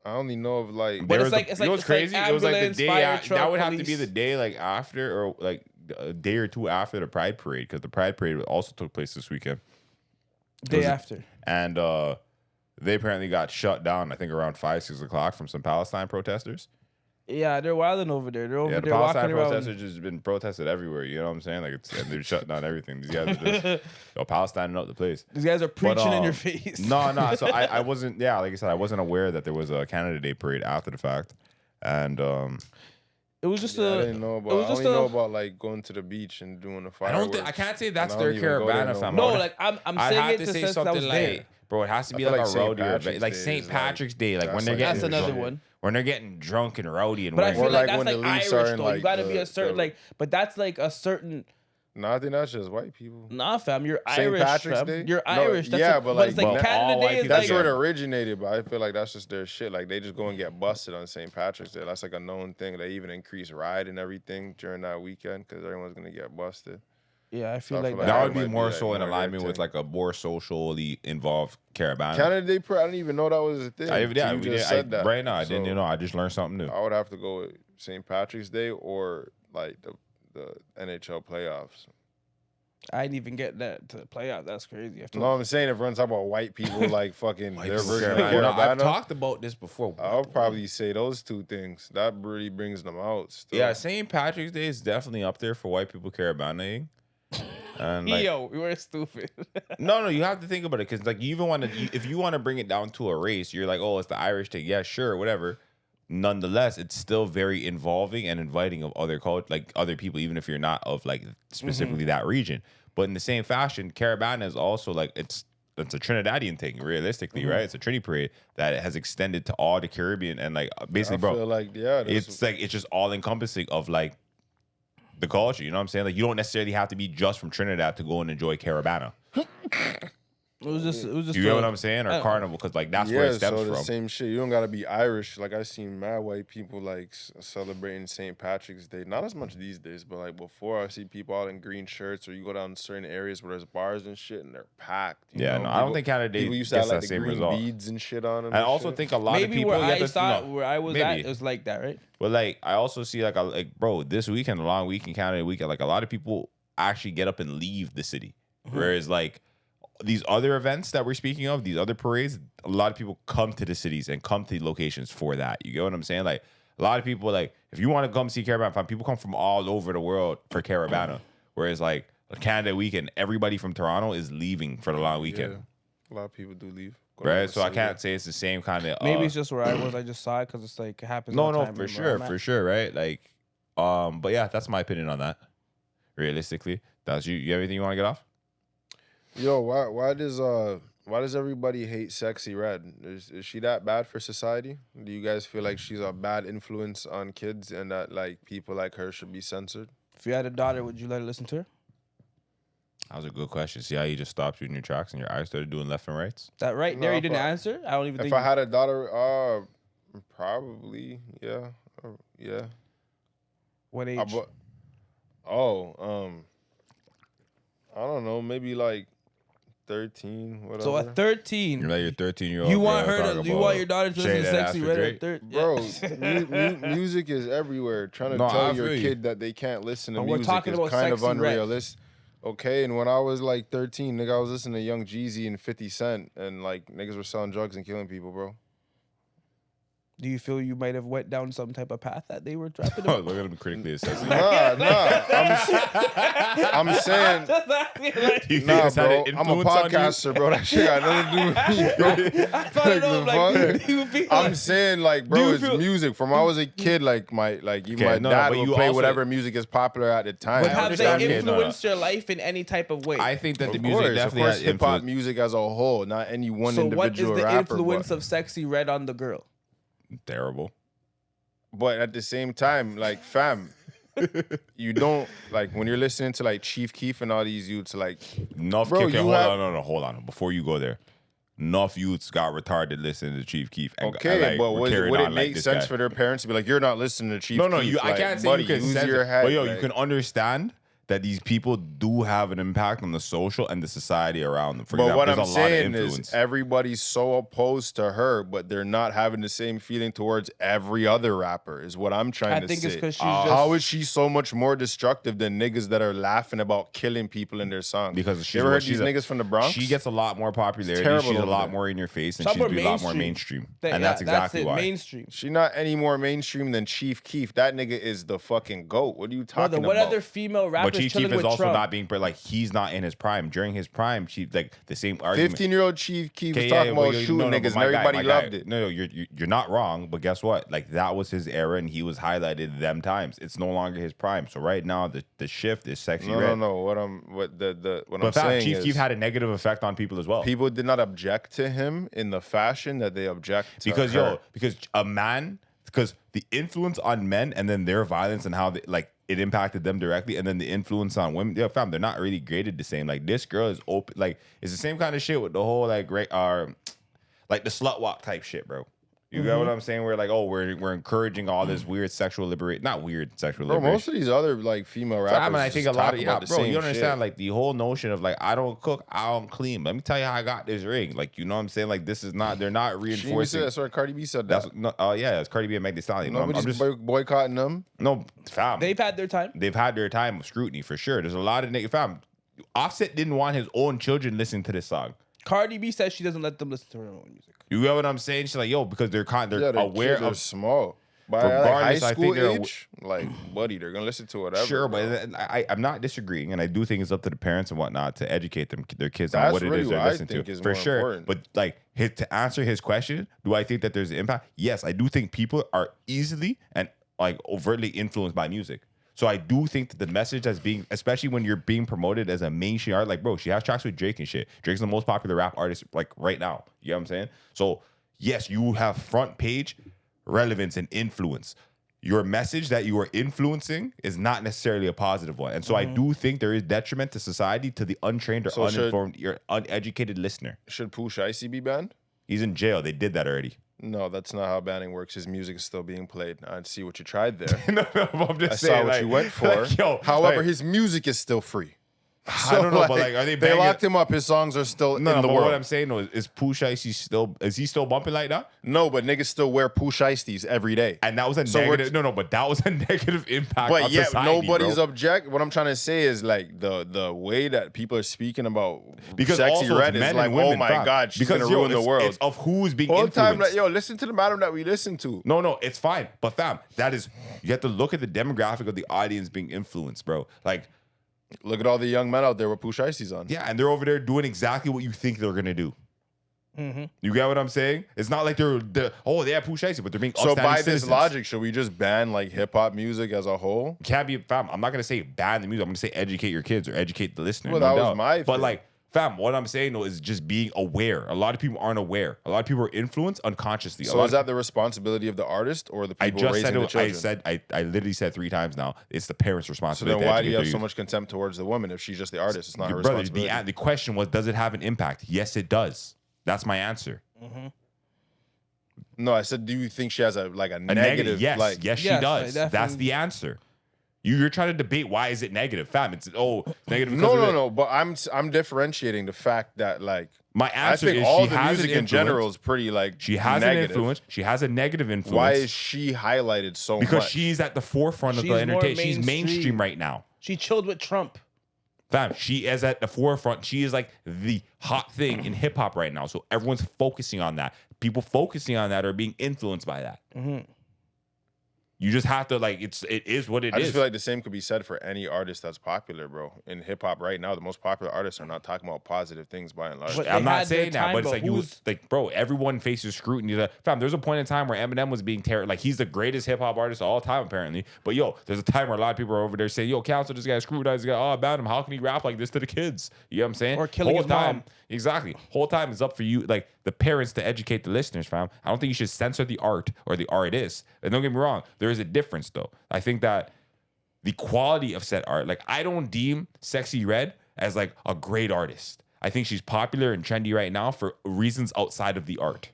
Speaker 2: I only know of like.
Speaker 3: But
Speaker 1: There
Speaker 3: it's
Speaker 1: was
Speaker 3: like-
Speaker 1: the-
Speaker 3: it's
Speaker 1: you know
Speaker 3: like-
Speaker 1: what's
Speaker 3: it's like
Speaker 1: crazy? It was like the
Speaker 3: ambulance,
Speaker 1: day
Speaker 3: fire
Speaker 1: that
Speaker 3: truck,
Speaker 1: would have to be
Speaker 3: police.
Speaker 1: the day like after or like a day or two after the Pride Parade because the Pride Parade also took place this weekend.
Speaker 3: Day
Speaker 1: Was it-
Speaker 3: after.
Speaker 1: And they apparently got shut down. I think around 5-6 o'clock from some Palestine protesters.
Speaker 3: Yeah, they're wilding over there. They're over
Speaker 1: Yeah, the
Speaker 3: there walking
Speaker 1: Palestine
Speaker 3: around.
Speaker 1: protesters just been protested everywhere. You know what I'm saying? Like and they're shutting down everything. These guys are just Palestine up the place.
Speaker 3: These guys are preaching in your
Speaker 1: um,
Speaker 3: face.
Speaker 1: No. So I wasn't. Yeah, like I said, I wasn't aware that there was a Canada Day parade after the fact, and
Speaker 3: It was just
Speaker 2: I
Speaker 3: a.
Speaker 2: didn't know
Speaker 3: it
Speaker 2: about.
Speaker 3: was
Speaker 2: I
Speaker 3: just
Speaker 2: only know
Speaker 3: a.
Speaker 2: about like going to the beach and doing the
Speaker 1: I
Speaker 2: fireworks.
Speaker 1: don't think I can't say that's
Speaker 2: And I
Speaker 1: their
Speaker 2: don't even go there
Speaker 1: Caribana
Speaker 2: no
Speaker 1: fam.
Speaker 3: No,
Speaker 2: more.
Speaker 3: like I'm
Speaker 1: I'd
Speaker 3: saying
Speaker 1: have
Speaker 3: it
Speaker 1: to
Speaker 3: to
Speaker 1: say
Speaker 3: sense that I
Speaker 1: something
Speaker 3: was
Speaker 1: like,
Speaker 3: there.
Speaker 1: bro, it has to be
Speaker 2: I feel
Speaker 1: like
Speaker 2: like
Speaker 1: a
Speaker 2: St.
Speaker 1: rowdy or
Speaker 2: Patrick's
Speaker 1: like
Speaker 2: Day
Speaker 1: St.
Speaker 2: is
Speaker 1: Patrick's Day, like when
Speaker 2: that's
Speaker 1: they're
Speaker 2: like-
Speaker 1: getting
Speaker 3: That's another
Speaker 1: drunk,
Speaker 3: one.
Speaker 1: when they're getting drunk and rowdy and
Speaker 3: But I
Speaker 1: wearing-
Speaker 3: feel
Speaker 2: Or
Speaker 3: like
Speaker 2: like
Speaker 3: that's
Speaker 2: when
Speaker 3: like
Speaker 2: the Leafs
Speaker 3: Irish
Speaker 2: are in,
Speaker 3: though. You
Speaker 2: like,
Speaker 3: gotta be
Speaker 2: the-
Speaker 3: a certain
Speaker 2: the-
Speaker 3: like, but that's like a certain
Speaker 2: No, I think that's just white people.
Speaker 3: Nah, fam, you're
Speaker 2: St.
Speaker 3: Irish,
Speaker 2: Patrick's
Speaker 3: fam.
Speaker 2: Day?
Speaker 3: You're
Speaker 2: No,
Speaker 3: Irish. That's
Speaker 2: yeah,
Speaker 3: it.
Speaker 2: but
Speaker 3: But it's
Speaker 2: like,
Speaker 3: like
Speaker 1: but all
Speaker 3: Canada
Speaker 1: white
Speaker 3: Day is
Speaker 1: people
Speaker 2: that's
Speaker 3: like.
Speaker 2: where it originated, but I feel like that's just their shit. Like, they just go and get busted on St. Patrick's Day. That's like a known thing. They even increase ride and everything during that weekend because everyone's gonna get busted.
Speaker 3: Yeah, I feel
Speaker 2: I
Speaker 3: like
Speaker 2: feel
Speaker 3: that.
Speaker 2: like
Speaker 1: That would
Speaker 2: might
Speaker 1: be
Speaker 2: be,
Speaker 1: more
Speaker 2: like,
Speaker 1: so in
Speaker 2: more
Speaker 1: alignment with
Speaker 2: thing.
Speaker 1: like a more socially involved Caribana.
Speaker 2: Canada Day Parade, I didn't even know that was a thing.
Speaker 1: Yeah,
Speaker 2: You
Speaker 1: we
Speaker 2: just
Speaker 1: did.
Speaker 2: said that.
Speaker 1: Right now, I
Speaker 2: So
Speaker 1: didn't know. I just learned something new.
Speaker 2: I would have to go with St. Patrick's Day or like the NHL playoffs.
Speaker 3: I didn't even get that to play out. That's crazy.
Speaker 2: No, I'm saying if we're talking about white people, like fucking their version of
Speaker 1: Caribana. I've
Speaker 2: Caribana,
Speaker 1: talked about this before.
Speaker 2: I'll probably say those two things. That really brings them out. Still.
Speaker 1: Yeah, St. Patrick's Day is definitely up there for white people Caribana. And like,
Speaker 3: Yo, we were stupid.
Speaker 1: no, you have to think about it because like you even want to, if you want to bring it down to a race, you're like, oh, it's the Irish thing. Yeah, sure, whatever. Nonetheless, it's still very involving and inviting of other culture, like other people, even if you're not of like specifically that region. But in the same fashion, Caribana is also like it's a Trinidadian thing, realistically, right? It's a Trinity parade that has extended to all the Caribbean and like basically,
Speaker 2: I feel like
Speaker 1: it's like it's just all encompassing of like the culture. You know what I'm saying? Like you don't necessarily have to be just from Trinidad to go and enjoy Caribana.
Speaker 3: It was just.
Speaker 1: You get what I'm saying? Or Carnival, because like that's where it stems
Speaker 2: so the
Speaker 1: from.
Speaker 2: same shit. You don't gotta be Irish. Like I seen mad white people like celebrating St. Patrick's Day. Not as much these days, but like before, I see people all in green shirts, or you go down certain areas where there's bars and shit, and they're packed.
Speaker 1: Yeah, no, I don't think Canada Day
Speaker 2: people used
Speaker 1: gets
Speaker 2: to have like
Speaker 1: that
Speaker 2: the
Speaker 1: same
Speaker 2: green
Speaker 1: result.
Speaker 2: beads and shit on them.
Speaker 1: I also think a lot
Speaker 3: Maybe
Speaker 1: of people.
Speaker 3: where
Speaker 1: you have
Speaker 3: I
Speaker 1: to-
Speaker 3: thought,
Speaker 1: no,
Speaker 3: where I was
Speaker 1: maybe.
Speaker 3: at, it was like that, right?
Speaker 1: But like, I also see like, bro, this weekend, a long weekend, Canada weekend, like a lot of people actually get up and leave the city. Whereas like these other events that we're speaking of, these other parades, a lot of people come to the cities and come to the locations for that. You get what I'm saying? Like a lot of people, like if you want to come see Caribana, people come from all over the world for Caribana. Whereas like Canada weekend, everybody from Toronto is leaving for the long weekend.
Speaker 2: Yeah. A lot of people do leave.
Speaker 1: Right, so I can't say it's the same kind of.
Speaker 3: Maybe it's just where I was. I just saw it because it's like it happens. all the
Speaker 1: No,
Speaker 3: time
Speaker 1: for
Speaker 3: where I'm at.
Speaker 1: sure, right? Like, but yeah, that's my opinion on that. Realistically, that's you. You have anything you want to get off?
Speaker 2: Yo, why does everybody hate SexxyRed? Is she that bad for society? Do you guys feel like she's a bad influence on kids and that like people like her should be censored?
Speaker 3: If you had a daughter, would you let her listen to her?
Speaker 1: That was a good question. See how you just stopped you in your tracks and your eyes started doing left and rights?
Speaker 3: That right there,
Speaker 2: No,
Speaker 3: you didn't
Speaker 2: but
Speaker 3: answer. I don't even
Speaker 2: If
Speaker 3: think.
Speaker 2: I had a daughter, probably, yeah. Yeah.
Speaker 3: What age?
Speaker 2: I don't know, maybe like 13, whatever.
Speaker 3: So at 13,
Speaker 1: You let your 13-year-old.
Speaker 3: you want her to? You want your daughter to listen to
Speaker 1: Shade
Speaker 3: SexxyRed
Speaker 1: Drake?
Speaker 3: at 13?
Speaker 2: Bro, music is everywhere. Trying to
Speaker 1: No,
Speaker 2: tell
Speaker 1: I
Speaker 2: your
Speaker 1: feel you.
Speaker 2: kid that they can't listen to
Speaker 3: But we're
Speaker 2: music
Speaker 3: talking
Speaker 2: is
Speaker 3: about
Speaker 2: kind of
Speaker 3: SexxyRed.
Speaker 2: unrealistic. Okay, and when I was like 13, nigga, I was listening to Young Jeezy and 50 Cent, and like niggas were selling drugs and killing people, bro.
Speaker 3: Do you feel you might have went down some type of path that they were dropping?
Speaker 1: Oh, look at him critically assessing.
Speaker 2: Nah. I'm saying,
Speaker 1: Do you think
Speaker 2: nah,
Speaker 1: it's had
Speaker 2: bro.
Speaker 1: an
Speaker 2: I'm a
Speaker 1: influence on you?
Speaker 2: podcaster, bro. That shit got nothing to do with me, bro.
Speaker 3: I thought it was like,
Speaker 2: fuck?
Speaker 3: do you feel
Speaker 2: I'm
Speaker 3: like,
Speaker 2: saying, like,
Speaker 3: Do
Speaker 2: bro,
Speaker 3: you
Speaker 2: it's
Speaker 3: feel-
Speaker 2: music. From when I was a kid, like, my
Speaker 1: Okay, no,
Speaker 2: dad
Speaker 1: but
Speaker 2: would
Speaker 1: you
Speaker 2: play
Speaker 1: also-
Speaker 2: whatever music is popular at the time.
Speaker 3: but
Speaker 1: I
Speaker 3: have
Speaker 1: understand.
Speaker 3: they
Speaker 1: Okay, no, no.
Speaker 3: influenced your life in any type of way?
Speaker 1: I think that the
Speaker 2: Of
Speaker 1: music
Speaker 2: course,
Speaker 1: definitely has
Speaker 2: hip hop
Speaker 1: influence.
Speaker 2: music as a whole, not any one
Speaker 3: so what is
Speaker 2: individual
Speaker 3: the
Speaker 2: rapper.
Speaker 3: influence of SexxyRed on the girl?
Speaker 1: Terrible.
Speaker 2: But at the same time, like, fam, you don't like when you're listening to like Chief Keef and all these youths, like,
Speaker 1: Enough.
Speaker 2: Bro,
Speaker 1: Okay,
Speaker 2: you
Speaker 1: hold
Speaker 2: have-
Speaker 1: on, no, hold on. Before you go there, enough youths got retarded listening to Chief Keef. And,
Speaker 2: okay,
Speaker 1: and, like,
Speaker 2: but
Speaker 1: were
Speaker 2: would
Speaker 1: carrying
Speaker 2: it
Speaker 1: on like
Speaker 2: make
Speaker 1: this
Speaker 2: sense
Speaker 1: guy.
Speaker 2: for their parents to be like, you're not listening to Chief
Speaker 1: No,
Speaker 2: Keef?
Speaker 1: I
Speaker 2: Like,
Speaker 1: can't say
Speaker 2: buddy,
Speaker 1: you can
Speaker 2: use
Speaker 1: censor
Speaker 2: your
Speaker 1: it.
Speaker 2: head.
Speaker 1: But yo, you
Speaker 2: like-
Speaker 1: can understand that these people do have an impact on the social and the society around them. For
Speaker 2: But
Speaker 1: example,
Speaker 2: what
Speaker 1: there's
Speaker 2: I'm
Speaker 1: a lot of
Speaker 2: saying
Speaker 1: influence.
Speaker 2: is everybody's so opposed to her, but they're not having the same feeling towards every other rapper, is what I'm trying
Speaker 3: I
Speaker 2: to
Speaker 3: think
Speaker 2: say.
Speaker 3: it's because she's
Speaker 2: How
Speaker 3: just.
Speaker 2: is she so much more destructive than niggas that are laughing about killing people in their songs?
Speaker 1: Because
Speaker 2: you
Speaker 1: she's
Speaker 2: ever
Speaker 1: what-
Speaker 2: heard these niggas from the Bronx?
Speaker 1: She gets a lot more popularity.
Speaker 2: terrible
Speaker 1: She's a
Speaker 2: over
Speaker 1: lot
Speaker 2: there.
Speaker 1: more in your face, and
Speaker 3: Some
Speaker 1: she's
Speaker 3: are
Speaker 1: be a lot more
Speaker 3: mainstream.
Speaker 1: mainstream. And that's exactly
Speaker 3: it,
Speaker 1: why.
Speaker 3: Mainstream.
Speaker 2: She not any more mainstream than Chief Keef. That nigga is the fucking GOAT. What are you
Speaker 3: Brother,
Speaker 2: talking
Speaker 3: what
Speaker 2: about?
Speaker 3: other female
Speaker 1: But
Speaker 3: rappers
Speaker 1: Chief
Speaker 3: chilling
Speaker 1: Keef is
Speaker 3: with
Speaker 1: also
Speaker 3: Trump?
Speaker 1: not being like he's not in his prime. During his prime, she like the same argument.
Speaker 2: 15-year-old Chief Keef was
Speaker 1: Okay,
Speaker 2: talking
Speaker 1: well,
Speaker 2: about
Speaker 1: yo,
Speaker 2: shooting
Speaker 1: no,
Speaker 2: niggas
Speaker 1: but
Speaker 2: and
Speaker 1: my guy,
Speaker 2: everybody
Speaker 1: my guy.
Speaker 2: loved it.
Speaker 1: No, you're not wrong, but guess what? Like that was his era, and he was highlighted them times. It's no longer his prime. So right now, the shift is SexxyRed.
Speaker 2: No. What I'm
Speaker 1: But fam,
Speaker 2: saying
Speaker 1: Chief
Speaker 2: is
Speaker 1: Keef had a negative effect on people as well.
Speaker 2: people did not object to him in the fashion that they object to
Speaker 1: because
Speaker 2: her.
Speaker 1: because a man, because the influence on men and then their violence and how they like it impacted them directly, and then the influence on women. Yeah, fam, they're not really graded the same. Like this girl is open. Like it's the same kind of shit with the whole like like the slut walk type shit, bro. You get what I'm saying? We're like, oh, we're encouraging all this weird sexual liberation. Not weird sexual liberation.
Speaker 2: Bro, most of these other like female rappers.
Speaker 1: I mean, I think a lot of bro, you understand
Speaker 2: shit.
Speaker 1: like the whole notion of like I don't cook, I don't clean. Let me tell you how I got this ring. Like you know what I'm saying? Like this is not. They're not reinforcing.
Speaker 2: Sorry, Cardi B said that.
Speaker 1: That's no. Yeah, it's Cardi B and Meg Thee Stallion.
Speaker 2: Nobody's boycotting them.
Speaker 1: No, fam.
Speaker 3: They've had their time.
Speaker 1: They've had their time of scrutiny for sure. There's a lot of niggas. Fam, Offset didn't want his own children listening to this song.
Speaker 3: Cardi B says she doesn't let them listen to her own music.
Speaker 1: You get what I'm saying? She's like, yo, because they're aware
Speaker 2: of small. By like high school age, like buddy, they're gonna listen to whatever.
Speaker 1: Sure, but I'm not disagreeing, and I do think it's up to the parents and whatnot to educate their kids on what it is they're listening to. For sure, important. But like to answer his question, do I think that there's an impact? Yes, I do think people are easily and like overtly influenced by music. So I do think that the message that's being, especially when you're being promoted as a mainstream artist, like bro, she has tracks with Drake and shit. Drake's the most popular rap artist like right now. You know what I'm saying? So yes, you have front page relevance and influence. Your message that you are influencing is not necessarily a positive one. And so I do think there is detriment to society to the untrained or uninformed, your uneducated listener.
Speaker 2: Should Pooh Shiesty be banned?
Speaker 1: He's in jail. They did that already.
Speaker 2: No, that's not how banning works. His music is still being played. I see what you tried there.
Speaker 1: no, I'm just
Speaker 2: I
Speaker 1: saying,
Speaker 2: saw what you went for. However, his music is still free. So,
Speaker 1: I don't know, but like, are they
Speaker 2: locked him up. His songs are still in the world.
Speaker 1: What I'm saying is Pooh Shiesty is he still bumping like that?
Speaker 2: No, but niggas still wear Pooh Shiesties every day.
Speaker 1: And that was a negative. But that was a negative impact. But on society,
Speaker 2: nobody's
Speaker 1: bro.
Speaker 2: object. What I'm trying to say is like the way that people are speaking about
Speaker 1: because
Speaker 2: SexxyRed is like, women, oh my god, she's gonna ruin the world.
Speaker 1: It's of who's being
Speaker 2: all
Speaker 1: influenced.
Speaker 2: Time, like, yo, listen to the madam that we listen to.
Speaker 1: No, it's fine. But fam, that is you have to look at the demographic of the audience being influenced, bro. Like.
Speaker 2: Look at all the young men out there with Pooh Shiesties on.
Speaker 1: Yeah, and they're over there doing exactly what you think they're gonna do. You get what I'm saying? It's not like they have Pooh Shiesty, but they're being
Speaker 2: so by
Speaker 1: citizens.
Speaker 2: this logic, should we just ban like hip hop music as a whole?
Speaker 1: Can't be, fam. I'm not gonna say ban the music. I'm gonna say educate your kids or educate the listener.
Speaker 2: Well, that was my.
Speaker 1: But like, fam, what I'm saying though is just being aware. A lot of people aren't aware. A lot of people are influenced unconsciously.
Speaker 2: So is that the responsibility of the artist or the people raising the children?
Speaker 1: I literally said 3 times now. It's the parents' responsibility.
Speaker 2: So then why do you have so much contempt towards the woman if she's just the artist? It's not her responsibility.
Speaker 1: The question was, does it have an impact? Yes, it does. That's my answer.
Speaker 2: No, I said, do you think she has a negative?
Speaker 1: Yes, yes, she does. That's the answer. You're trying to debate why is it negative, fam? It's negative.
Speaker 2: No. But I'm differentiating the fact that like
Speaker 1: my answer
Speaker 2: I think
Speaker 1: is
Speaker 2: all the music in general is pretty like
Speaker 1: she has
Speaker 2: negative.
Speaker 1: An influence. She has a negative influence.
Speaker 2: Why is she highlighted so much?
Speaker 1: Because she's at the forefront of the entertainment. She's mainstream right now.
Speaker 3: She chilled with Trump.
Speaker 1: Fam, she is at the forefront. She is like the hot thing in hip hop right now. So everyone's focusing on that. People focusing on that are being influenced by that. You just have to it is what it is.
Speaker 2: I just feel like the same could be said for any artist that's popular, bro. In hip hop right now, the most popular artists are not talking about positive things by and large.
Speaker 1: I'm not saying that, but it's like bro, everyone faces scrutiny. Fam, there's a point in time where Eminem was being like he's the greatest hip hop artist of all time apparently. But yo, there's a time where a lot of people are over there saying, yo, cancel this guy, scrutinize this guy. Oh, about him. How can he rap like this to the kids? You know what I'm saying?
Speaker 3: Or killing his mom.
Speaker 1: Exactly. Whole time is up for you, like the parents, to educate the listeners, fam. I don't think you should censor the art or the artist. And don't get me wrong, there is a difference though. I think that the quality of said art, like I don't deem SexxyRed as like a great artist. I think she's popular and trendy right now for reasons outside of the art.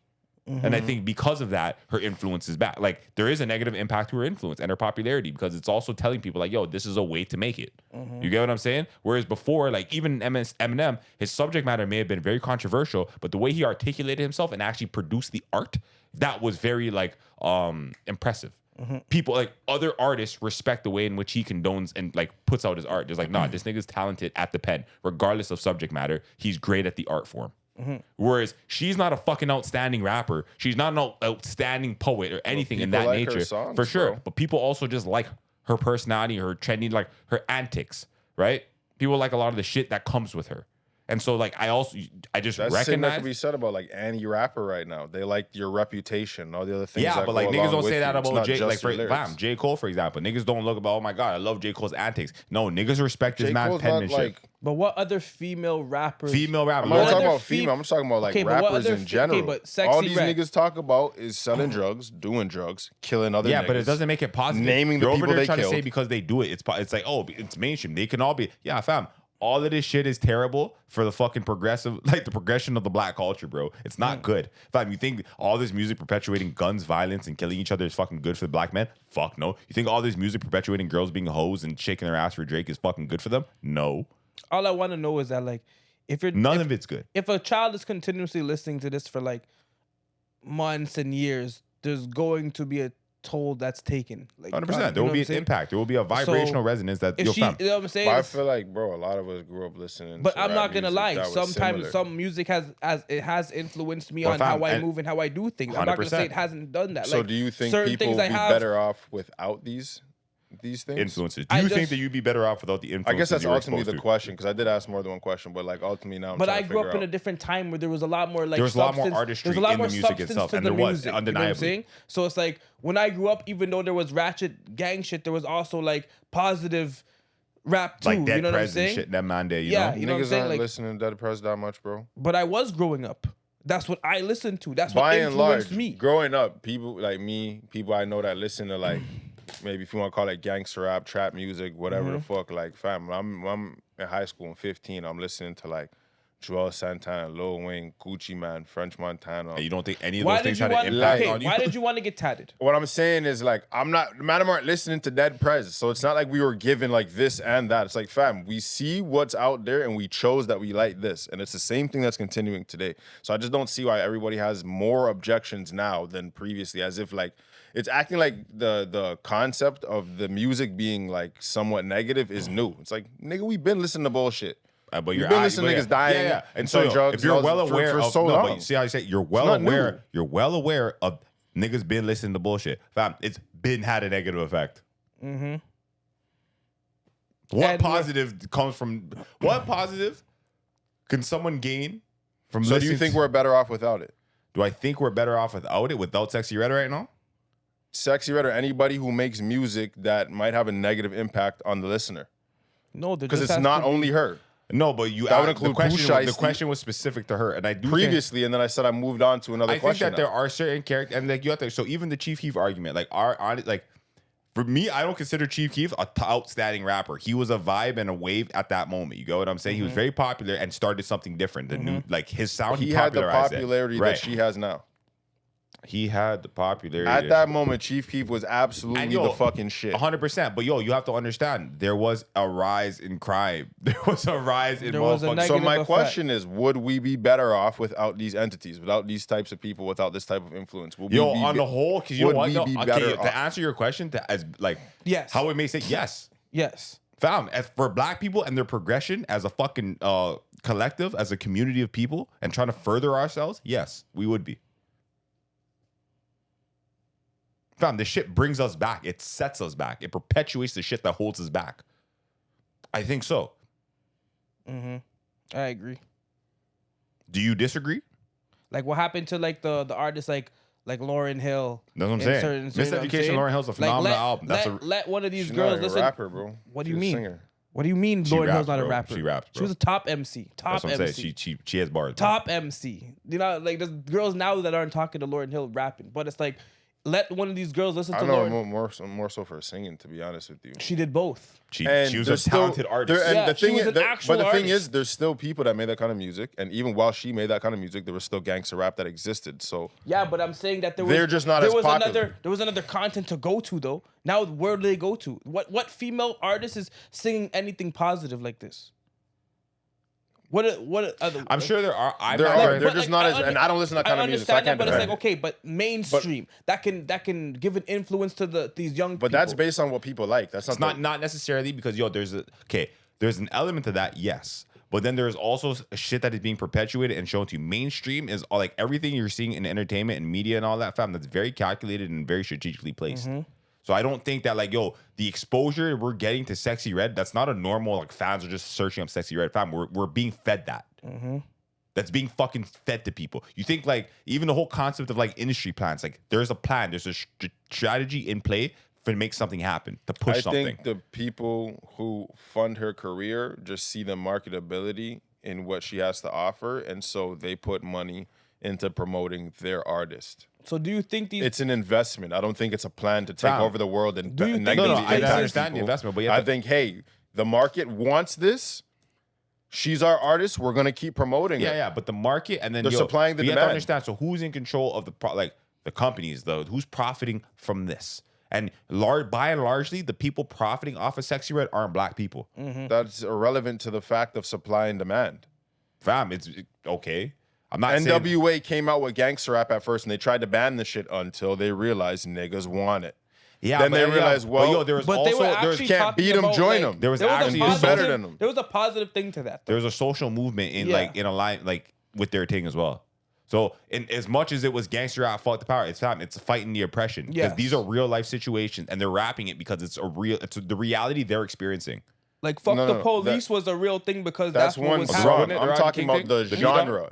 Speaker 1: And I think because of that, her influence is back. Like there is a negative impact to her influence and her popularity because it's also telling people like, yo, this is a way to make it. You get what I'm saying? Whereas before, like even Eminem, his subject matter may have been very controversial, but the way he articulated himself and actually produced the art, that was very like impressive. People like other artists respect the way in which he condones and like puts out his art. There's like, nah, this nigga's talented at the pen, regardless of subject matter. He's great at the art form. Whereas she's not a fucking outstanding rapper. She's not an outstanding poet or anything in that like nature.
Speaker 2: Songs,
Speaker 1: for sure.
Speaker 2: Bro.
Speaker 1: But people also just like her personality, her trendy, like her antics, right? People like a lot of the shit that comes with her. And so like I just
Speaker 2: That's
Speaker 1: recognize
Speaker 2: that could be said about like any rapper right now. They like your reputation, all the other things.
Speaker 1: Yeah, but like niggas don't say that about J. Like
Speaker 2: for
Speaker 1: J. Cole, for example. Niggas don't look about, oh my god, I love J. Cole's antics. No, niggas respect his man's penmanship.
Speaker 2: Like
Speaker 3: But what other female rappers?
Speaker 1: Female rappers.
Speaker 2: I'm not
Speaker 3: What
Speaker 2: talking
Speaker 3: other
Speaker 2: about female. I'm just talking about like
Speaker 3: Okay, but what
Speaker 2: rappers
Speaker 3: other
Speaker 2: in general.
Speaker 3: but
Speaker 2: All these
Speaker 3: SexxyRed.
Speaker 2: niggas talk about is selling drugs, doing drugs, killing other
Speaker 1: Yeah,
Speaker 2: niggas.
Speaker 1: but it doesn't make it positive.
Speaker 2: Naming the
Speaker 1: You're
Speaker 2: people
Speaker 1: over there
Speaker 2: they
Speaker 1: trying
Speaker 2: killed.
Speaker 1: to say because they do it. It's like, oh, it's mainstream. They can all be. Yeah, fam. All of this shit is terrible for the fucking progressive, like the progression of the black culture, bro. It's not good. Fam, you think all this music perpetuating guns, violence, and killing each other is fucking good for the black men? Fuck no. You think all this music perpetuating girls being hoes and shaking their ass for Drake is fucking good for them? No.
Speaker 3: All I want to know is that like, if
Speaker 1: None of it's good.
Speaker 3: If a child is continuously listening to this for like months and years, there's going to be a toll that's taken. Like
Speaker 1: 100%. There will be an impact. There will be a vibrational resonance that
Speaker 3: if she,
Speaker 1: fam.
Speaker 3: you know what I'm saying?
Speaker 2: But I feel like, bro, a lot of us grew up listening.
Speaker 3: But
Speaker 2: to
Speaker 3: I'm
Speaker 2: rap
Speaker 3: not gonna
Speaker 2: music
Speaker 3: lie.
Speaker 2: that was
Speaker 3: Sometimes
Speaker 2: similar.
Speaker 3: some music has influenced me
Speaker 1: Well,
Speaker 3: on
Speaker 1: fam,
Speaker 3: how I
Speaker 1: and-
Speaker 3: move and how I do things. I'm not gonna say
Speaker 1: 100%.
Speaker 3: it hasn't done that.
Speaker 2: So
Speaker 3: Like,
Speaker 2: do you think
Speaker 3: certain
Speaker 2: people
Speaker 3: things
Speaker 2: would
Speaker 3: I
Speaker 2: be
Speaker 3: have-
Speaker 2: better off without these things?
Speaker 1: Influences. Do
Speaker 3: I
Speaker 1: you
Speaker 3: just-
Speaker 1: think that you'd be better off without the influences?
Speaker 2: I guess that's
Speaker 1: you were
Speaker 2: ultimately
Speaker 1: exposed
Speaker 2: the
Speaker 1: to?
Speaker 2: question, because I did ask more than one question, but like ultimately now I'm
Speaker 3: But
Speaker 2: trying
Speaker 3: I
Speaker 2: to
Speaker 3: grew up
Speaker 2: figure
Speaker 3: in a
Speaker 2: out.
Speaker 3: different time where there was a lot more like
Speaker 1: There was a lot more
Speaker 3: substance.
Speaker 1: artistry
Speaker 3: There's a lot
Speaker 1: in
Speaker 3: more
Speaker 1: the music
Speaker 3: substance
Speaker 1: itself,
Speaker 3: to
Speaker 1: and
Speaker 3: the
Speaker 1: there was,
Speaker 3: music, you know what I'm
Speaker 1: undeniably.
Speaker 3: saying? So it's like when I grew up, even though there was ratchet gang shit, there was also like positive rap too.
Speaker 1: Like Dead
Speaker 3: You know what I'm
Speaker 1: Prez and
Speaker 3: saying?
Speaker 1: shit, that man day, you
Speaker 3: Yeah,
Speaker 1: know?
Speaker 3: you know what I'm
Speaker 2: Niggas
Speaker 3: saying?
Speaker 2: aren't
Speaker 3: Like,
Speaker 2: listening to Dead Prez that much, bro.
Speaker 3: but I was growing up. That's what I listened to. That's what
Speaker 2: By and
Speaker 3: influenced
Speaker 2: large,
Speaker 3: me.
Speaker 2: growing up, people like me, people I know that listen to like maybe if you want to call it gangster rap, trap music, whatever the fuck, like fam, when I'm in high school, I'm 15, I'm listening to like Joel Santana, Lil Wayne, Gucci Man, French Montana.
Speaker 1: And you don't think any of
Speaker 3: Why
Speaker 1: those
Speaker 3: did
Speaker 1: things
Speaker 3: you
Speaker 1: had
Speaker 3: want?
Speaker 1: an impact
Speaker 3: Okay,
Speaker 1: on you?
Speaker 3: why did you want to get tatted?
Speaker 2: What I'm saying is like I'm not madam aren't listening to Dead Prez, so it's not like we were given like this and that. It's like fam, we see what's out there and we chose that we like this, and it's the same thing that's continuing today. So I just don't see why everybody has more objections now than previously, as if like it's acting like the concept of the music being like somewhat negative is new. It's like nigga, we've been listening to bullshit.
Speaker 1: But
Speaker 2: You've
Speaker 1: you're
Speaker 2: been listening to niggas dying
Speaker 1: And
Speaker 2: and
Speaker 1: so
Speaker 2: selling drugs
Speaker 1: if you're
Speaker 2: and all
Speaker 1: well
Speaker 2: for
Speaker 1: aware of
Speaker 2: so
Speaker 1: no,
Speaker 2: long.
Speaker 1: but you see how you say you're well
Speaker 2: not
Speaker 1: aware,
Speaker 2: new.
Speaker 1: you're well aware of niggas been listening to bullshit. Fam, it's been had a negative effect.
Speaker 3: Mm-hmm.
Speaker 1: What
Speaker 3: And
Speaker 1: positive comes from what positive can someone gain from
Speaker 2: So do
Speaker 1: listening
Speaker 2: you think
Speaker 1: to-
Speaker 2: we're better off without it?
Speaker 1: do I think we're better off without it, without SexxyRed right now?
Speaker 2: SexxyRed or anybody who makes music that might have a negative impact on the listener.
Speaker 3: No,
Speaker 2: Because it's not only her.
Speaker 1: No, but you
Speaker 2: That would
Speaker 1: the
Speaker 2: include
Speaker 1: question,
Speaker 2: Pusha
Speaker 1: the
Speaker 2: T.
Speaker 1: question was specific to her, and I do think,
Speaker 2: Previously, and then I said I moved on to another
Speaker 1: I think
Speaker 2: question.
Speaker 1: that there are certain characters, and like you have to. So even the Chief Keef argument, like like for me, I don't consider Chief Keef a outstanding rapper. He was a vibe and a wave at that moment. You get what I'm saying? He was very popular and started something different. The new, like his sound,
Speaker 2: he had the
Speaker 1: popularized it.
Speaker 2: popularity
Speaker 1: Right.
Speaker 2: that she has now.
Speaker 1: He had the popularity
Speaker 2: At that moment, Chief Keef was absolutely
Speaker 1: And yo,
Speaker 2: the fucking shit.
Speaker 1: 100%. But yo, you have to understand, there was a rise in crime. There was a rise in
Speaker 3: There was a
Speaker 1: motherfucking.
Speaker 3: negative
Speaker 2: So my
Speaker 3: effect.
Speaker 2: question is, would we be better off without these entities, without these types of people, without this type of influence? Would
Speaker 1: Yo,
Speaker 2: we be
Speaker 1: on the whole, because you know
Speaker 2: would
Speaker 1: what?
Speaker 2: we
Speaker 1: No,
Speaker 2: be
Speaker 1: okay,
Speaker 2: better
Speaker 1: to
Speaker 2: off?
Speaker 1: answer your question, as like
Speaker 3: Yes.
Speaker 1: how it may say yes.
Speaker 3: Yes.
Speaker 1: Fam, as for black people and their progression as a fucking collective, as a community of people, and trying to further ourselves, yes, we would be. Fam, this shit brings us back. It sets us back. It perpetuates the shit that holds us back. I think so.
Speaker 3: Mm-hmm. I agree.
Speaker 1: Do you disagree?
Speaker 3: Like what happened to like the artists like Lauryn Hill?
Speaker 1: That's what I'm
Speaker 3: in
Speaker 1: saying.
Speaker 3: certain- you know what I'm
Speaker 1: Miseducation,
Speaker 3: saying?
Speaker 1: Lauryn Hill's a
Speaker 3: Like,
Speaker 1: phenomenal album. That's
Speaker 3: let one of these
Speaker 2: She's
Speaker 3: girls
Speaker 2: not
Speaker 3: listen.
Speaker 2: a rapper, bro.
Speaker 3: What do you
Speaker 2: She's a
Speaker 3: mean?
Speaker 2: singer.
Speaker 3: What do you mean
Speaker 1: She
Speaker 3: Lauryn
Speaker 1: raps,
Speaker 3: Hill's not a
Speaker 1: bro.
Speaker 3: rapper?
Speaker 1: She raps,
Speaker 3: She was
Speaker 1: bro.
Speaker 3: a top MC. Top
Speaker 1: That's what I'm
Speaker 3: MC.
Speaker 1: saying. She has bars. bro.
Speaker 3: Top MC. You know, like there's girls now that aren't talking to Lauryn Hill rapping, but it's like let one of these girls listen
Speaker 2: I
Speaker 3: to
Speaker 2: know
Speaker 3: Lauryn.
Speaker 2: her more so for her singing, to be honest with you.
Speaker 3: She did both.
Speaker 1: She
Speaker 2: And
Speaker 1: was a
Speaker 2: there's
Speaker 1: talented
Speaker 2: still,
Speaker 1: artist.
Speaker 2: And
Speaker 3: Yeah,
Speaker 2: the
Speaker 3: she
Speaker 2: thing
Speaker 3: was
Speaker 2: is,
Speaker 3: an
Speaker 2: but
Speaker 3: actual
Speaker 2: the thing
Speaker 3: artist.
Speaker 2: is, there's still people that made that kind of music, and even while she made that kind of music, there was still gangster rap that existed. So
Speaker 3: Yeah, but I'm saying that
Speaker 2: They're just not as popular.
Speaker 3: there was another content to go to though. Now where do they go to? What female artist is singing anything positive like this? What other?
Speaker 1: I'm sure there are. I'm
Speaker 2: there
Speaker 1: not
Speaker 2: are.
Speaker 1: sure.
Speaker 2: They're
Speaker 3: But,
Speaker 2: just
Speaker 3: like,
Speaker 2: not as, and I don't listen to that kind
Speaker 3: I
Speaker 2: of music, so I
Speaker 3: understand
Speaker 2: can't
Speaker 3: that, but it's
Speaker 2: defend
Speaker 3: like
Speaker 2: it.
Speaker 3: okay, but mainstream that can give an influence to these young people.
Speaker 2: But that's based on what people like. That's
Speaker 1: It's not necessarily because there's an element to that, yes. But then there's also shit that is being perpetuated and shown to you. Mainstream is all, like everything you're seeing in entertainment and media and all that, fam, that's very calculated and very strategically placed. So I don't think that the exposure we're getting to SexxyRed, that's not a normal like fans are just searching up SexxyRed, fam. We're being fed that. That's being fucking fed to people. You think like even the whole concept of like industry plans, like there's a plan, there's a strategy in play to make something happen, to push something.
Speaker 2: I think the people who fund her career just see the marketability in what she has to offer, and so they put money into promoting their artist.
Speaker 3: So do you think
Speaker 2: it's an investment? I don't think it's a plan to take over the world and
Speaker 1: negatively impact I understand the investment, but
Speaker 2: I think, hey, the market wants this. She's our artist. We're gonna keep promoting it.
Speaker 1: Yeah, but the market and then
Speaker 2: they're supplying the demand.
Speaker 1: You have to understand. So who's in control of the companies though? Who's profiting from this? And by and largely, the people profiting off of SexxyRed aren't black people.
Speaker 2: That's irrelevant to the fact of supply and demand.
Speaker 1: Fam, it's okay. I'm not
Speaker 2: NWA came out with gangster rap at first, and they tried to ban the shit until they realized niggas want it.
Speaker 1: Yeah,
Speaker 2: then they realized, well,
Speaker 1: there was also
Speaker 2: can't beat them, join them.
Speaker 1: There was actually
Speaker 2: better than them.
Speaker 3: There was a positive thing to that.
Speaker 1: There was a social movement in in a line with their thing as well. So, as much as it was gangster rap, fuck the power, it's fighting the oppression. Because these are real life situations, and they're rapping it because it's the reality they're experiencing.
Speaker 3: Like fuck the police was a real thing because that's what was happening.
Speaker 2: I'm talking about the genre.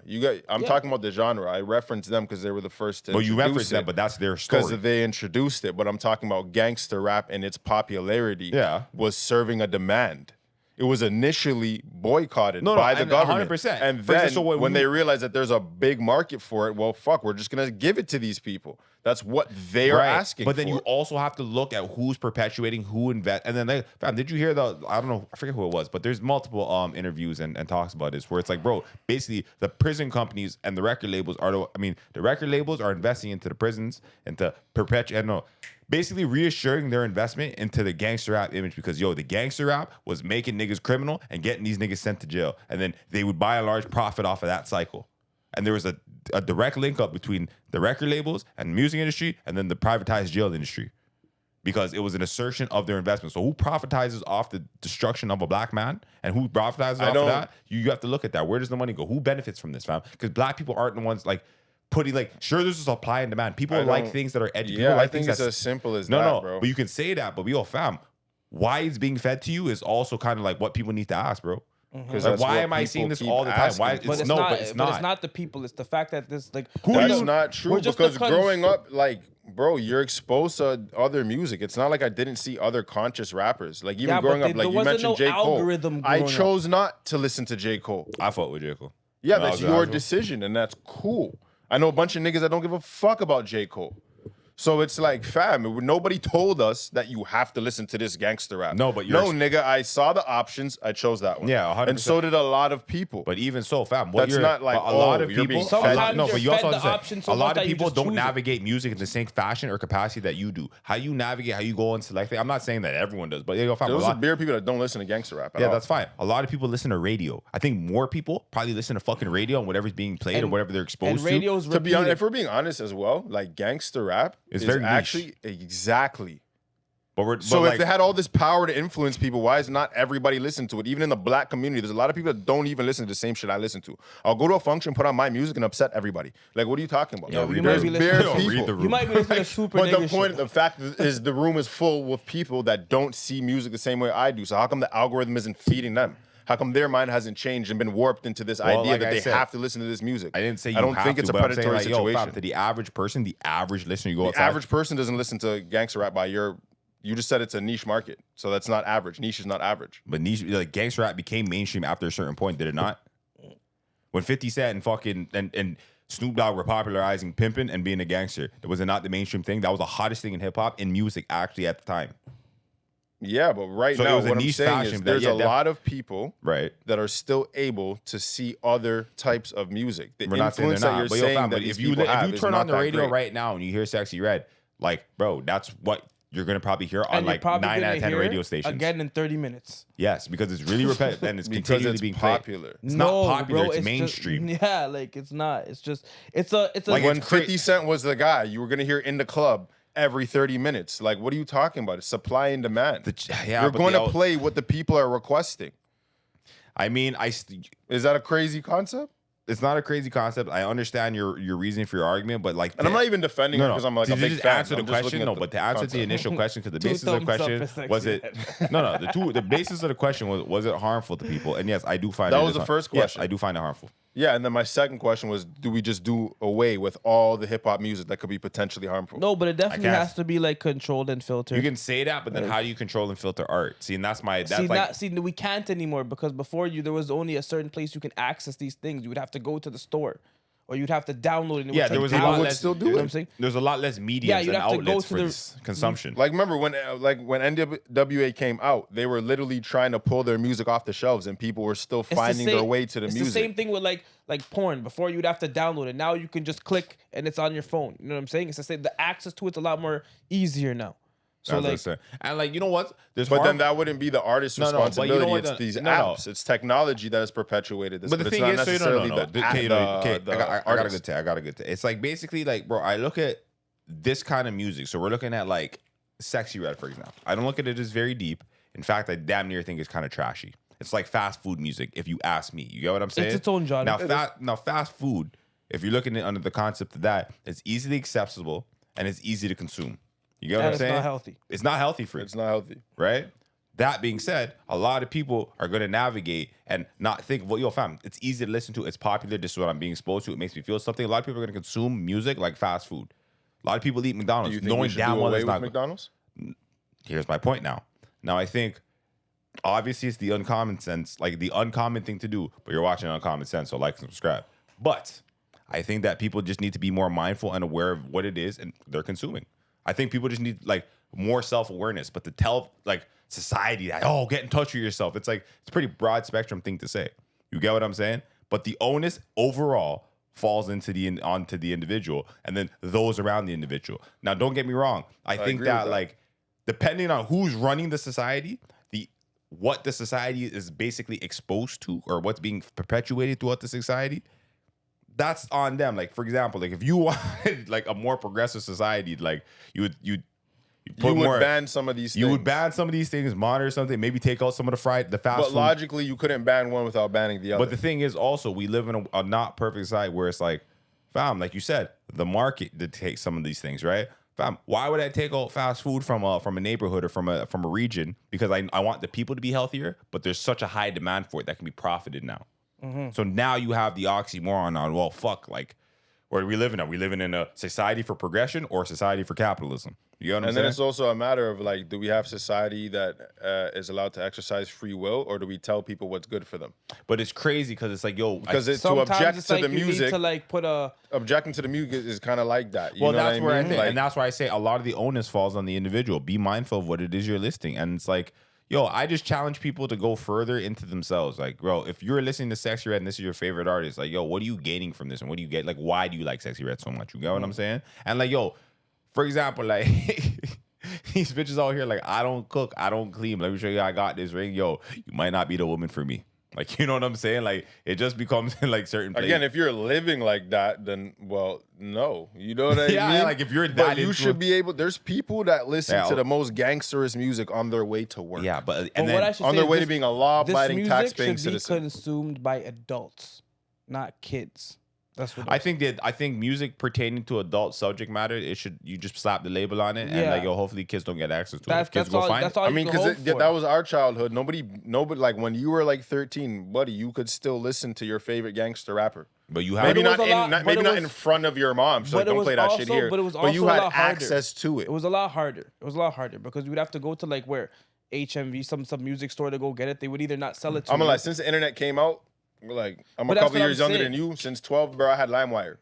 Speaker 2: I'm talking about the genre. I referenced them because they were the first to introduce
Speaker 1: you referenced them, but that's their story.
Speaker 2: Because they introduced it. But I'm talking about gangster rap and its popularity was serving a demand. It was initially boycotted by the government.
Speaker 1: 100%.
Speaker 2: And then when they realized that there's a big market for it, well, fuck, we're just going to give it to these people. That's what they are asking
Speaker 1: But then
Speaker 2: for.
Speaker 1: you also have to look at who's perpetuating, who invest. And then, did you hear I don't know, I forget who it was, but there's multiple interviews and talks about this where it's like, bro, basically the prison companies and the record labels the record labels are investing into the prisons and to basically reassuring their investment into the gangster rap image because, the gangster rap was making niggas criminal and getting these niggas sent to jail. And then they would buy a large profit off of that cycle. And there was a direct link up between the record labels and the music industry and then the privatized jail industry because it was an assertion of their investment. So who profitizes off the destruction of a black man and who profitizes off of that? You have to look at that. Where does the money go? Who benefits from this, fam? Because black people aren't the ones putting sure there's a supply and demand. People like things that are edgy.
Speaker 2: Yeah, I think it's as simple as that, bro.
Speaker 1: But you can say that, but fam, why it's being fed to you is also kind of what people need to ask, bro. Because why am I seeing this all the time? Why? It's not. But it's not
Speaker 3: the people. It's the fact that this
Speaker 2: That's not true. Because growing up, bro, you're exposed to other music. It's not like I didn't see other conscious rappers. Even growing up, you mentioned J. Cole. I chose not to listen to J. Cole.
Speaker 1: I fought with J. Cole.
Speaker 2: Yeah, that's your decision, and that's cool. I know a bunch of niggas that don't give a fuck about J. Cole. So it's like, fam, nobody told us that you have to listen to this gangster rap.
Speaker 1: No, but
Speaker 2: nigga, I saw the options. I chose that one.
Speaker 1: Yeah, 100%.
Speaker 2: And so did a lot of people.
Speaker 1: But even so, fam,
Speaker 2: that's not like
Speaker 1: a lot of people.
Speaker 3: Sometimes
Speaker 1: but you also have
Speaker 3: to
Speaker 1: say a lot of people don't navigate music in the same fashion or capacity that you do. How you navigate, how you go and select it. I'm not saying that everyone does, but fam,
Speaker 2: those are beer people that don't listen to gangster rap.
Speaker 1: Yeah, that's fine. A lot of people listen to radio. I think more people probably listen to fucking radio and whatever's being played or whatever they're exposed to.
Speaker 3: Radio's
Speaker 2: to be honest, if we're being honest as well, gangster rap is very actually. Exactly. If they had all this power to influence people, why is not everybody listening to it? Even in the black community, there's a lot of people that don't even listen to the same shit I listen to. I'll go to a function, put on my music, and upset everybody. What are you talking about?
Speaker 3: You might be listening to super
Speaker 2: But the fact is the room is full with people that don't see music the same way I do. So how come the algorithm isn't feeding them? How come their mind hasn't changed and been warped into this idea that they have to listen to this music?
Speaker 1: I didn't say
Speaker 2: I don't think it's a predatory situation.
Speaker 1: To the average person, the average listener, you go outside.
Speaker 2: The average person doesn't listen to gangster rap you just said it's a niche market. So that's not average. Niche is not average.
Speaker 1: But niche, gangster rap became mainstream after a certain point, did it not? When 50 Cent and fucking and Snoop Dogg were popularizing pimping and being a gangster, was it not the mainstream thing? That was the hottest thing in hip hop in music actually at the time.
Speaker 2: Yeah, but now what I'm saying is there's a lot of people that are still able to see other types of music. The influence that you're saying that
Speaker 1: if you turn on the radio right now and you hear SexxyRed, bro, that's what you're going to probably hear on 9 out of 10 radio stations.
Speaker 3: Again in 30 minutes.
Speaker 1: Yes, because it's really repetitive and it's continually being
Speaker 2: popular.
Speaker 1: It's not popular, it's mainstream.
Speaker 3: It's not. It's just, it's a
Speaker 2: when 50 Cent was the guy, you were going to hear in the club every 30 minutes. What are you talking about? It's supply and demand. You're going to play what the people are requesting.
Speaker 1: I mean,
Speaker 2: is that a crazy concept?
Speaker 1: It's not a crazy concept. I understand your reasoning for your argument, but
Speaker 2: and I'm not even defending it because I'm a big fan.
Speaker 1: Answer the question, but to answer the initial question, because the basis of the question was it the basis of the question was it harmful to people? And yes, I do find
Speaker 2: that was the first question.
Speaker 1: Yes, I do find it harmful.
Speaker 2: Yeah, and then my second question was, do we just do away with all the hip hop music that could be potentially harmful?
Speaker 3: No, but it definitely has to be like controlled and filtered.
Speaker 1: You can say that, but then how do you control and filter art? See, and that's
Speaker 3: we can't anymore, because before there was only a certain place you can access these things. You would have to go to the store, or you'd have to download it.
Speaker 1: Yeah, there was a lot less.
Speaker 2: Still do
Speaker 3: you know
Speaker 2: it.
Speaker 3: what I'm saying?
Speaker 1: There's a lot less mediums and outlets for this consumption.
Speaker 2: Like, remember when NWA came out, they were literally trying to pull their music off the shelves, and people were still finding their way to the music.
Speaker 3: It's the same thing with like porn. Before you'd have to download it. Now you can just click and it's on your phone. You know what I'm saying? It's the same. The access to it's a lot more easier now. So
Speaker 1: and like, you know what?
Speaker 2: Then that wouldn't be the artist's responsibility. It's these apps. It's technology that has perpetuated this.
Speaker 1: But the thing is, I got a good take. It's like basically like, bro, I look at this kind of music. So we're looking at like SexxyRed, for example. I don't look at it as very deep. In fact, I damn near think it's kind of trashy. It's like fast food music, if you ask me. You get what I'm saying?
Speaker 3: It's its own genre.
Speaker 1: Now, fast food, if you're looking at under the concept of that, it's easily accessible and it's easy to consume. You get what I'm saying?
Speaker 3: It's not healthy.
Speaker 1: It's not healthy for you.
Speaker 2: It's not healthy.
Speaker 1: Right? That being said, a lot of people are going to navigate and not think, well, yo, fam, it's easy to listen to. It's popular. This is what I'm being exposed to. It makes me feel something. A lot of people are going to consume music like fast food. A lot of people eat McDonald's.
Speaker 2: Do you think we should do away with McDonald's?
Speaker 1: Here's my point now. Now, I think, obviously, it's the uncommon sense, like the uncommon thing to do, but you're watching Uncommon Sense, so like and subscribe. But I think that people just need to be more mindful and aware of what it is and they're consuming. I think people just need like more self-awareness, but to tell like society that, oh, get in touch with yourself. It's like, it's a pretty broad spectrum thing to say. You get what I'm saying? But the onus overall falls onto the individual and then those around the individual. Now, don't get me wrong. I think that like, depending on who's running the society, what the society is basically exposed to or what's being perpetuated throughout the society, that's on them. Like, for example, like if you wanted like a more progressive society, like you would
Speaker 2: ban some of these things.
Speaker 1: You would ban some of these things, monitor something, maybe take out some of the fast food.
Speaker 2: But logically, you couldn't ban one without banning the other.
Speaker 1: But the thing is also, we live in a not perfect society where it's like, fam, like you said, the market dictates some of these things, right? Fam, why would I take out fast food from a neighborhood or from a region? Because I want the people to be healthier, but there's such a high demand for it that can be profited now. Mm-hmm. So now you have the oxymoron on, well, fuck, like, where are we living? Are we living in a society for progression or a society for capitalism? You know what I'm saying?
Speaker 2: And then it's also a matter of like, do we have society that is allowed to exercise free will, or do we tell people what's good for them?
Speaker 1: But it's crazy because it's like, yo,
Speaker 2: because to object to the music,
Speaker 3: to like
Speaker 2: objecting to the music is kind of like that.
Speaker 1: Well, that's where I think, and that's why I say a lot of the onus falls on the individual. Be mindful of what it is you're listening, and it's like, yo, I just challenge people to go further into themselves. Like, bro, if you're listening to SexxyRed and this is your favorite artist, like, yo, what are you gaining from this? And what do you get? Like, why do you like SexxyRed so much? You get what I'm saying? And like, yo, for example, like these bitches out here, like, I don't cook, I don't clean. Let me show you I got this ring. Yo, you might not be the woman for me. Like, you know what I'm saying? Like, it just becomes like certain places.
Speaker 2: Again, if you're living like that, then, well, no. You know what I mean?
Speaker 1: Yeah, like if you're that
Speaker 2: but you should be able, there's people that listen to the most gangsterous music on their way to work.
Speaker 1: Yeah, but
Speaker 2: and then on their way to being a law-abiding, tax-paying citizen.
Speaker 3: This music should be consumed by adults, not kids. That's what
Speaker 1: I think music pertaining to adult subject matter, you just slap the label on it, and like, yo, hopefully kids don't get access to it. Kids go find it.
Speaker 2: I mean, because that was our childhood. Nobody, like when you were like 13, buddy, you could still listen to your favorite gangster rapper.
Speaker 1: But you have
Speaker 2: maybe not in front of your mom. So like, don't play that shit here. But you had access to it.
Speaker 3: It was a lot harder. It was a lot harder because you would have to go to like where HMV, some music store to go get it. They would either not sell it to you.
Speaker 2: I'm like, since the internet came out. Like, I'm a couple years younger than you. Since 12, bro, I had LimeWire.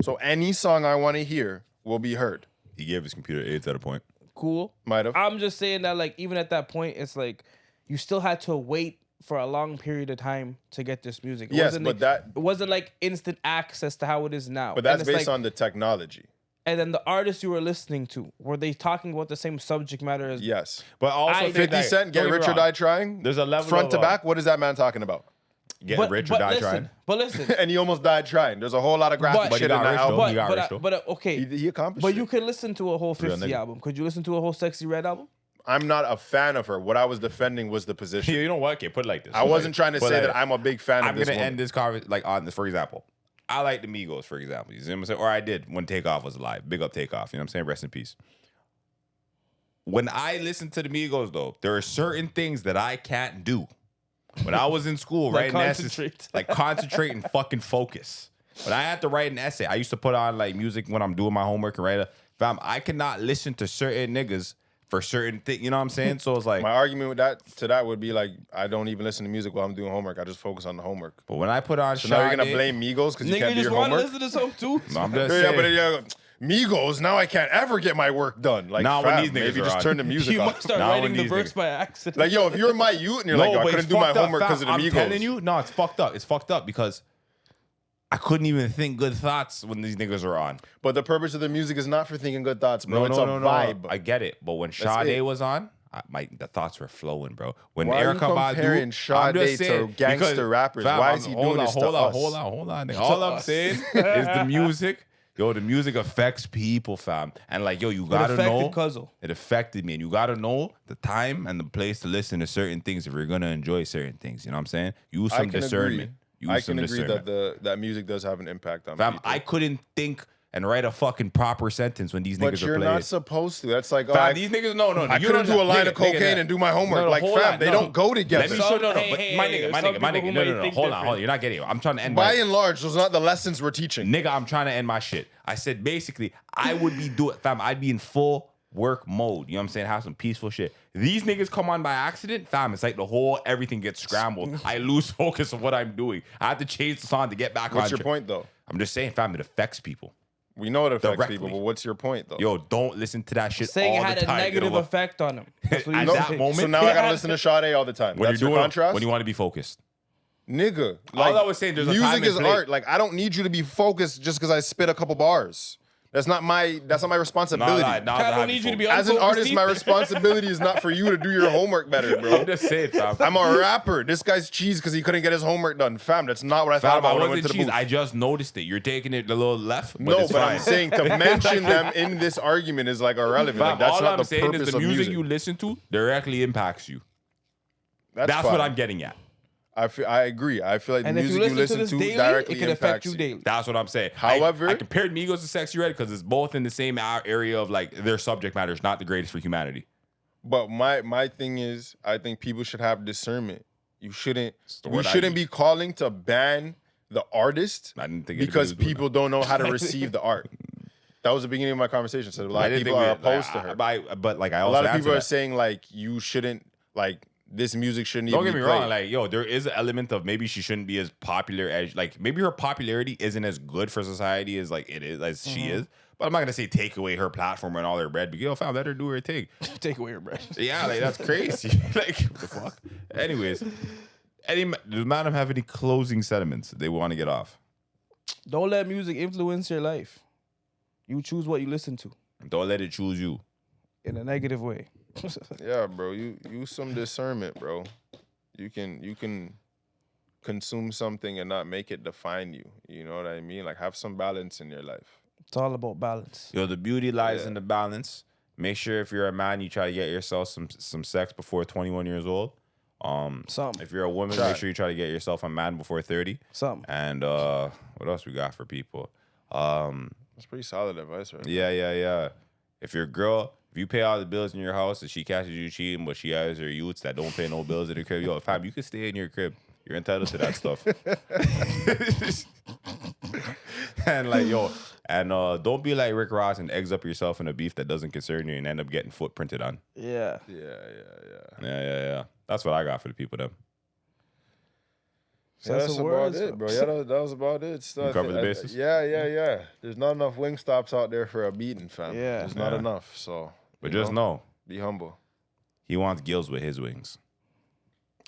Speaker 2: So any song I want to hear will be heard.
Speaker 1: He gave his computer AIDS at a point.
Speaker 3: Cool.
Speaker 2: Might have.
Speaker 3: I'm just saying that, like, even at that point, it's like you still had to wait for a long period of time to get this music. It wasn't like instant access to how it is now.
Speaker 2: But that's based on the technology.
Speaker 3: And then the artists you were listening to, were they talking about the same subject matter as?
Speaker 2: Yes.
Speaker 1: But also
Speaker 2: 50 Cent, Get Rich or Die Trying.
Speaker 1: There's a level
Speaker 2: front to back. What is that man talking about?
Speaker 1: Get rich or die trying.
Speaker 3: But listen.
Speaker 2: And he almost died trying. There's a whole lot of graphic shit in that album.
Speaker 3: But okay.
Speaker 2: He accomplished
Speaker 3: But
Speaker 2: it.
Speaker 3: you can listen to a whole 50 album. Could you listen to a whole SexxyRed album?
Speaker 2: I'm not a fan of her. What I was defending was the position.
Speaker 1: You know what? Okay, put it like this.
Speaker 2: I wasn't trying to say that I'm a big fan of this.
Speaker 1: I'm going to end this conversation like on this, for example. I like the Migos, for example. You see what I'm saying? Or I did when Takeoff was alive. Big up Takeoff. You know what I'm saying? Rest in peace. When I listen to the Migos, though, there are certain things that I can't do. When I was in school,
Speaker 3: Like
Speaker 1: writing essays,
Speaker 3: concentrate.
Speaker 1: like concentrate and fucking focus. When I had to write an essay, I used to put on like music when I'm doing my homework and write a fam. I cannot listen to certain niggas for certain things. You know what I'm saying? So it's like
Speaker 2: my argument with that would be like I don't even listen to music while I'm doing homework. I just focus on the homework.
Speaker 1: But when I put on,
Speaker 2: So now you're gonna blame Migos because you
Speaker 3: Nigga,
Speaker 2: can't do
Speaker 3: just
Speaker 2: your
Speaker 3: want to
Speaker 2: homework.
Speaker 3: listen to something too.
Speaker 1: No, I'm just
Speaker 2: Yeah,
Speaker 1: saying.
Speaker 2: but Migos, now I can't ever get my work done. Like,
Speaker 1: Nah, when
Speaker 2: fam,
Speaker 1: these niggas
Speaker 2: maybe
Speaker 1: are
Speaker 2: just
Speaker 1: on.
Speaker 2: turn the music
Speaker 3: You
Speaker 2: off.
Speaker 3: might start
Speaker 1: Now
Speaker 3: writing
Speaker 1: when
Speaker 3: the
Speaker 1: these
Speaker 3: verse
Speaker 1: niggas-
Speaker 3: by accident.
Speaker 2: Like, yo, if you're my youth and you're like, yo, I
Speaker 1: but
Speaker 2: couldn't
Speaker 1: it's
Speaker 2: do my
Speaker 1: fucked up,
Speaker 2: homework because of the
Speaker 1: fam.
Speaker 2: Migos.
Speaker 1: I'm telling you, no, it's fucked up. It's fucked up because I couldn't even think good thoughts when these niggas are on.
Speaker 2: But the purpose of the music is not for thinking good thoughts, bro.
Speaker 1: No,
Speaker 2: it's
Speaker 1: no,
Speaker 2: a
Speaker 1: no, no.
Speaker 2: vibe.
Speaker 1: I get it, but when
Speaker 2: it.
Speaker 1: Sade was on, the thoughts were flowing, bro. When
Speaker 2: Why are you
Speaker 1: Erykah
Speaker 2: comparing
Speaker 1: Badu, I'm just
Speaker 2: Sade to
Speaker 1: saying,
Speaker 2: gangster
Speaker 1: because,
Speaker 2: rappers?
Speaker 1: fam,
Speaker 2: Why is he doing this to us?
Speaker 1: Hold on. Nigga. All I'm saying is the music. Yo, the music affects people, fam. And like, yo, you gotta know. It affected me. And you gotta know the time and the place to listen to certain things if you're gonna enjoy certain things. You know what I'm saying? Use some discernment.
Speaker 2: I can agree that that music does have an impact on
Speaker 1: fam,
Speaker 2: people.
Speaker 1: I couldn't think and write a fucking proper sentence when these niggas are
Speaker 2: But
Speaker 1: playing.
Speaker 2: you're not supposed to. That's like,
Speaker 1: Fam, these niggas, no.
Speaker 2: I couldn't do a line of cocaine and do my homework.
Speaker 1: No,
Speaker 2: like,
Speaker 1: hold
Speaker 2: fam,
Speaker 1: on,
Speaker 2: they
Speaker 1: no.
Speaker 2: don't go together.
Speaker 1: Let me show no.
Speaker 3: Hey,
Speaker 1: But
Speaker 3: hey,
Speaker 1: my
Speaker 3: hey,
Speaker 1: nigga,
Speaker 3: some people who
Speaker 1: no.
Speaker 3: might think
Speaker 1: Hold on.
Speaker 3: different.
Speaker 1: You're not getting it. I'm trying to end
Speaker 2: By and large, those are not the lessons we're teaching.
Speaker 1: Nigga, I'm trying to end my shit. I said basically, I would be fam, I'd be in full work mode. You know what I'm saying? Have some peaceful shit. These niggas come on by accident, fam. It's like everything gets scrambled. I lose focus of what I'm doing. I have to change the song to get back on.
Speaker 2: What's your point, though?
Speaker 1: I'm just saying, fam, it affects people.
Speaker 2: We know it affects
Speaker 1: Directly.
Speaker 2: people, but what's your point, though?
Speaker 1: Yo, don't listen to that shit
Speaker 3: Saying
Speaker 1: all
Speaker 3: it had
Speaker 1: the
Speaker 3: a
Speaker 1: time.
Speaker 3: negative effect on him. That's what
Speaker 1: At
Speaker 3: you
Speaker 1: that
Speaker 3: saying.
Speaker 1: moment,
Speaker 2: So now I gotta listen to Sade all the time.
Speaker 1: when
Speaker 2: That's
Speaker 1: you're
Speaker 2: your
Speaker 1: doing
Speaker 2: contrast?
Speaker 1: when you want to be focused.
Speaker 2: Nigga,
Speaker 1: All I was saying, there's a time
Speaker 2: music
Speaker 1: and
Speaker 2: is
Speaker 1: place.
Speaker 2: art. Like, I don't need you to be focused just because I spit a couple bars. That's not my responsibility.
Speaker 3: I don't need you to be
Speaker 2: As an
Speaker 3: unfocused
Speaker 2: artist, my
Speaker 3: either.
Speaker 2: responsibility is not for you to do your homework better, bro.
Speaker 1: I'm just saying, fam.
Speaker 2: I'm a rapper. This guy's cheese because he couldn't get his homework done. Fam, that's not what I thought
Speaker 1: Fam,
Speaker 2: about
Speaker 1: I
Speaker 2: when I went
Speaker 1: wasn't
Speaker 2: to the
Speaker 1: cheese.
Speaker 2: booth.
Speaker 1: I just noticed it. You're taking it a little left, but
Speaker 2: No,
Speaker 1: it's
Speaker 2: but
Speaker 1: fine.
Speaker 2: I'm saying to mention them in this argument is like irrelevant.
Speaker 1: Fam,
Speaker 2: Like, that's
Speaker 1: all
Speaker 2: not
Speaker 1: I'm
Speaker 2: the
Speaker 1: saying
Speaker 2: purpose
Speaker 1: is the
Speaker 2: of
Speaker 1: music you listen to directly impacts you. That's
Speaker 2: fine.
Speaker 1: what I'm getting at.
Speaker 2: I agree. I feel like the
Speaker 3: And if
Speaker 2: music
Speaker 3: you
Speaker 2: you
Speaker 3: listen to
Speaker 2: listen
Speaker 3: this
Speaker 2: to
Speaker 3: daily,
Speaker 2: directly
Speaker 3: it can affect
Speaker 2: impacts
Speaker 3: you daily.
Speaker 1: That's what I'm saying.
Speaker 2: However-
Speaker 1: I compared Migos to SexxyRed because it's both in the same area of like their subject matter is not the greatest for humanity.
Speaker 2: But my thing is, I think people should have discernment. You shouldn't.
Speaker 1: the
Speaker 2: We
Speaker 1: word I
Speaker 2: shouldn't
Speaker 1: use.
Speaker 2: be calling to ban the artist
Speaker 1: I didn't think
Speaker 2: because
Speaker 1: anybody was doing
Speaker 2: people don't know how to receive the art. That was the beginning of my conversation. So a
Speaker 1: that.
Speaker 2: lot
Speaker 1: I
Speaker 2: of
Speaker 1: didn't
Speaker 2: people
Speaker 1: think
Speaker 2: are
Speaker 1: we-
Speaker 2: opposed to her.
Speaker 1: But like I
Speaker 2: A
Speaker 1: also
Speaker 2: lot of people
Speaker 1: answered
Speaker 2: are
Speaker 1: that.
Speaker 2: saying like you shouldn't like this music shouldn't
Speaker 1: Don't
Speaker 2: even
Speaker 1: get me
Speaker 2: be played.
Speaker 1: wrong, like yo, there is an element of maybe she shouldn't be as popular as like maybe her popularity isn't as good for society as like it is as she is. But I'm not gonna say take away her platform and all her bread because yo, fam, let her do her thing.
Speaker 3: Take away your breath.
Speaker 1: Yeah, like that's crazy. Like what the fuck. Anyways, does Madam have any closing sentiments they want to get off?
Speaker 3: Don't let music influence your life. You choose what you listen to
Speaker 1: Don't let it choose you.
Speaker 3: in a negative way.
Speaker 2: Yeah, bro. You use some discernment, bro. You can consume something and not make it define you. You know what I mean? Like have some balance in your life.
Speaker 3: It's all about balance.
Speaker 1: Yo, the beauty lies in the balance. Make sure if you're a man, you try to get yourself some sex before 21 years old.
Speaker 3: Something.
Speaker 1: If you're a woman,
Speaker 2: Try.
Speaker 1: make sure you try to get yourself a man before 30.
Speaker 3: Something.
Speaker 1: And what else we got for people?
Speaker 2: That's pretty solid advice, right?
Speaker 1: Yeah. If your girl, if you pay all the bills in your house and she catches you cheating, but she has her youths that don't pay no bills in her crib, yo, fam, you can stay in your crib. You're entitled to that stuff. And like, yo, and don't be like Rick Ross and eggs up yourself in a beef that doesn't concern you and end up getting foot printed on.
Speaker 3: Yeah.
Speaker 1: Yeah. That's what I got for the people them.
Speaker 2: So that's
Speaker 3: some
Speaker 2: about
Speaker 3: words,
Speaker 2: it, bro. Yeah, that was about it. So
Speaker 1: covered the bases?
Speaker 2: Yeah. There's not enough wing stops out there for a beating, fam.
Speaker 3: Yeah.
Speaker 2: There's not
Speaker 1: Yeah.
Speaker 2: enough. So,
Speaker 1: But
Speaker 2: you
Speaker 1: just know,
Speaker 2: be humble.
Speaker 1: he wants gills with his wings.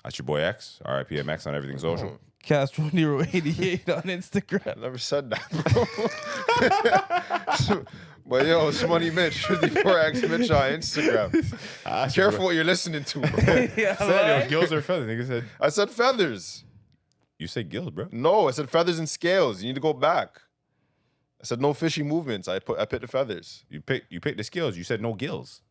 Speaker 1: That's your boy X, RIPMX on everything social.
Speaker 3: Castro Nero 88 on Instagram.
Speaker 2: I never said that, bro. But yo, it's Money Mitch, 54X Mitch on Instagram. Careful what you're listening to, bro.
Speaker 3: Yeah,
Speaker 1: Said, yo, gills or feathers. Nigga said,
Speaker 2: I said feathers.
Speaker 1: you said gills, bro.
Speaker 2: No, I said feathers and scales. You need to go back. I said no fishy movements. I picked the feathers.
Speaker 1: You picked the skills. You said no gills.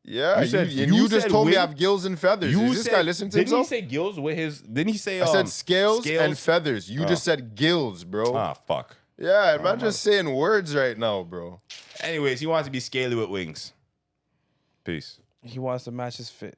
Speaker 2: Yeah,
Speaker 1: You said-
Speaker 2: you
Speaker 1: you
Speaker 2: just
Speaker 1: said
Speaker 2: told me
Speaker 1: wing?
Speaker 2: I have gills and feathers. Is this guy listening to
Speaker 1: didn't
Speaker 2: himself?
Speaker 1: he say gills with his? Didn't he say?
Speaker 2: I said scales and feathers. You
Speaker 1: Oh.
Speaker 2: just said gills, bro.
Speaker 1: Ah, fuck.
Speaker 2: Yeah, I'm not just saying words right now, bro.
Speaker 1: Anyways, he wants to be scaly with wings. Peace.
Speaker 3: He wants to match his fit.